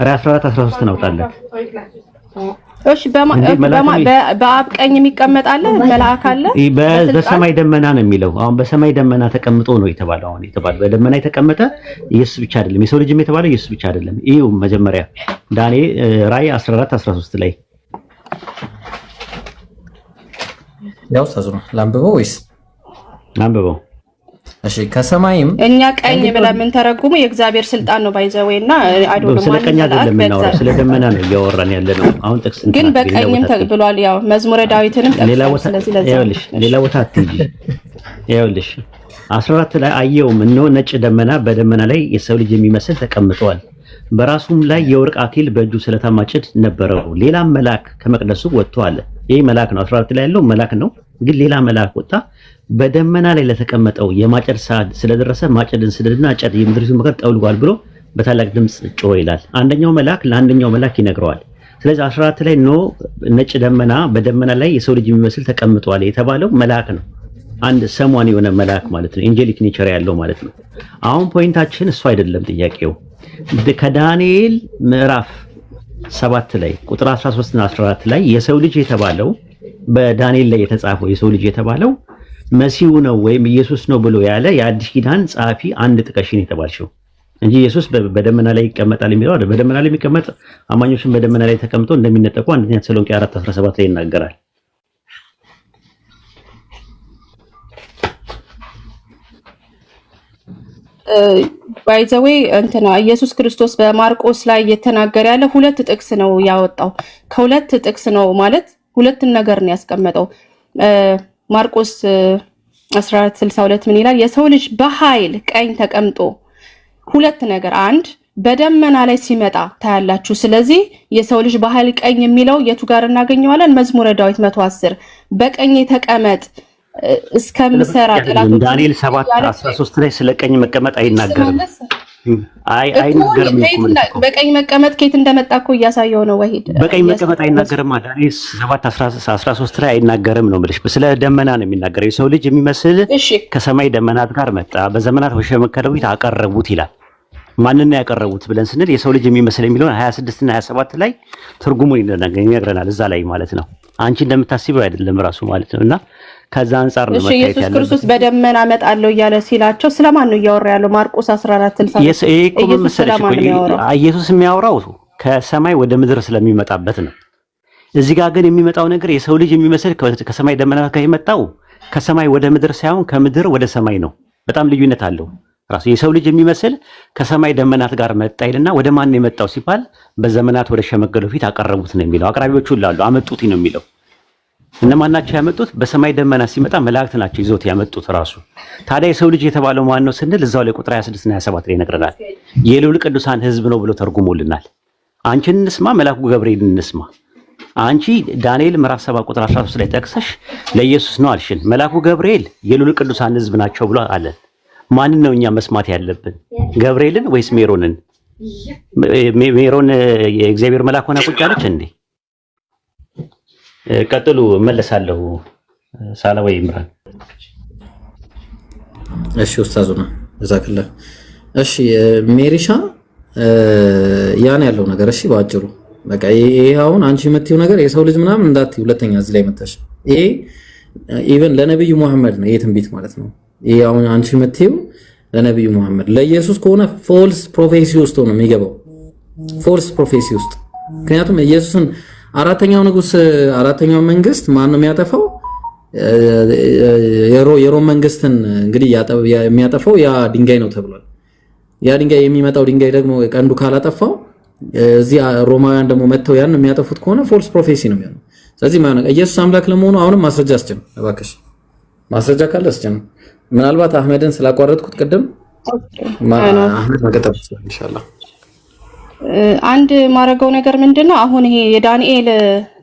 Speaker 6: ራዕይ 14:13 አውጣላት።
Speaker 2: እሺ በአብ ቀኝ የሚቀመጥ አለ መልአክ አለ።
Speaker 6: በሰማይ ደመና ነው የሚለው። አሁን በሰማይ ደመና ተቀምጦ ነው የተባለው። አሁን የተባለው በደመና የተቀመጠ ኢየሱስ ብቻ አይደለም። የሰው ልጅም የተባለው ኢየሱስ ብቻ አይደለም። ይሄው መጀመሪያ ዳንኤል ራዕይ 14:13 ላይ
Speaker 4: ያው ተዝሮ ላንብበው ወይስ
Speaker 6: አንብበው?
Speaker 4: እሺ ከሰማይም
Speaker 2: እኛ ቀኝ ብለን ምን ተረጉሙ የእግዚአብሔር ስልጣን ነው ባይዘወይና አይዶንት
Speaker 6: ስለ ቀኝ አይደለም የምናወራው ስለ ደመና ነው እያወራን ያለ ነው። አሁን ጥቅስ
Speaker 2: ግን በቀኝም ተብሏል። ያው መዝሙረ ዳዊትንም ጠቅሰን ስለዚህ
Speaker 6: ሌላ ቦታ አትይጂ። ይኸውልሽ 14 ላይ አየውም እነሆ ነጭ ደመና በደመና ላይ የሰው ልጅ የሚመስል ተቀምጧል። በራሱም ላይ የወርቅ አክሊል በእጁ ስለታም ማጭድ ነበረው። ሌላም መልአክ ከመቅደሱ ወጥቶ አለ። ይሄ መልአክ ነው 14 ላይ ያለው መልአክ ነው። ግን ሌላ መልአክ ወጣ በደመና ላይ ለተቀመጠው የማጨድ ሰዓት ስለደረሰ ማጨድን ስደድና አጨድ የምድሪቱ መከር ጠውልጓል ብሎ በታላቅ ድምፅ ጮኸ ይላል። አንደኛው መልአክ ለአንደኛው መልአክ ይነግረዋል። ስለዚህ 14 ላይ ኖ ነጭ ደመና በደመና ላይ የሰው ልጅ የሚመስል ተቀምጧል የተባለው መልአክ ነው። አንድ ሰሟን የሆነ መልአክ ማለት ነው። ኤንጀሊክ ኔቸር ያለው ማለት ነው። አሁን ፖይንታችን እሱ አይደለም ጥያቄው። ከዳንኤል ምዕራፍ 7 ላይ ቁጥር 13 እና 14 ላይ የሰው ልጅ የተባለው በዳንኤል ላይ የተጻፈው የሰው ልጅ የተባለው መሲሁ ነው ወይም ኢየሱስ ነው ብሎ ያለ የአዲስ ኪዳን ጸሐፊ አንድ ጥቀሽን የተባልሽው እንጂ ኢየሱስ በደመና ላይ ይቀመጣል የሚለው አይደል። በደመና ላይ የሚቀመጥ አማኞችን በደመና ላይ ተቀምጦ እንደሚነጠቁ አንደኛ ተሰሎንቄ 4:17 ላይ ይናገራል።
Speaker 2: ባይዘዌ እንትና ኢየሱስ ክርስቶስ በማርቆስ ላይ እየተናገረ ያለ ሁለት ጥቅስ ነው ያወጣው። ከሁለት ጥቅስ ነው ማለት ሁለትን ነገር ነው ያስቀመጠው። ማርቆስ 14:62 ምን ይላል? የሰው ልጅ በኃይል ቀኝ ተቀምጦ ሁለት ነገር፣ አንድ በደመና ላይ ሲመጣ ታያላችሁ። ስለዚህ የሰው ልጅ በኃይል ቀኝ የሚለው የቱ ጋር እናገኘዋለን? መዝሙረ ዳዊት 110 በቀኝ ተቀመጥ እስከምሰራ ጥላቶች
Speaker 6: ዳንኤል 7:13 ላይ ስለ ቀኝ መቀመጥ አይናገርም። አይናገርም።
Speaker 2: በቀኝ መቀመጥ ከየት እንደመጣ እኮ እያሳየው ነው። ወሂድ
Speaker 6: በቀኝ መቀመጥ አይናገርም። ዳንኤል 7:13 ላይ አይናገርም ነው የምልሽ። ስለ ደመና ነው የሚናገረው። የሰው ልጅ የሚመስል ከሰማይ ደመናት ጋር መጣ፣ በዘመናት በሸመከለው ፊት አቀረቡት ይላል። ማንን ያቀረቡት ብለን ስንል የሰው ልጅ የሚመስል የሚለውን 26 እና 27 ላይ ትርጉሙን ይነግረናል። እዛ ላይ ማለት ነው። አንቺ እንደምታስቢው አይደለም ራሱ ማለት ነውና ከዛ አንፃር ነው መታየት ያለው። ኢየሱስ ክርስቶስ
Speaker 2: በደመና እመጣለሁ እያለ ሲላቸው ስለማን ነው እያወራ ያለው? ማርቆስ 14:60
Speaker 6: ኢየሱስ የሚያወራው ከሰማይ ወደ ምድር ስለሚመጣበት ነው። እዚህ ጋር ግን የሚመጣው ነገር የሰው ልጅ የሚመስል ከሰማይ ደመና ጋር የመጣው ከሰማይ ወደ ምድር ሳይሆን ከምድር ወደ ሰማይ ነው። በጣም ልዩነት አለው። ራሱ የሰው ልጅ የሚመስል ከሰማይ ደመናት ጋር መጣ ይልና ወደ ማን ነው የመጣው ሲባል በዘመናት ወደ ሸመገለው ፊት አቀረቡት ነው የሚለው። አቅራቢዎቹ ሁሉ አመጡት ነው የሚለው። እነማን ናቸው ያመጡት? በሰማይ ደመና ሲመጣ መላእክት ናቸው ይዞት ያመጡት ራሱ። ታዲያ የሰው ልጅ የተባለው ማን ነው ስንል እዛው ላይ ቁጥር 26 እና 27 ላይ ይነግረናል። የልዑል ቅዱሳን ሕዝብ ነው ብሎ ተርጉሞልናል። አንቺን እንስማ፣ መልአኩ ገብርኤል እንስማ። አንቺ ዳንኤል ምዕራፍ 7 ቁጥር 13 ላይ ጠቅሰሽ ለኢየሱስ ነው አልሽን። መልአኩ ገብርኤል የልዑል ቅዱሳን ሕዝብ ናቸው ብሎ አለን። ማንን ነው እኛ መስማት ያለብን? ገብርኤልን ወይስ ሜሮንን? ሜሮን የእግዚአብሔር መልአክ ሆና ቁጭ አለች እንዴ? ቀጥሉ፣ እመለሳለሁ። ሳላ ወይ ኢምራን።
Speaker 4: እሺ ኡስታዙና ጀዛከላህ። እሺ ሜሪሻ ያን ያለው ነገር እሺ፣ ባጭሩ በቃ ይሄ አሁን አንቺ የምትይው ነገር የሰው ልጅ ምናምን እንዳትዪ ሁለተኛ እዚህ ላይ መጣሽ። ይሄ ኢቭን ለነብዩ መሐመድ ነው ይሄ ትንቢት ማለት ነው። ይሄ አሁን አንቺ የምትይው ለነብዩ መሐመድ፣ ለኢየሱስ ከሆነ ፎልስ ፕሮፌሲ ውስጥ ነው የሚገባው። ፎልስ ፕሮፌሲ ውስጥ ምክንያቱም ኢየሱስን አራተኛው ንጉስ አራተኛው መንግስት ማን ነው የሚያጠፋው? የሮም መንግስትን እንግዲህ የሚያጠፋው ያ ድንጋይ ነው ተብሏል። ያ ድንጋይ የሚመጣው ድንጋይ ደግሞ ቀንዱ ካላጠፋው እዚህ ሮማውያን ደግሞ መተው ያን የሚያጠፉት ከሆነ ፎልስ ፕሮፌሲ ነው የሚሆነው። ስለዚህ ማለት ኢየሱስ አምላክ ለመሆኑ አሁንም ማስረጃ አስጭን እባክሽ፣ ማስረጃ ካለ አስጭን። ምናልባት አህመድን ስላቋረጥኩት ቅድም አህመድ መቀጠል ይችላል ኢንሻአላህ።
Speaker 2: አንድ ማረገው ነገር ምንድነው አሁን ይሄ የዳንኤል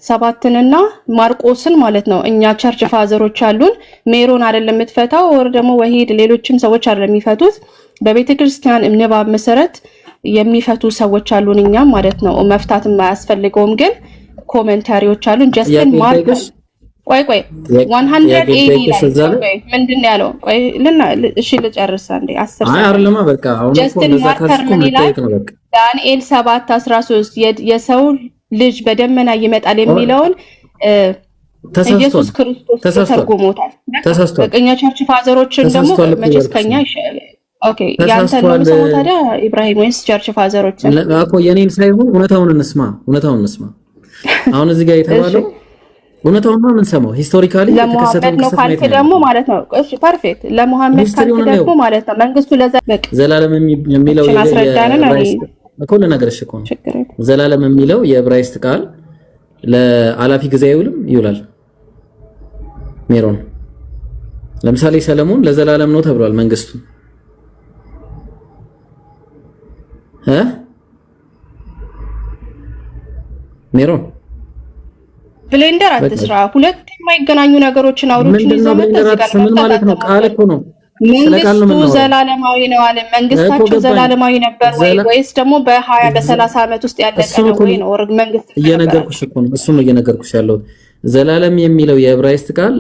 Speaker 2: 7ንና ማርቆስን ማለት ነው እኛ ቸርች ፋዘሮች አሉን። ሜሮን አይደለም የምትፈታው ወር ደግሞ ወሂድ ሌሎችም ሰዎች አይደለም የሚፈቱት። በቤተክርስቲያን ንባብ መሰረት የሚፈቱ ሰዎች አሉን እኛም ማለት ነው። መፍታትም አያስፈልገውም። ግን ኮሜንታሪዎች አሉን። ጀስትን ማርቆስ ቆይ 180 ላይ ምንድነው ያለው? ቆይ እሺ ልጨርስ አንዴ 10
Speaker 4: አይ አይደለም በቃ አሁን እኮ እንደዛ ካልኩ መጠየቅ ነው በቃ
Speaker 2: ዳንኤል 7:13 የሰው ልጅ በደመና ይመጣል የሚለውን ኢየሱስ ክርስቶስ ተርጉሞታል። በቀኛ ቸርች ፋዘሮችን ደግሞ መቼስ ከኛ ይሻላል። ኦኬ ያንተ ነው ሰው ታዲያ ኢብራሂም ወይስ ቸርች ፋዘሮችን
Speaker 4: እኮ የኔን ሳይሆን እውነታውን እንስማ። አሁን እዚህ ጋር የተባለው እውነታውን ነው የምንሰማው። ሂስቶሪካሊ የተከሰተው
Speaker 2: ነው ካልክ ደግሞ ማለት ነው። እሺ ፐርፌክት። ለሙሐመድ ካልክ ደግሞ ማለት ነው መንግስቱ
Speaker 4: ዘላለም የሚለው እኮ ለነገርሽ እኮ ነው። ዘላለም የሚለው የዕብራይስጥ ቃል ለአላፊ ጊዜ አይውልም ይውላል። ሜሮን ለምሳሌ ሰለሞን ለዘላለም ነው ተብሏል መንግስቱ ሜሮን
Speaker 2: ብሌንደር አትስራ። ሁለት የማይገናኙ ነገሮችን አውሮችን ይዘመጣ
Speaker 4: ምን ማለት ነው? ቃል እኮ ነው።
Speaker 2: መንግስቱ ዘላለማዊ ነው አለ። መንግስታቸው ዘላለማዊ ነበር ወይስ ደግሞ በ20 በ30 ዓመት ውስጥ ያለቀ ነው ወይ ነው? መንግስት
Speaker 4: እየነገርኩሽ እኮ ነው። እሱ ነው እየነገርኩሽ ያለው። ዘላለም የሚለው የዕብራይስጥ ቃል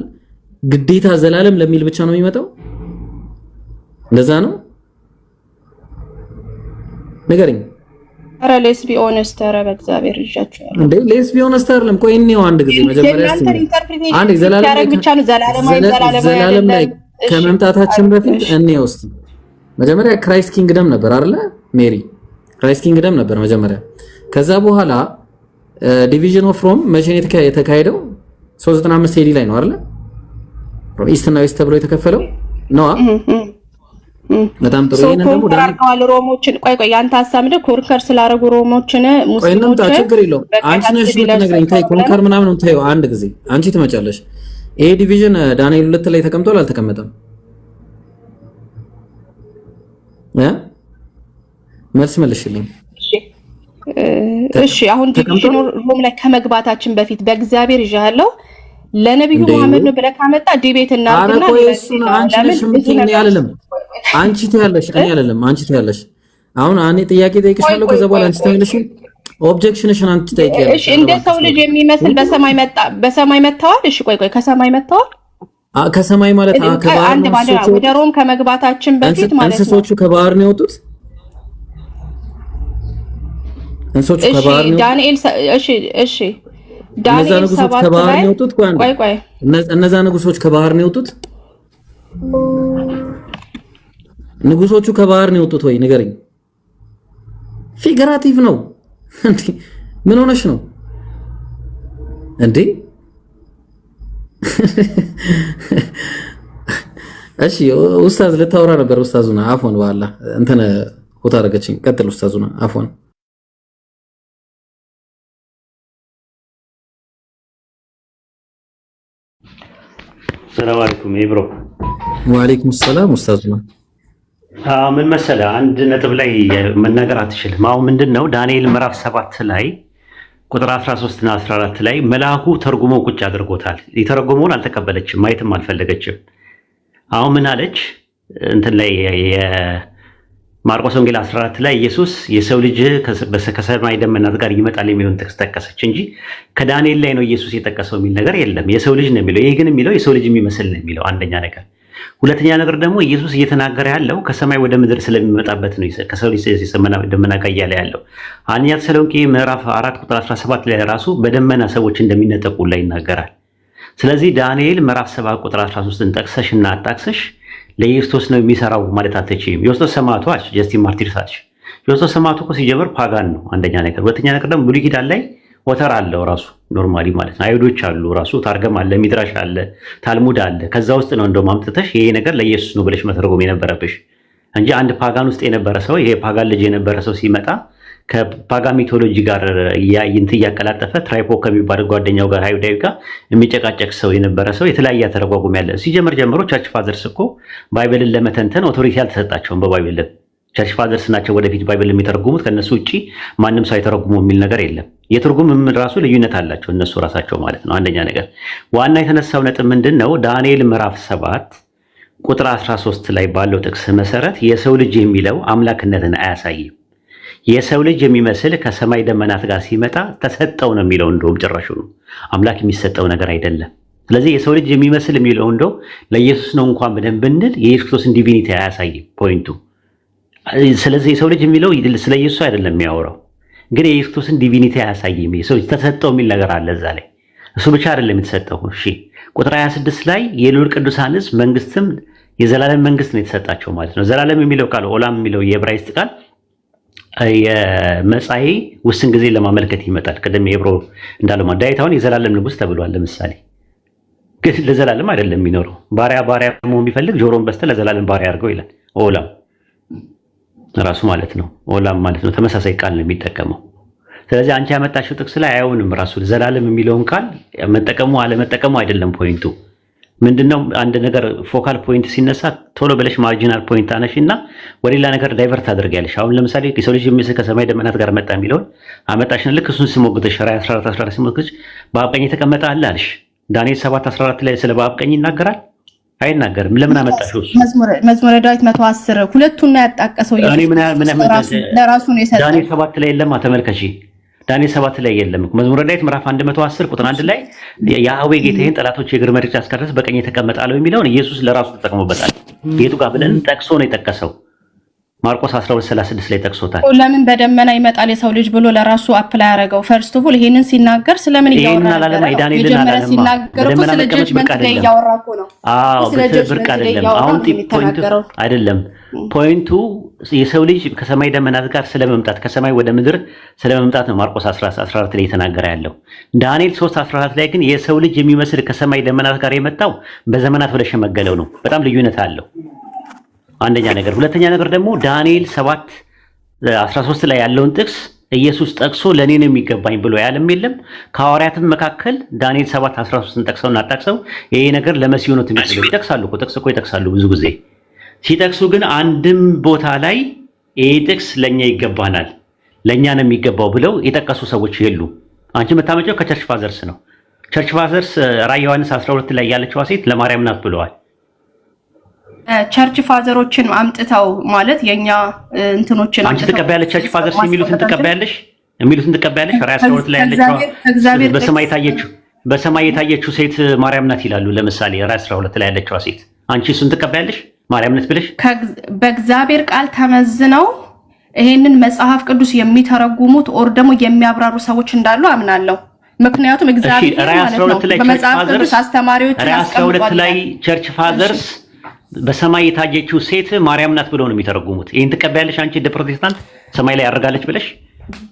Speaker 4: ግዴታ ዘላለም ለሚል ብቻ ነው የሚመጣው? እንደዛ ነው? ንገረኝ።
Speaker 2: ኧረ ሌትስ ቢ ኦነስት። ኧረ በእግዚአብሔር ይዣችኋለሁ
Speaker 4: እንዴ ሌትስ ቢ ኦነስት አይደለም። ቆይ እንየው አንድ ጊዜ መጀመሪያ አንድ ዘላለም ላይ ከመምጣታችን በፊት እንየው እስቲ። መጀመሪያ ክራይስት ኪንግደም ነበር አይደለ? ሜሪ ክራይስት ኪንግደም ነበር መጀመሪያ። ከዛ በኋላ ዲቪዥን ኦፍ ሮም መቼ ነው የተካሄደው? 395 ኤዲ ላይ ነው አይደለ? ኢስት እና ዌስት ተብሎ የተከፈለው ነው። በጣም ጥሩ። ይሄንን ደግሞ
Speaker 2: ዳርካዋል ሮሞችን ቆይ ያንተ ሐሳብ ምንድን ኮንከር ስላደረጉ ሮሞችን ሙስሊሞች
Speaker 4: ችግር የለውም። አንቺ ነሽ የምትነግረኝ። ታይ ኮንከር ምናምን ነው ታዩ። አንድ ጊዜ አንቺ ትመጫለሽ። ይሄ ዲቪዥን ዳንኤል 2 ላይ ተቀምጧል አልተቀመጠም? መልስ መልሽልኝ።
Speaker 2: እሺ አሁን ዲቪዥን ሮም ላይ ከመግባታችን በፊት በእግዚአብሔር ይዣለሁ ለነብዩ መሐመድ ነው ብለህ ካመጣ ዲቤት እናርግና
Speaker 4: አንቺ ነሽ የምትይኝ አይደለም። አንቺ ትያለሽ እኔ አይደለም። አንቺ ትያለሽ። አሁን እኔ ጥያቄ ጠይቅሻለሁ። ከዛ በኋላ አንቺ ትያለሽ። ኦብጀክሽንሽን አንቺ ጠይቂያለሽ።
Speaker 2: እሺ እንደ ሰው ልጅ የሚመስል በሰማይ መጣዋል። እሺ ቆይ ከሰማይ መጣዋል።
Speaker 4: ከሰማይ ማለት ከባህር ነው።
Speaker 2: ወደ ሮም ከመግባታችን በፊት ማለት ነው።
Speaker 4: እንስሶቹ ከባህር ነው የወጡት። እንስሶቹ ከባህር ነው።
Speaker 2: ዳንኤል እሺ
Speaker 4: እነዛ ንጉሶች ከባህር ነው የወጡት። ቆይ እነዛ ንጉሶች ከባህር ነው የወጡት። ንጉሶቹ ከባህር ነው የወጡት ወይ ንገረኝ። ፊገራቲቭ ነው እንዴ? ምን ሆነሽ ነው እንዴ? እሺ ኡስታዝ ልታወራ ነበር። ኡስታዙና አፎን ዋላ እንተነ ሆታ አደረገችኝ። ቀጥል ኡስታዙና አፎን።
Speaker 6: ሰላም አለይኩም ኢብሮ።
Speaker 4: ወአለይኩም ሰላም ኡስታዙና።
Speaker 6: ምን መሰለህ አንድ ነጥብ ላይ መናገር አትችልም። አሁን ምንድነው ዳንኤል ምዕራፍ 7 ላይ ቁጥር 13 እና 14 ላይ መልአኩ ተርጉሞ ቁጭ አድርጎታል። የተረጎመውን አልተቀበለችም፣ ማየትም አልፈለገችም። አሁን ምን አለች? እንትን ላይ የማርቆስ ወንጌል 14 ላይ ኢየሱስ የሰው ልጅ ከሰማይ ደመናት ጋር ይመጣል የሚለውን ጥቅስ ጠቀሰች እንጂ ከዳንኤል ላይ ነው ኢየሱስ የጠቀሰው የሚል ነገር የለም። የሰው ልጅ ነው የሚለው። ይሄ ግን የሚለው የሰው ልጅ የሚመስል ነው የሚለው አንደኛ ነገር። ሁለተኛ ነገር ደግሞ ኢየሱስ እየተናገረ ያለው ከሰማይ ወደ ምድር ስለሚመጣበት ነው። ከሰው ልጅ ደመና ጋር እያለ ያለው አንደኛ ተሰሎንቄ ምዕራፍ 4 ቁጥር 17 ላይ ራሱ በደመና ሰዎች እንደሚነጠቁ ላይ ይናገራል። ስለዚህ ዳንኤል ምዕራፍ 7 ቁጥር 13ን ጠቅሰሽና አጣቅሰሽ ለኢየሱስ ነው የሚሰራው ማለት አትችይም። ዮስጦስ ሰማዕቱ አልሽ፣ ጀስቲን ማርቲርስ አልሽ። ዮስጦስ ሰማዕቱ እኮ ሲጀመር ፓጋን ነው አንደኛ ነገር። ሁለተኛ ነገር ደግሞ ብሉይ ኪዳን ላይ ወተር አለው ራሱ ኖርማሊ ማለት ነው። አይሁዶች አሉ ራሱ ታርገም አለ፣ ሚድራሽ አለ፣ ታልሙድ አለ። ከዛ ውስጥ ነው እንደውም አምጥተሽ ይሄ ነገር ለኢየሱስ ነው ብለሽ መተርጎም የነበረብሽ እንጂ አንድ ፓጋን ውስጥ የነበረ ሰው ይሄ ፓጋን ልጅ የነበረ ሰው ሲመጣ ከፓጋን ሚቶሎጂ ጋር እያቀላጠፈ ትራይፖ ከሚባል ጓደኛው ጋር አይሁዳዊ ጋር የሚጨቃጨቅ ሰው የነበረ ሰው የተለያየ ተረጓጉም ያለ ሲጀምር ጀምሮ ቸርች ፋዘርስ እኮ ባይብልን ለመተንተን ኦቶሪቲ አልተሰጣቸውም። በባይብል ቸርች ፋዘርስ ናቸው ወደፊት ባይብል የሚተረጉሙት። ከነሱ ውጪ ማንም ሰው አይተረጉሙ የሚል ነገር የለም። የትርጉም ራሱ ልዩነት አላቸው እነሱ ራሳቸው ማለት ነው። አንደኛ ነገር ዋና የተነሳው ነጥብ ምንድነው? ዳንኤል ምዕራፍ 7 ቁጥር 13 ላይ ባለው ጥቅስ መሰረት የሰው ልጅ የሚለው አምላክነትን አያሳይም። የሰው ልጅ የሚመስል ከሰማይ ደመናት ጋር ሲመጣ ተሰጠው ነው የሚለው። እንደውም ጭራሹ ነው አምላክ የሚሰጠው ነገር አይደለም። ስለዚህ የሰው ልጅ የሚመስል የሚለው እንደው ለኢየሱስ ነው እንኳን ብለን ብንል የኢየሱስ ክርስቶስን ዲቪኒቲ አያሳይም ፖይንቱ። ስለዚህ የሰው ልጅ የሚለው ስለ ኢየሱስ አይደለም የሚያወራው፣ ግን የኢየሱስ ክርስቶስን ዲቪኒቲ አያሳይም። የሰው ልጅ ተሰጠው የሚል ነገር አለ እዛ ላይ። እሱ ብቻ አይደለም የተሰጠው። እሺ ቁጥር 26 ላይ የልዑል ቅዱሳን ሕዝብ መንግስትም የዘላለም መንግስት ነው የተሰጣቸው ማለት ነው። ዘላለም የሚለው ቃል ኦላም የሚለው የዕብራይስጥ ቃል የመጻኢ ውስን ጊዜ ለማመልከት ይመጣል። ቀደም የብሮ እንዳለው ዳዊት አሁን የዘላለም ንጉስ ተብሏል። ለምሳሌ ግን ለዘላለም አይደለም የሚኖረው። ባሪያ መሆን ቢፈልግ ጆሮን በስተ ለዘላለም ባሪያ አድርገው ይላል። ኦላም ራሱ ማለት ነው። ኦላም ማለት ነው። ተመሳሳይ ቃል ነው የሚጠቀመው። ስለዚህ አንቺ ያመጣሽው ጥቅስ ላይ አይሆንም። ራሱ ዘላለም የሚለውን ቃል መጠቀሙ አለመጠቀሙ አይደለም ፖይንቱ። ምንድነው አንድ ነገር ፎካል ፖይንት ሲነሳ ቶሎ ብለሽ ማርጂናል ፖይንት አነሽና ወደ ሌላ ነገር ዳይቨርት አድርጊያለሽ። አሁን ለምሳሌ የሰው ልጅ የሚመስል ከሰማይ ደመናት ጋር መጣ የሚለውን አመጣሽና ልክ እሱን ስሞግተሽ ራዕይ 14 ሲሞግተሽ በአብ ቀኝ የተቀመጠ አለ አልሽ። ዳንኤል 7:14 ላይ ስለ በአብ ቀኝ ይናገራል አይናገርም? ለምን አመጣሽው?
Speaker 2: መዝሙረ ዳዊት 110 ሁለቱን ነው ያጣቀሰው። ለራሱ ነው የሰጠው።
Speaker 6: ዳንኤል 7 ላይ የለም። ተመልከሺ፣ ዳንኤል 7 ላይ የለም። መዝሙረ ዳዊት ምዕራፍ 110 ቁጥር 1 ላይ ያህዌ ጌታዬን ጠላቶች የእግር መርጫ እስካደረስ በቀኝ የተቀመጣለው የሚለውን ኢየሱስ ለራሱ ተጠቅሞበታል። የቱ ጋር ብለን ጠቅሶ ነው የጠቀሰው? ማርቆስ 12:36 ላይ ጠቅሶታል።
Speaker 2: ለምን በደመና ይመጣል የሰው ልጅ ብሎ ለራሱ አፕላይ ያደረገው? ፈርስት ኦፍ ኦል ይሄንን ሲናገር ስለምን ይያወራል?
Speaker 6: ዳንኤልን አላለማ በደመና መቀመጥ ብርቅ አይደለም። አዎ ብርቅ አይደለም። አሁን ፖይንቱ አይደለም። ፖይንቱ የሰው ልጅ ከሰማይ ደመናት ጋር ስለመምጣት ከሰማይ ወደ ምድር ስለመምጣት ነው ማርቆስ 14 ላይ የተናገረ ያለው። ዳንኤል 3:14 ላይ ግን የሰው ልጅ የሚመስል ከሰማይ ደመናት ጋር የመጣው በዘመናት ወደ ሸመገለው ነው። በጣም ልዩነት አለው። አንደኛ ነገር። ሁለተኛ ነገር ደግሞ ዳንኤል 7:13 ላይ ያለውን ጥቅስ ኢየሱስ ጠቅሶ ለኔ ነው የሚገባኝ ብሎ ያለም የለም። ከሐዋርያትም መካከል ዳንኤል 7:13ን ጠቅሰውና አጣቅሰው ይሄ ነገር ለመሲሁ ነው ትምህርት ነው ይጠቅሳሉ እኮ ጥቅስ እኮ ይጠቅሳሉ። ብዙ ጊዜ ሲጠቅሱ ግን አንድም ቦታ ላይ ይሄ ጥቅስ ለኛ ይገባናል ለኛ ነው የሚገባው ብለው የጠቀሱ ሰዎች የሉ። አንቺ መታመጪው ከቸርች ፋዘርስ ነው። ቸርች ፋዘርስ ራዕይ ዮሐንስ 12 ላይ ያለችው ሴት ለማርያም ናት ብለዋል።
Speaker 2: ቸርች ፋዘሮችን አምጥተው ማለት የኛ እንትኖችን
Speaker 6: አንቺ ተቀበያለሽ። ቸርች ፋዘርስ የሚሉትን ተቀበያለሽ ራዕይ 12 ላይ ያለችው በሰማይ የታየችው ሴት ማርያም ናት ይላሉ። ለምሳሌ ራዕይ 12 ላይ ያለችው ሴት አንቺ እሱን ተቀበያለሽ ማርያም ናት ብለሽ?
Speaker 2: በእግዚአብሔር ቃል ተመዝነው ይሄንን መጽሐፍ ቅዱስ የሚተረጉሙት ኦር ደግሞ የሚያብራሩ ሰዎች እንዳሉ አምናለሁ። ምክንያቱም እግዚአብሔር ማለት ነው በመጽሐፍ ቅዱስ አስተማሪዎችን አስቀምጧል።
Speaker 6: ራዕይ 12 ላይ ቸርች ፋዘርስ በሰማይ የታየችው ሴት ማርያም ናት ብለው ነው የሚተረጉሙት። ይሄን ተቀበያለሽ አንቺ እንደ ፕሮቴስታንት ሰማይ ላይ ያደርጋለች ብለሽ?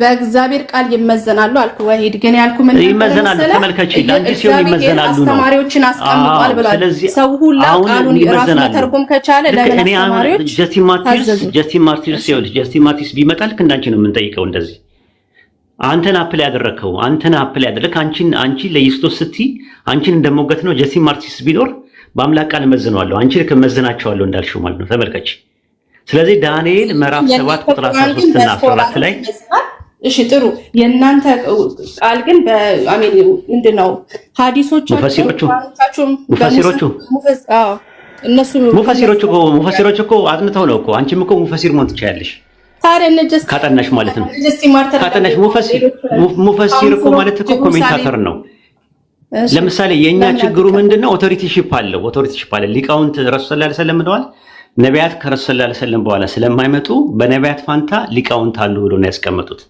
Speaker 2: በእግዚአብሔር ቃል ይመዘናሉ አልኩ። ወሂድ ግን ያልኩ ምን
Speaker 6: ይመዘናሉ? ተመልከቺ፣ ለአንቺ ሲሆን ይመዘናሉ ነው።
Speaker 2: አስተማሪዎችን አስቀምጧል ብሏል። ሰው ሁሉ ቃሉን ራሱ መተርጎም ከቻለ ለምን አስተማሪዎች
Speaker 6: ጀስቲን ማርቲስ ቢመጣ ልክ እንዳንቺ ነው የምንጠይቀው። እንደዚህ አንተን አፕል ያደረከው አንቺ ለኢየሱስ ስትይ አንቺን እንደሞገት ነው። ጀስቲን ማርቲስ ቢኖር በአምላክ ቃል እመዝነዋለሁ አንቺ ልክ እመዝናቸዋለሁ እንዳልሽው ማለት ነው። ተመልከቺ። ስለዚህ ዳንኤል ምዕራፍ 7 ቁጥር 13 እና 14 ላይ
Speaker 2: እሺ ጥሩ የእናንተ ቃል ግን በአሜን ምንድነው ሐዲሶቻችሁ
Speaker 6: ሙፈሲሮች እኮ አጥንተው ነው እኮ አንቺም እኮ ሙፈሲር መሆን ትችያለሽ። ካጠናሽ ማለት ነው። ካጠናሽ ሙፈሲር እኮ ማለት እኮ ኮሜንታተር ነው። ለምሳሌ የኛ ችግሩ ምንድነው? ኦቶሪቲሺፕ አለ። ሊቃውንት ረሱል ሰለላሁ ዐለይሂ ወሰለም ብለዋል። ነቢያት ከረሱል ሰለላሁ ዐለይሂ ወሰለም በኋላ ስለማይመጡ በነቢያት ፋንታ ሊቃውንት አሉ ብሎ ነው ያስቀመጡት።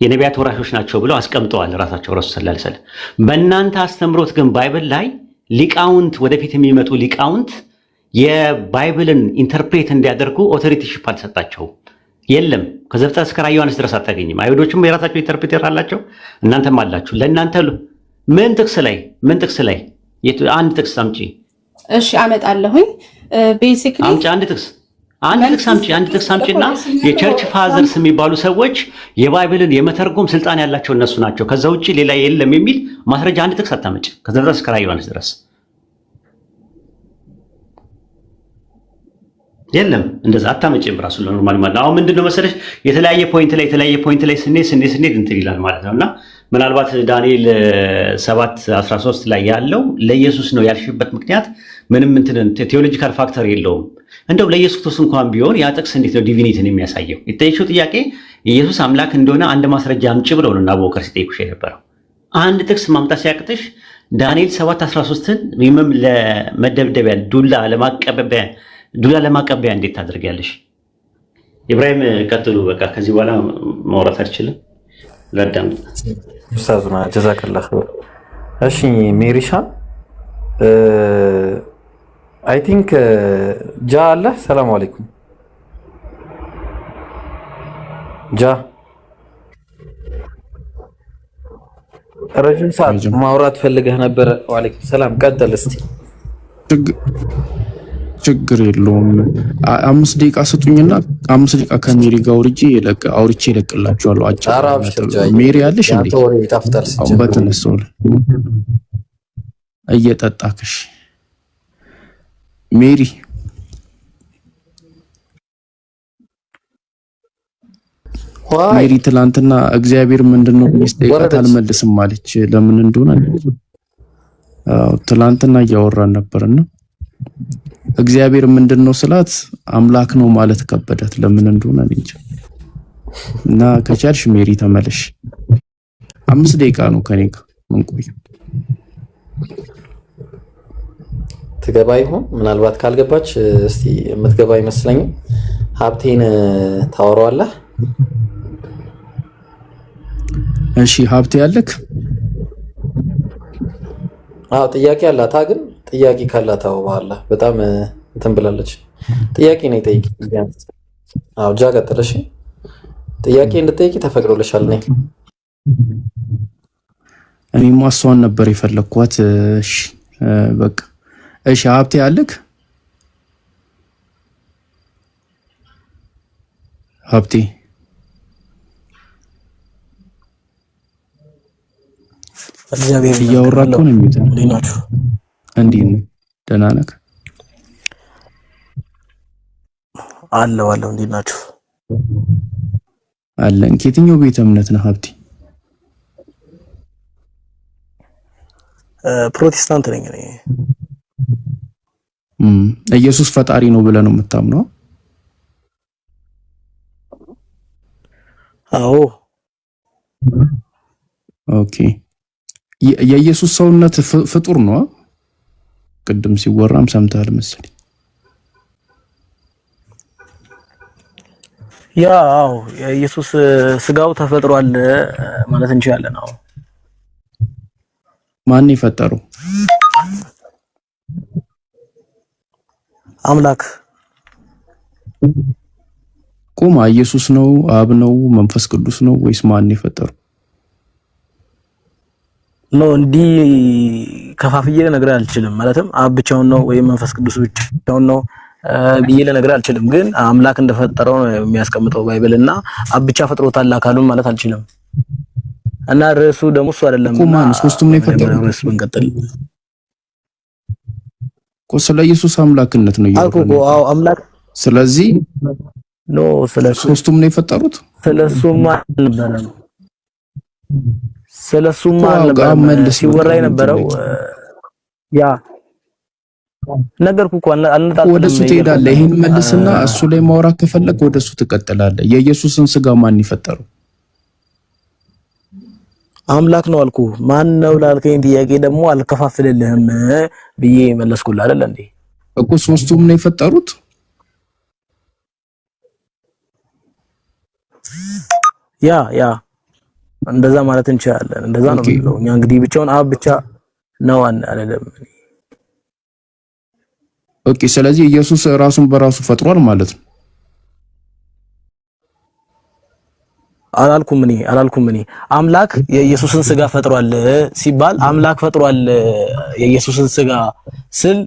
Speaker 6: የነቢያት ወራሾች ናቸው ብለው አስቀምጠዋል ራሳቸው ረሱል ሰለላሁ ዐለይሂ ወሰለም። በእናንተ አስተምሮት ግን ባይብል ላይ ሊቃውንት ወደፊት የሚመጡ ሊቃውንት የባይብልን ኢንተርፕሬት እንዲያደርጉ ኦቶሪቲሺፕ አልተሰጣቸውም። የለም ከዘፍጥረት እስከ ራዕይ ዮሐንስ ድረስ አታገኝም። አይሁዶችም የራሳቸው ኢንተርፕሬተር አላቸው፣ እናንተም አላችሁ። ለእናንተ ምን ጥቅስ ላይ አንድ ጥቅስ አምጪ።
Speaker 2: እሺ አመጣለሁኝ። ቤሲክሊ
Speaker 6: አምጪ አንድ ጥቅስ አምጪና የቸርች ፋዘርስ የሚባሉ ሰዎች የባይብልን የመተርጎም ስልጣን ያላቸው እነሱ ናቸው፣ ከዛ ውጪ ሌላ የለም የሚል ማስረጃ አንድ ጥቅስ አታመጪ። ከዘፍጥረት እስከ ራዕይ ዮሐንስ ድረስ የለም። እንደዛ አታመጪም። ራሱ ለኖርማል ማለት አሁን ምንድነው መሰለሽ የተለያየ ፖይንት ላይ ስንሄድ እንትን ይላል ማለት ነውና ምናልባት ዳንኤል 7:13 ላይ ያለው ለኢየሱስ ነው ያልሽበት ምክንያት ምንም እንትን ቴዎሎጂካል ፋክተር የለውም። እንደው ለኢየሱስ ክርስቶስ እንኳን ቢሆን ያ ጥቅስ እንዴት ነው ዲቪኒቲን የሚያሳየው? የጠየቅሽው ጥያቄ ኢየሱስ አምላክ እንደሆነ አንድ ማስረጃ አምጪ ብለው ነው እና አቡበከር ሲጠይቁሽ የነበረው። አንድ ጥቅስ ማምጣት ሲያቅትሽ ዳንኤል 7:13ን ምንም ለመደብደቢያ ዱላ ለማቀበያ እንዴት ታደርጊያለሽ? ኢብራሂም ቀጥሉ። በቃ ከዚህ በኋላ ማውራት አልችልም። ለዳምጥ
Speaker 4: ኡስታዙና ጀዛከላህ ኸይር። እሺ ሜሪሻ አይ ቲንክ ጃ አለ። ሰላም አለይኩም ጃ ረጅም ሰዓት ማውራት ፈልገህ ነበር። ወአለይኩም ሰላም። ቀጥል እስቲ።
Speaker 7: ችግር የለውም። 5 ደቂቃ ስጡኝና 5 ደቂቃ ከሜሪ ጋር አውርቼ እለቅላችኋለሁ። አጭር ሜሪ ያለሽ እንዴ? በተነሳው እየጠጣክሽ ሜሪ ሜሪ ትላንትና እግዚአብሔር ምንድነው ሚስጠይቃት አልመልስም ማለች። ለምን እንደሆነ ትላንትና እያወራን ነበርና እግዚአብሔር ምንድነው ስላት አምላክ ነው ማለት ከበዳት። ለምን እንደሆነ እንጂ እና ከቻልሽ ሜሪ ተመለሽ። 5 ደቂቃ ነው ከኔ ጋር እንቆይ።
Speaker 4: ትገባ ይሆን? ምናልባት ካልገባች እስቲ የምትገባ ይመስለኛል። ሀብቴን ታወራዋለህ?
Speaker 7: እሺ ሀብቴ ያለክ?
Speaker 4: አዎ ጥያቄ አላት። ግን ጥያቄ ካላት በኋላ በጣም እንትን ብላለች። ጥያቄ ነው ጠይቂ። አዎ ጃ ቀጥለሽ ጥያቄ እንድትጠይቂ ተፈቅዶልሻል።
Speaker 7: እኔማ እሷን ነበር የፈለኳት። እሺ በቃ እሺ ሀብቴ ያለክ? ሀብቴ
Speaker 8: እግዚአብሔር
Speaker 7: እያወራኩ ነው የሚሉት።
Speaker 8: ሌላችሁ
Speaker 7: እንዴት ነው? ደህና ነህ?
Speaker 8: አለው እንዴት ናችሁ?
Speaker 7: አለን። ከየትኛው ቤተ እምነት ነህ ሀብቴ?
Speaker 8: ፕሮቴስታንት ነኝ እኔ።
Speaker 7: ኢየሱስ ፈጣሪ ነው ብለህ ነው የምታምነው?
Speaker 8: አዎ።
Speaker 7: ኦኬ። የኢየሱስ ሰውነት ፍጡር ነው? ቅድም ሲወራም ሰምተሃል መሰለኝ።
Speaker 8: ያው የኢየሱስ ስጋው ተፈጥሯል ማለት እንችላለን። አዎ።
Speaker 7: ማን የፈጠረው?
Speaker 8: አምላክ።
Speaker 7: ቆማ ኢየሱስ ነው? አብ ነው? መንፈስ ቅዱስ ነው ወይስ ማን የፈጠረው?
Speaker 8: ነው እንዲህ ከፋፍዬ ልነግርህ አልችልም። ማለትም አብ ብቻውን ነው ወይም መንፈስ ቅዱስ ብቻውን ነው ብዬ ልነግርህ አልችልም። ግን አምላክ እንደፈጠረው ነው የሚያስቀምጠው ባይብልና አብ ብቻ ፈጥሮታል አካሉን ማለት አልችልም። እና ርዕሱ ደግሞ እሱ አይደለም።
Speaker 7: ማን ሶስቱም ነው የፈጠረው?
Speaker 8: ርዕስ ብንቀጥል
Speaker 7: ስለ ኢየሱስ አምላክነት ነው
Speaker 8: ይላል። አዎ አምላክ።
Speaker 7: ስለዚህ
Speaker 8: ነው
Speaker 7: ሶስቱም ነው የፈጠሩት።
Speaker 8: ስለሱማ አልነበረም። ስለሱማ አልነበረም ሲወራ የነበረው። ያ ነገርኩ እኮ
Speaker 7: ወደሱ ትሄዳለህ። ይሄን መልስና እሱ ላይ ማውራት ከፈለክ ወደሱ ትቀጥላለህ። የኢየሱስን ስጋ ማን ይፈጠረው?
Speaker 8: አምላክ ነው አልኩ። ማን ነው ላልከኝ ጥያቄ ደግሞ አልከፋፍልልህም ብዬ መለስኩልህ አይደል እንዴ?
Speaker 7: እኮ ሶስቱም ነው የፈጠሩት።
Speaker 8: ያ እንደዛ ማለት እንችላለን። እንደዛ ነው የሚለው። እኛ እንግዲህ ብቻውን አብ ብቻ ነው አይደለም።
Speaker 7: ኦኬ። ስለዚህ ኢየሱስ ራሱን በራሱ ፈጥሯል ማለት ነው። አላልኩም እኔ አምላክ የኢየሱስን ስጋ ፈጥሯል ሲባል አምላክ ፈጥሯል የኢየሱስን ስጋ ስል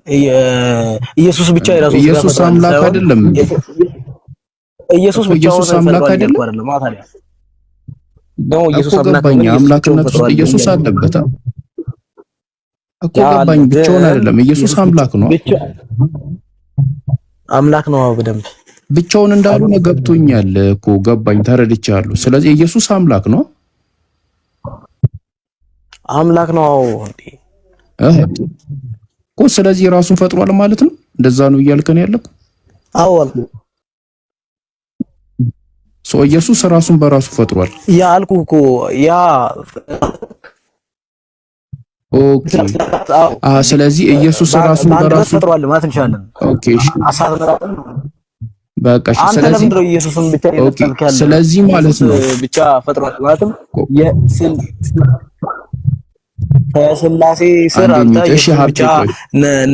Speaker 7: ኢየሱስ ብቻ የራሱ ስጋ ፈጥሯል። ኢየሱስ አምላክ አይደለም።
Speaker 8: ኢየሱስ ብቻውን
Speaker 7: አምላክ አይደለም
Speaker 8: ማለት ነው። ነው ኢየሱስ
Speaker 7: አምላክነቱ ኢየሱስ አለበት እኮ ገባኝ። ብቻውን አይደለም ኢየሱስ አምላክ ነው።
Speaker 8: አምላክ ነው በደንብ
Speaker 7: ብቻውን እንዳልሆነ ገብቶኛል እኮ ገባኝ፣ ተረድቻለሁ። ስለዚህ ኢየሱስ አምላክ ነው።
Speaker 8: አምላክ ነው እንዴ
Speaker 7: እኮ ስለዚህ ራሱን ፈጥሯል ማለት ነው። እንደዛ ነው እያልከን ያለው?
Speaker 8: አዎ አልኩ።
Speaker 7: ኢየሱስ ራሱን በራሱ ፈጥሯል።
Speaker 8: ያ አልኩ እኮ ያ
Speaker 7: ኦኬ። ስለዚህ ኢየሱስ ራሱን በራሱ
Speaker 8: ፈጥሯል ማለት እንችላለን።
Speaker 7: ኦኬ በቃ
Speaker 8: ስለዚህ ኢየሱስን ብቻ ይወጣልካል።
Speaker 7: ስለዚህ ማለት ነው
Speaker 8: ብቻ ፈጥሯል ማለትም የስላሴ ስራ አንተ ብቻ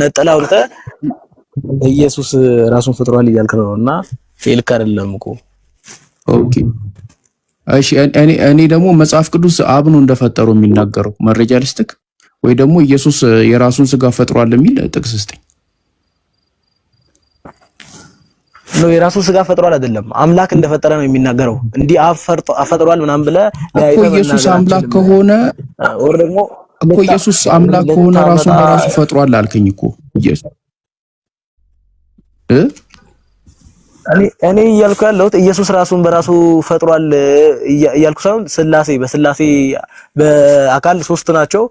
Speaker 8: ነጠላ አውርተ ኢየሱስ ራሱን ፈጥሯል እያልክ ነውና ልክ አይደለም እኮ።
Speaker 7: ኦኬ እሺ። እኔ ደግሞ መጽሐፍ ቅዱስ አብ ነው እንደፈጠረው የሚናገረው መረጃ ልስጥክ ወይ ደግሞ ኢየሱስ የራሱን ስጋ ፈጥሯል የሚል ጥቅስ ስጠኝ።
Speaker 8: ነው የራሱን ስጋ ፈጥሯል አይደለም፣ አምላክ እንደፈጠረ ነው የሚናገረው። እንዲህ አፈጥሯል ምናምን ብለህ
Speaker 7: ኢየሱስ አምላክ ከሆነ
Speaker 8: ወር ደግሞ
Speaker 7: ኢየሱስ አምላክ ከሆነ ራሱን በራሱ ፈጥሯል አልከኝ እኮ።
Speaker 8: እኔ እያልኩ ያለሁት ኢየሱስ ራሱን በራሱ ፈጥሯል እያልኩ ሳይሆን በስላሴ በአካል ሶስት ናቸው፣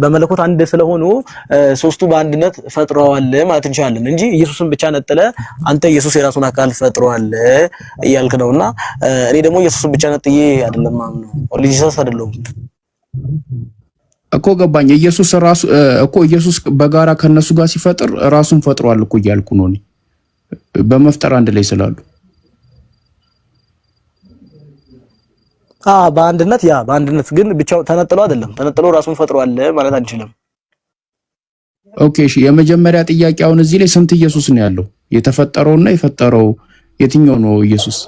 Speaker 8: በመለኮት አንድ ስለሆኑ ሶስቱ በአንድነት ፈጥረዋል ማለት እንችላለን እንጂ ኢየሱስን ብቻ ነጥለ አንተ ኢየሱስ የራሱን አካል ፈጥሯል እያልክ ነውና እኔ ደግሞ ኢየሱስን ብቻ ነጥዬ አይደለም ማምነው ኦሊጂሰስ አይደለም
Speaker 7: እኮ ገባኝ። ኢየሱስ ራሱ እኮ ኢየሱስ በጋራ ከነሱ ጋር ሲፈጥር ራሱን ፈጥሯል እኮ እያልኩ ነው እኔ በመፍጠር አንድ ላይ ስላሉ በአንድነት ግን ብቻው ተነጥሎ አይደለም። ተነጥሎ ራሱን ፈጥሯል ማለት አንችልም። ኦኬ እሺ፣ የመጀመሪያ ጥያቄ አሁን እዚህ ላይ ስንት ኢየሱስ ነው ያለው? የተፈጠረውና የፈጠረው የትኛው ነው ኢየሱስ?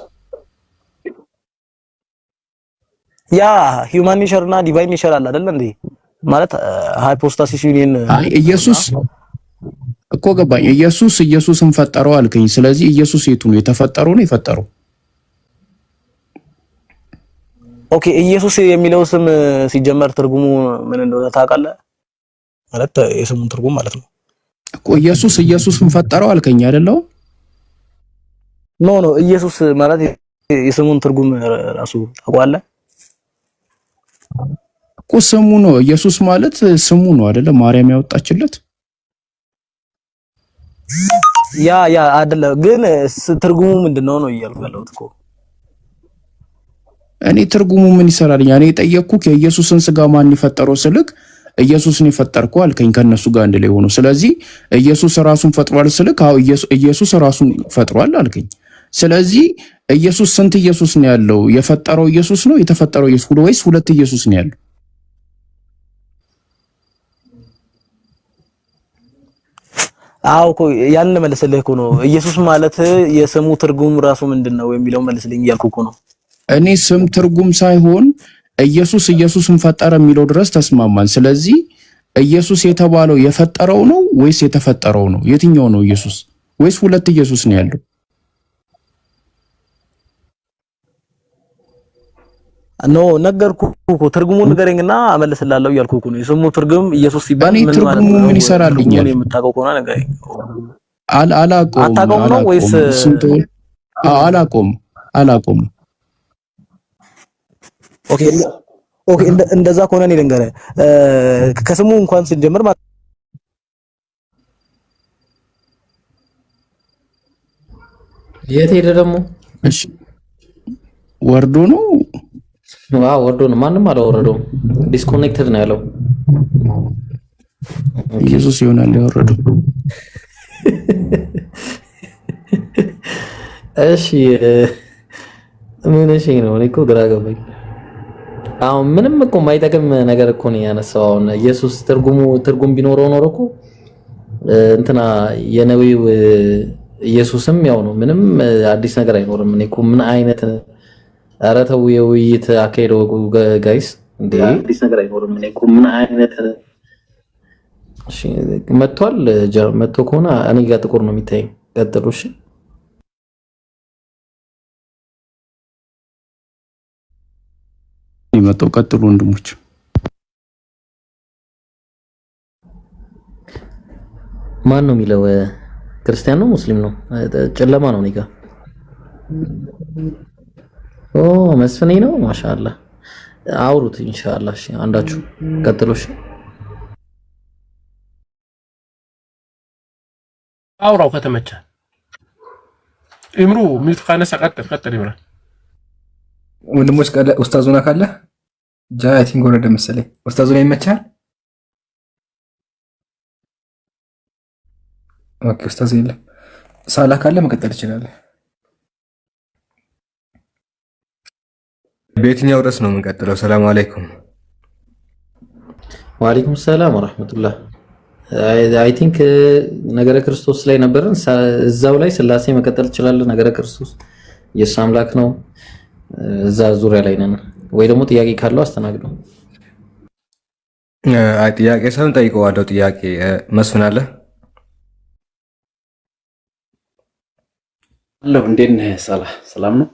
Speaker 8: ያ ሂውማን ኔቸር እና ዲቫይን ኔቸር አለ አይደል እንዴ? ማለት ሃይፖስታሲስ ዩኒየን
Speaker 7: ኢየሱስ እኮ ገባኝ። ኢየሱስን ፈጠረው አልከኝ። ስለዚህ ኢየሱስ የቱ ነው? የተፈጠረው ነው የፈጠረው?
Speaker 8: ኦኬ ኢየሱስ የሚለው ስም ሲጀመር ትርጉሙ ምን እንደሆነ ታውቃለህ? ማለት የስሙን ትርጉም ማለት ነው
Speaker 7: እኮ ኢየሱስን ፈጠረው አልከኝ አይደለው?
Speaker 8: ኖ ኢየሱስ ማለት የስሙን ትርጉም ራሱ ታውቃለህ
Speaker 7: እኮ ስሙ ነው። ኢየሱስ ማለት ስሙ ነው አይደለ? ማርያም ያወጣችለት
Speaker 8: ያ አይደለ? ግን ትርጉሙ ምንድነው ነው እያልኩ ያለሁት እኮ
Speaker 7: እኔ ትርጉሙ ምን ይሰራልኝ? እኔ የጠየቅኩህ የኢየሱስን ስጋ ማን የፈጠረው ስልክ ኢየሱስን የፈጠርከው አልከኝ ከነሱ ጋር አንድ ላይ ሆኖ። ስለዚህ ኢየሱስ ራሱን ፈጥሯል ስልክ አዎ ኢየሱስ ራሱን ፈጥሯል አልከኝ። ስለዚህ ኢየሱስ ስንት ኢየሱስ ነው ያለው? የፈጠረው ኢየሱስ ነው የተፈጠረው ኢየሱስ ወይስ ሁለት ኢየሱስ ነው ያለው?
Speaker 8: አዎ እኮ ያን መልስልህ እኮ ነው። ኢየሱስ ማለት የስሙ ትርጉም ራሱ ምንድነው የሚለው መልስልኝ እያልኩ እኮ ነው።
Speaker 7: እኔ ስም ትርጉም ሳይሆን ኢየሱስን ፈጠረ የሚለው ድረስ ተስማማን። ስለዚህ ኢየሱስ የተባለው የፈጠረው ነው ወይስ የተፈጠረው ነው? የትኛው ነው ኢየሱስ? ወይስ ሁለት ኢየሱስ ነው ያለው?
Speaker 8: ኖ ነገርኩህ እኮ ትርጉሙን ንገረኝና እመልስልሃለሁ እያልኩ እኮ ነው። የስሙ ትርጉም ኢየሱስ ሲባል
Speaker 7: ምን ማለት ነው? ትርጉሙ ምን ይሰራልኛል?
Speaker 8: የምታውቀው ከሆነ ንገረኝ።
Speaker 7: አላውቀውም
Speaker 8: ነው ወይስ
Speaker 7: አላውቀውም።
Speaker 8: ኦኬ እንደዛ ከሆነ እኔ ልንገርህ ከስሙ እንኳን ስንጀምር ማለት
Speaker 4: የት ሄደ ደግሞ?
Speaker 7: እሺ ወርዶ ነው
Speaker 4: ወርዶ ነው። ማንም አላወረደውም። ዲስኮኔክትድ ነው ያለው።
Speaker 7: ኢየሱስ ይሆናል ያወረደው።
Speaker 4: እሺ ምን ነው? እኔ እኮ ግራ ገባኝ። አሁን ምንም እኮ የማይጠቅም ነገር እኮ ነው ያነሳው። አሁን ኢየሱስ ትርጉም ቢኖረው ኖሮ እኮ እንትና የነዌው ኢየሱስም ያው ነው። ምንም አዲስ ነገር አይኖርም። እኔ እኮ ምን አይነት ኧረ ተው የውይይት አካሄደው ጋይስ እንዴ! አዲስ ነገር አይኖርም። እኔ እኮ ምን አይነት እሺ መጥቷል። መጥቶ ከሆነ እኔ ጋር ጥቁር ነው የሚታየኝ። ቀጥሉ እሺ።
Speaker 7: ይመጣው ቀጥሉ ወንድሞች።
Speaker 4: ማን ነው የሚለው? ክርስቲያን ነው ሙስሊም ነው? ጨለማ ነው እኔ ጋር። ኦ መስፍኔ ነው። ማሻአላ አውሩት ኢንሻአላህ። እሺ አንዳችሁ ቀጥሉ እሺ።
Speaker 3: አውራው ከተመቸ ኢምሩ ሚቱ ካነሳ ቀጥል ይብራል።
Speaker 1: ወንድሞች ኡስታዙና ካለ ጃይ ቲንክ ወረደ መሰለኝ። ኡስታዙና ይመቻል። ኦኬ ኡስታዝ የለም። ሳላ ካለ መቀጠል ይችላል። በየትኛው ርዕስ ነው የምንቀጥለው? ሰላም አለይኩም።
Speaker 4: ወአለይኩም ሰላም ወራህመቱላህ። አይ ቲንክ ነገረ ክርስቶስ ላይ ነበረን። እዛው ላይ ስላሴ መቀጠል ይችላል። ነገረ ክርስቶስ ኢየሱስ አምላክ ነው። እዛ ዙሪያ ላይ ነን ወይ ደግሞ ጥያቄ ካለው አስተናግደው።
Speaker 1: አይ ጥያቄ ሳይሆን ጠይቀዋለሁ። ጥያቄ መስፍን አለ
Speaker 9: አለው። እንዴት ነህ? ሰላም ነው።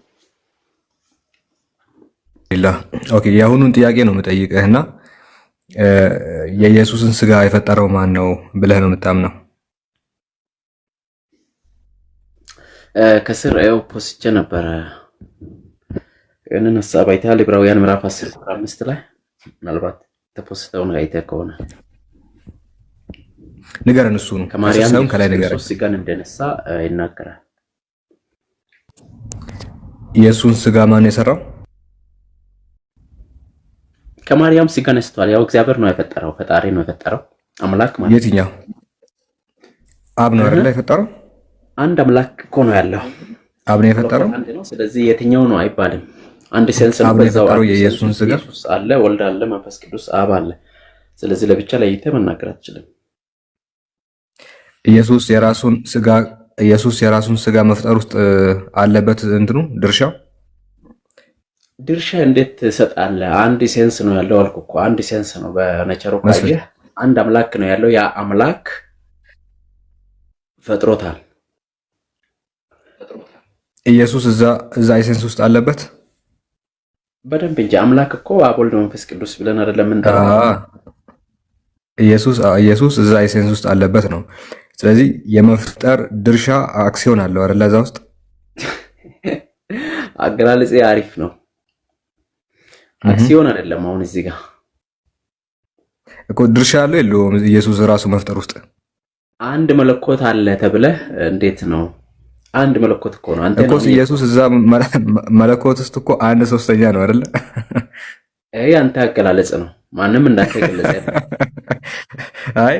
Speaker 1: ኦኬ የአሁኑን ጥያቄ ነው የምጠይቅህና የኢየሱስን ስጋ የፈጠረው ማን ነው ብለህ ነው የምታምነው?
Speaker 9: ከስር ፖስቼ ነበረ እንን ሐሳብ አይተሃል? ዕብራውያን ምዕራፍ 10 ቁጥር 5 ላይ ምናልባት ተፖስተውን አይተህ ከሆነ
Speaker 5: ንገረን። እሱ ነው
Speaker 9: ከማርያም
Speaker 5: ከላይ ንገረን።
Speaker 9: ኢየሱስ ስጋን እንደነሳ ይናገራል።
Speaker 5: ኢየሱስን ስጋ ማን የሰራው?
Speaker 9: ከማርያም ስጋ ነስቷል። ያው እግዚአብሔር ነው የፈጠረው፣ ፈጣሪ ነው የፈጠረው፣ አምላክ ማለት።
Speaker 5: የትኛው? አብ ነው አይደል የፈጠረው?
Speaker 9: አንድ አምላክ እኮ ነው ያለው።
Speaker 5: አብ ነው የፈጠረው።
Speaker 9: ስለዚህ የትኛው ነው አይባልም። አንድ ሴንስ ነው። በዛው
Speaker 5: የኢየሱስን ስጋ
Speaker 9: ኢየሱስ አለ፣ ወልድ አለ፣ መንፈስ ቅዱስ አብ አለ። ስለዚህ ለብቻ ለይተህ መናገር አትችልም።
Speaker 5: ኢየሱስ የራሱን ስጋ መፍጠር ውስጥ አለበት እንትኑ ድርሻው።
Speaker 9: ድርሻ እንዴት ትሰጣለህ? አንድ ሴንስ ነው ያለው አልኩ እኮ። አንድ ሴንስ ነው በነቸሮ ካየህ አንድ አምላክ ነው ያለው። ያ አምላክ ፈጥሮታል።
Speaker 5: ኢየሱስ እዛ ኤሰንስ ውስጥ አለበት
Speaker 9: በደንብ እንጂ። አምላክ እኮ አብ ወልድ መንፈስ ቅዱስ ብለን አይደለም እንጠራው።
Speaker 5: ኢየሱስ እዛ ኤሰንስ ውስጥ አለበት ነው። ስለዚህ የመፍጠር ድርሻ አክሲዮን አለው አይደል? እዛ ውስጥ
Speaker 9: አገላለጽ አሪፍ ነው። አክሲዮን አይደለም። አሁን እዚህ ጋር
Speaker 5: እኮ ድርሻ አለው የለውም? ኢየሱስ ራሱ መፍጠር ውስጥ
Speaker 9: አንድ መለኮት አለ ተብለህ እንዴት ነው? አንድ መለኮት እኮ ነው። አንተ
Speaker 5: እኮ ኢየሱስ እዛ መለኮት ውስጥ እኮ አንድ ሶስተኛ ነው አይደል?
Speaker 9: አንተ አገላለጽ ነው። ማንም እንዳንተ ገለጸ።
Speaker 5: አይ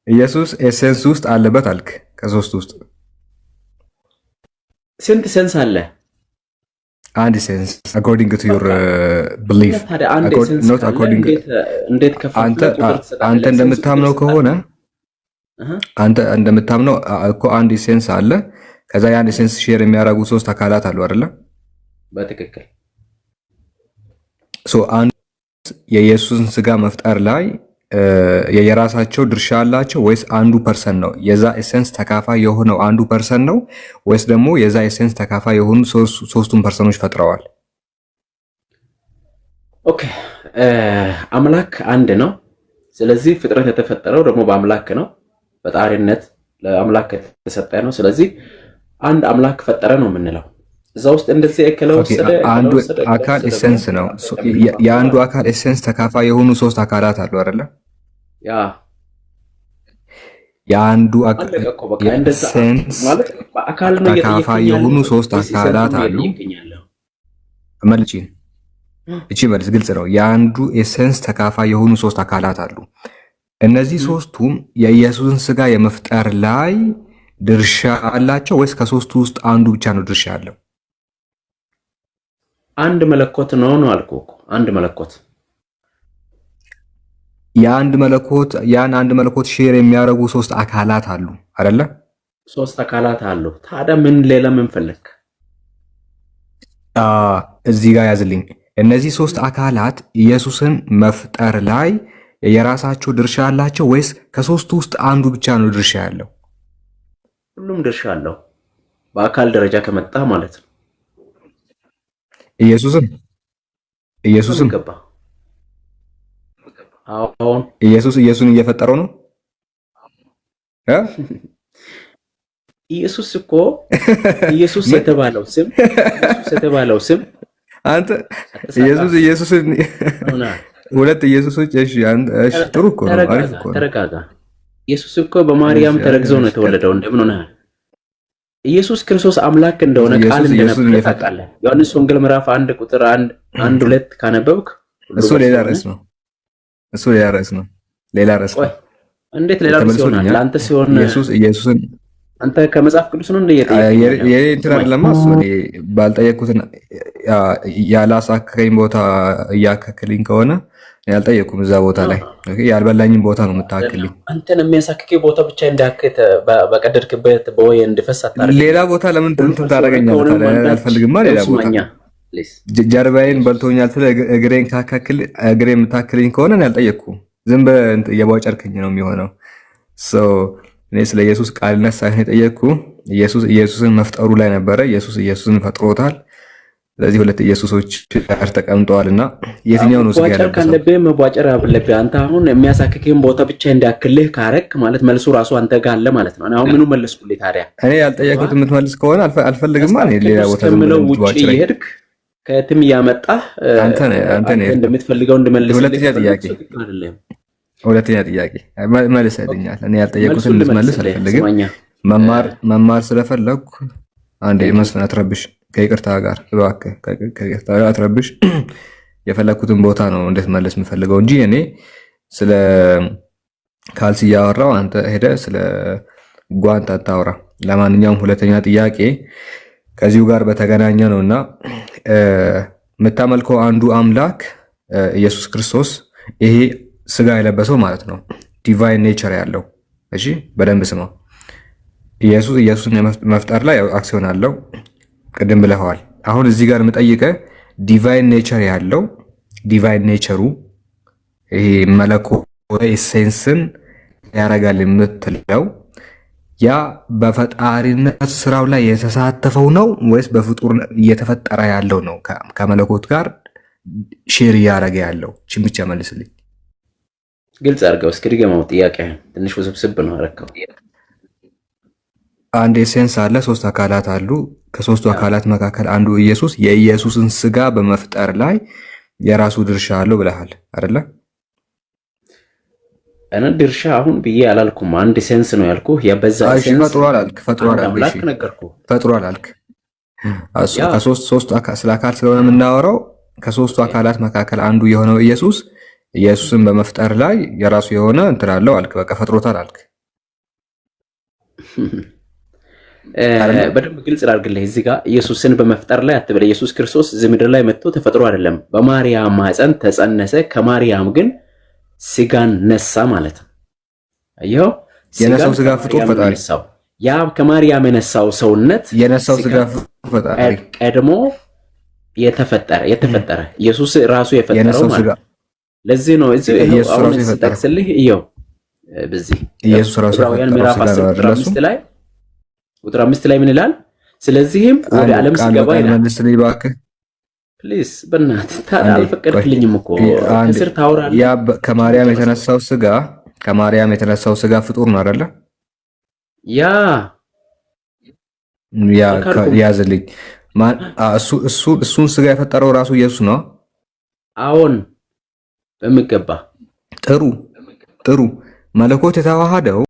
Speaker 5: ኢየሱስ ኤሰንስ ውስጥ አለበት አልክ። ከሶስት ውስጥ
Speaker 9: ስንት ሴንስ አለ?
Speaker 5: አንድ ሴንስ according to your belief not according አንተ እንደምታምነው ከሆነ አንተ እንደምታምነው እኮ አንድ ሴንስ አለ። ከዛ ያን ሴንስ ሼር የሚያደርጉ ሶስት አካላት አሉ አይደለ?
Speaker 9: በትክክል
Speaker 5: አንድ የኢየሱስን ስጋ መፍጠር ላይ የየራሳቸው ድርሻ አላቸው ወይስ አንዱ ፐርሰን ነው? የዛ ኤሰንስ ተካፋይ የሆነው አንዱ ፐርሰን ነው ወይስ ደግሞ የዛ ኤሰንስ ተካፋይ የሆኑ ሶስቱም ፐርሰኖች ፈጥረዋል?
Speaker 9: ኦኬ አምላክ አንድ ነው። ስለዚህ ፍጥረት የተፈጠረው ደግሞ በአምላክ ነው። ፈጣሪነት ለአምላክ የተሰጠ ነው። ስለዚህ አንድ አምላክ ፈጠረ ነው የምንለው። እዛ ውስጥ እንደዚህ እከለው ወሰደ
Speaker 5: አንዱ አካል ኤሰንስ ነው። የአንዱ አካል ኤሰንስ ተካፋይ የሆኑ ሶስት አካላት አሉ አይደለ? ያ የአንዱ አካል ኤሰንስ ተካፋይ የሆኑ ሶስት አካላት አሉ። መልጪ እቺ መልስ ግልጽ ነው። የአንዱ ኤሰንስ ተካፋይ የሆኑ ሶስት አካላት አሉ። እነዚህ ሶስቱም የኢየሱስን ስጋ የመፍጠር ላይ ድርሻ አላቸው ወይስ ከሶስቱ ውስጥ አንዱ ብቻ ነው ድርሻ ያለው?
Speaker 9: አንድ መለኮት ነው አልኩህ እኮ። አንድ መለኮት ያን አንድ መለኮት ሼር የሚያደርጉ ሶስት አካላት አሉ አይደለ? ሶስት አካላት አሉ። ታዲያ ምን ሌላ ምን ፈለክ?
Speaker 5: እዚህ ጋር ያዝልኝ። እነዚህ ሶስት አካላት ኢየሱስን መፍጠር ላይ የራሳቸው ድርሻ አላቸው ወይስ ከሶስቱ ውስጥ አንዱ ብቻ ነው ድርሻ ያለው?
Speaker 9: ሁሉም ድርሻ አለው በአካል ደረጃ ከመጣ ማለት ነው። ኢየሱስን ገባ። አሁን
Speaker 5: ኢየሱስን እየፈጠረው ነው።
Speaker 9: ኢየሱስ እኮ ኢየሱስ የተባለው ስም
Speaker 5: አንተ ኢየሱስን ሁለት ኢየሱሶች። እሺ ጥሩ እኮ ነው፣ አሪፍ እኮ ነው።
Speaker 9: ተረጋጋ። ኢየሱስ እኮ በማርያም ተረግዞ ነው የተወለደው። እንደምን ሆነ? ኢየሱስ ክርስቶስ አምላክ እንደሆነ ቃል እንደነበረ ታውቃለህ። ዮሐንስ ወንጌል ምዕራፍ 1 ቁጥር 1-2 ካነበብክ
Speaker 5: እሱ ሌላ ርዕስ ነው። ሌላ ርዕስ ነው።
Speaker 9: እንዴት ሌላ ርዕስ ይሆናል? ለአንተ ሲሆን
Speaker 5: ኢየሱስን
Speaker 9: አንተ ከመጽሐፍ ቅዱስ ነው እንደየጠየቀኝ
Speaker 5: ባልጠየቅኩትን ያላሳከከኝ ቦታ እያከክልኝ ከሆነ ያልጠየቅኩም እዛ ቦታ ላይ ያልበላኝም ቦታ ነው የምታክልኝ።
Speaker 9: አንተን የሚያሳክከኝ ቦታ ብቻ እንዳከተ በቀደድክበት በወይ እንድፈስ አታርግ።
Speaker 5: ሌላ ቦታ ለምን እንትን ታደርገኛለህ? አልፈልግማ። ሌላ ቦታ ጀርባዬን በልቶኛል ስለ እግሬን ካካክል እግሬ የምታክልኝ ከሆነ ያልጠየቅኩም። ዝም ብለህ እየቧጨርክኝ ነው የሚሆነው። እኔ ስለ ኢየሱስ ቃልነት ሳይሆን የጠየቅኩ ኢየሱስን መፍጠሩ ላይ ነበረ። ኢየሱስን ፈጥሮታል።
Speaker 1: ስለዚህ ሁለት ኢየሱሶች ጋር ተቀምጠዋልና የትኛው ነው ስጋ ያለበት?
Speaker 9: ካለብህ መቧጨር አለብህ። አንተ አሁን የሚያሳክክህን ቦታ ብቻ እንዲያክልህ ካረክ ማለት መልሱ ራሱ አንተ ጋር አለ ማለት ነው። አሁን ምኑ መልስኩልኝ ታዲያ?
Speaker 1: እኔ ያልጠየቁት የምትመልስ ከሆነ አልፈልግም። እኔ ሌላ ቦታ
Speaker 9: ከምለው ውጪ እየሄድክ ከየትም እያመጣህ አንተ እንደምትፈልገው እንድመልስ።
Speaker 1: ሁለተኛ ጥያቄ መልሰልኛል። እኔ ያልጠየቁትን እንድትመልስ አልፈልግም። መማር ስለፈለኩ አንዴ መስፍን አትረብሽ፣ ከይቅርታ ጋር እባክህ፣ ከይቅርታ ጋር አትረብሽ። የፈለኩትን ቦታ ነው እንድትመልስ የምፈልገው እንጂ እኔ ስለ ካልሲ እያወራው አንተ ሄደ ስለ ጓንት አታውራ። ለማንኛውም ሁለተኛ ጥያቄ ከዚሁ ጋር በተገናኘ ነውና የምታመልከው አንዱ አምላክ ኢየሱስ ክርስቶስ ይሄ ስጋ የለበሰው ማለት ነው፣ ዲቫይን ኔቸር ያለው። እሺ በደንብ ስማው። ኢየሱስን መፍጠር ላይ አክሲዮን አለው፣ ቅድም ብለኸዋል። አሁን እዚህ ጋር የምጠይቀህ ዲቫይን ኔቸር ያለው ዲቫይን ኔቸሩ ይሄ መለኮታዊ ሴንስን ያረጋል የምትለው ያ በፈጣሪነት ስራው ላይ የተሳተፈው ነው ወይስ በፍጡር እየተፈጠረ ያለው ነው? ከመለኮት ጋር ሼር እያረገ ያለው? ችን ብቻ መልስልኝ።
Speaker 9: ግልጽ አድርገው እስኪ ድገመው። ጥያቄ ትንሽ ውስብስብ ነው አረከው።
Speaker 1: አንድ ኤሴንስ አለ፣ ሶስት አካላት አሉ። ከሶስቱ አካላት መካከል አንዱ ኢየሱስ የኢየሱስን ስጋ በመፍጠር ላይ የራሱ ድርሻ አለው ብለሃል አይደለ?
Speaker 9: እኔ ድርሻ አሁን ብዬ አላልኩም። አንድ ሴንስ ነው ያልኩ። የበዛ ሴንስ
Speaker 1: ፈጥሯል አልክ።
Speaker 9: አምላክ ነገርኩ።
Speaker 1: ፈጥሯል አልክ። ከሶስት ስለ አካል ስለሆነ የምናወራው ከሶስቱ አካላት መካከል አንዱ የሆነው ኢየሱስን በመፍጠር ላይ የራሱ የሆነ እንትን አለው አልክ። በቃ ፈጥሮታል አልክ።
Speaker 9: በደንብ ግልጽ ላድርግልህ እዚህ ጋር ኢየሱስን በመፍጠር ላይ አትበል። ኢየሱስ ክርስቶስ እዚህ ምድር ላይ መጥቶ ተፈጥሮ አይደለም፣ በማርያም ማህፀን ተጸነሰ፣ ከማርያም ግን ስጋን ነሳ ማለት ነው። አየው፣
Speaker 1: የነሳው ስጋ ፍጡር ፈጣሪ፣
Speaker 9: ያ ከማርያም የነሳው ሰውነት
Speaker 1: የነሳው ስጋ ፈጣሪ
Speaker 9: ቀድሞ የተፈጠረ ኢየሱስ ራሱ የፈጠረው ማለት ነው። ለዚህ ነው እዚህ አሁን ተጠቅስልህ ይኸው በዚህ
Speaker 1: ኢየሱስ ራሱ
Speaker 9: ምዕራፍ 10 ላይ ቁጥር 5 ላይ ምን ይላል? ስለዚህም ወደ ዓለም ሲገባ ይላል። ፕሊዝ በእናትህ ታዲያ አልፈቀድክልኝም እኮ ከስር ታወራለህ።
Speaker 1: ያ ከማርያም የተነሳው ስጋ ፍጡር ነው አይደለ? ያ ያዝልኝ እሱን ስጋ የፈጠረው ራሱ ኢየሱስ ነው።
Speaker 9: አዎን በሚገባ
Speaker 1: ጥሩ መለኮት የተዋሃደው